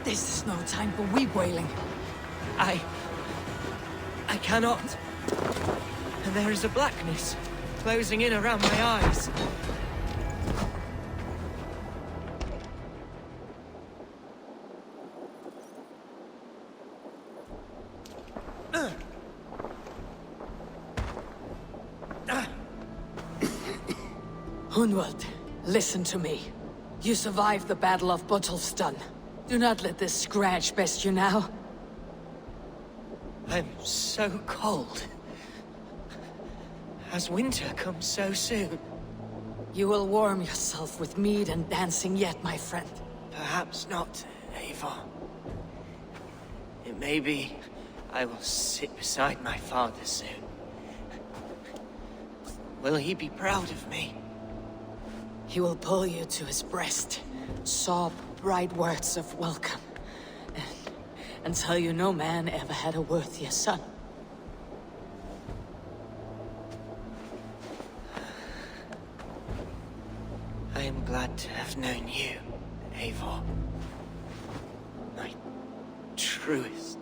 This is no time for weep wailing. I cannot. And there is a blackness closing in around my eyes. Hunwald, listen to me. You survived the Battle of Botolfston. Do not let this scratch best you now. I'm so cold. Has winter come so soon? You will warm yourself with mead and dancing yet, my friend. Perhaps not, Eivor. It may be I will sit beside my father soon. Will he be proud of me? He will pull you to his breast, sob bright words of welcome, and tell you no man ever had a worthier son. I am glad to have known you, Eivor. My truest.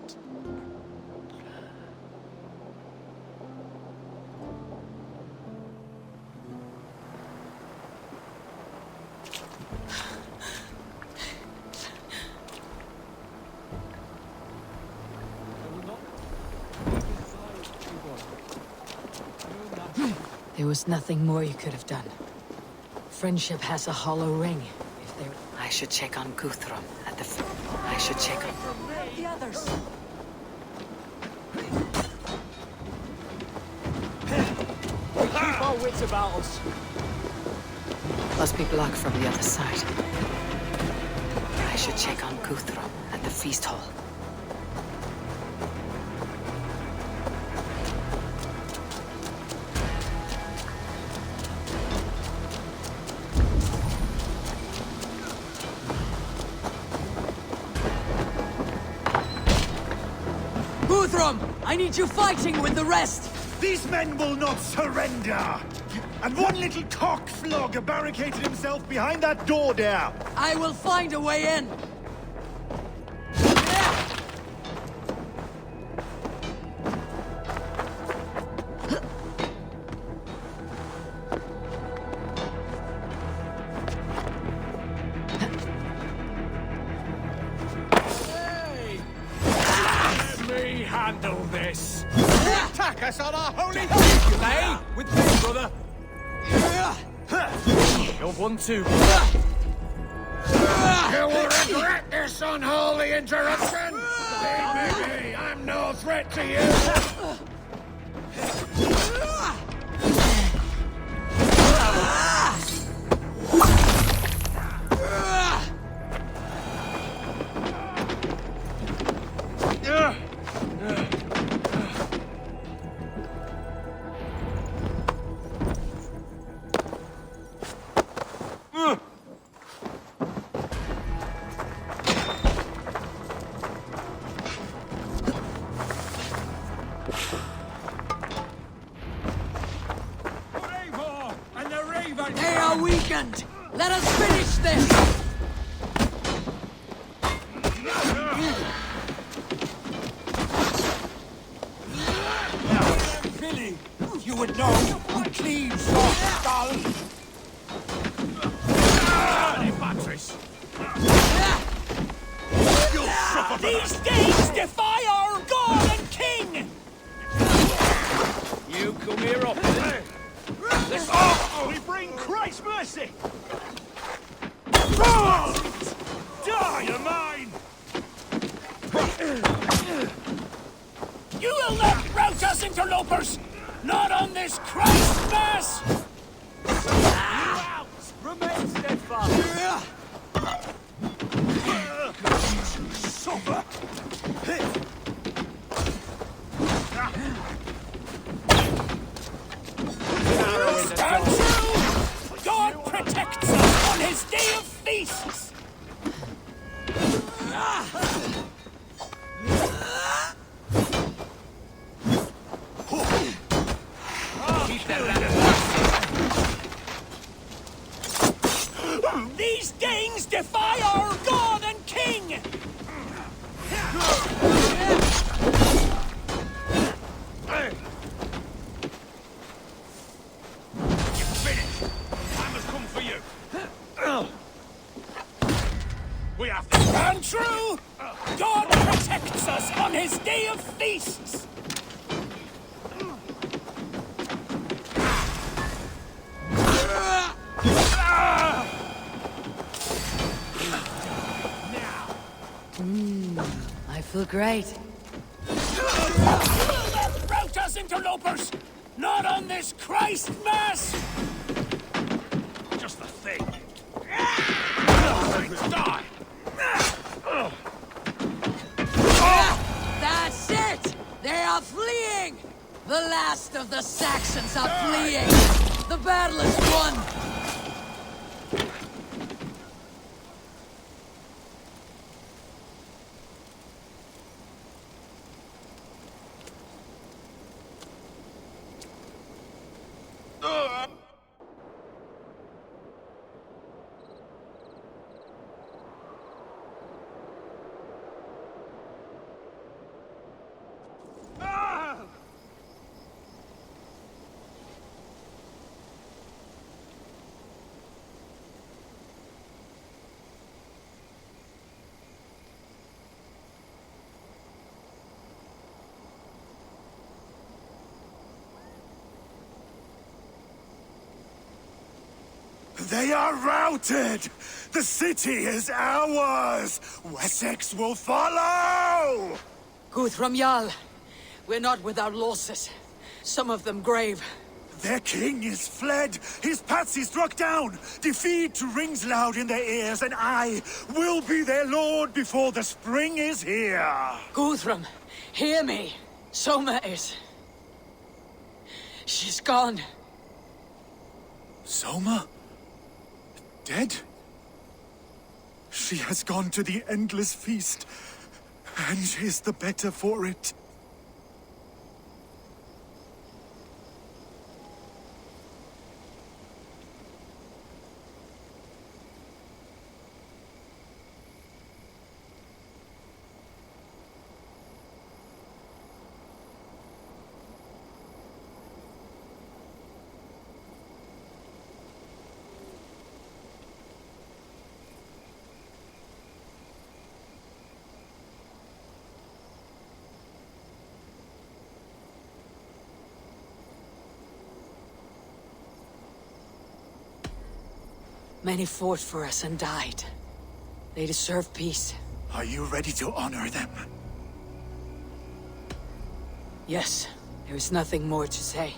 There was nothing more you could have done. friendship has a hollow ring. If there... I should check on Guthrum at the... I should check on... The others. We keep our wits about us. Must be blocked from the other side. I should check on Guthrum at the feast hall. Guthrum! I need you fighting with the rest! These men will not surrender! And one little cockflogger barricaded himself behind that door there! I will find a way in! Let me handle this. Attack us on our holy... Hey, with me, brother. You're one too, brother. You will regret this unholy interruption! Leave me be, I'm no threat to you! They are weakened! Let us finish this! Billy, you would know. We cleave your skull. Patris. These days defy our God and King! You come here often. We bring Christ's mercy! Die, you're mine! You will not rout us, interlopers! Not on this Christ Mass! Remain steadfast. Suffer! Stand true! God protects us on his day of feasts! These Danes defy our God and King! You're finished! Time has come for you! We have to stand true! God protects us on his day of feasts! I feel great. Rout us, interlopers! Not on this Christ Mass! Just the thing. Die! That's it! They are fleeing! The last of the Saxons are fleeing! The battle is won! They are routed! The city is ours! Wessex will follow! Guthrum Jarl, we're not without losses. Some of them grave. Their king is fled! His patsy struck down! Defeat rings loud in their ears, and I will be their lord before the spring is here! Guthrum, hear me. Soma is... she's gone. Soma? Dead? She has gone to the endless feast, and is the better for it. Many fought for us and died. They deserve peace. Are you ready to honor them? Yes, there is nothing more to say.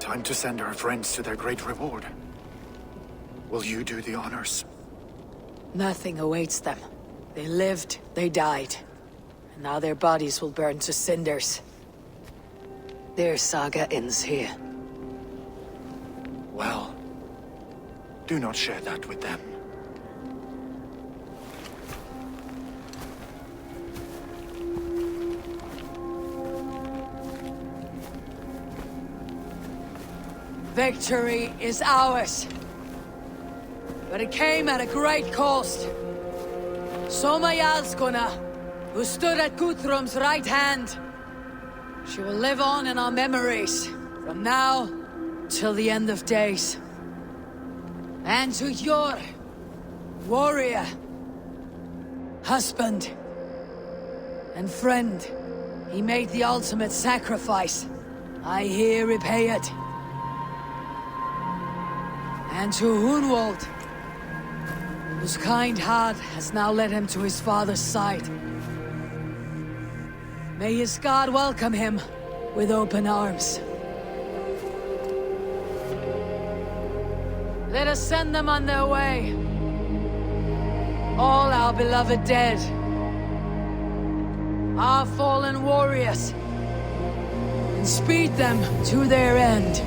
Time to send our friends to their great reward. Will you do the honors? Nothing awaits them. They lived, they died. And now their bodies will burn to cinders. Their saga ends here. Well, do not share that with them. Victory is ours. But it came at a great cost. Soma Jarlskona, who stood at Guthrum's right hand. She will live on in our memories, from now till the end of days. And to your warrior, husband, and friend, he made the ultimate sacrifice. I here repay it. And to Hunwald, whose kind heart has now led him to his father's side. May his God welcome him with open arms. Let us send them on their way. All our beloved dead. Our fallen warriors. And speed them to their end.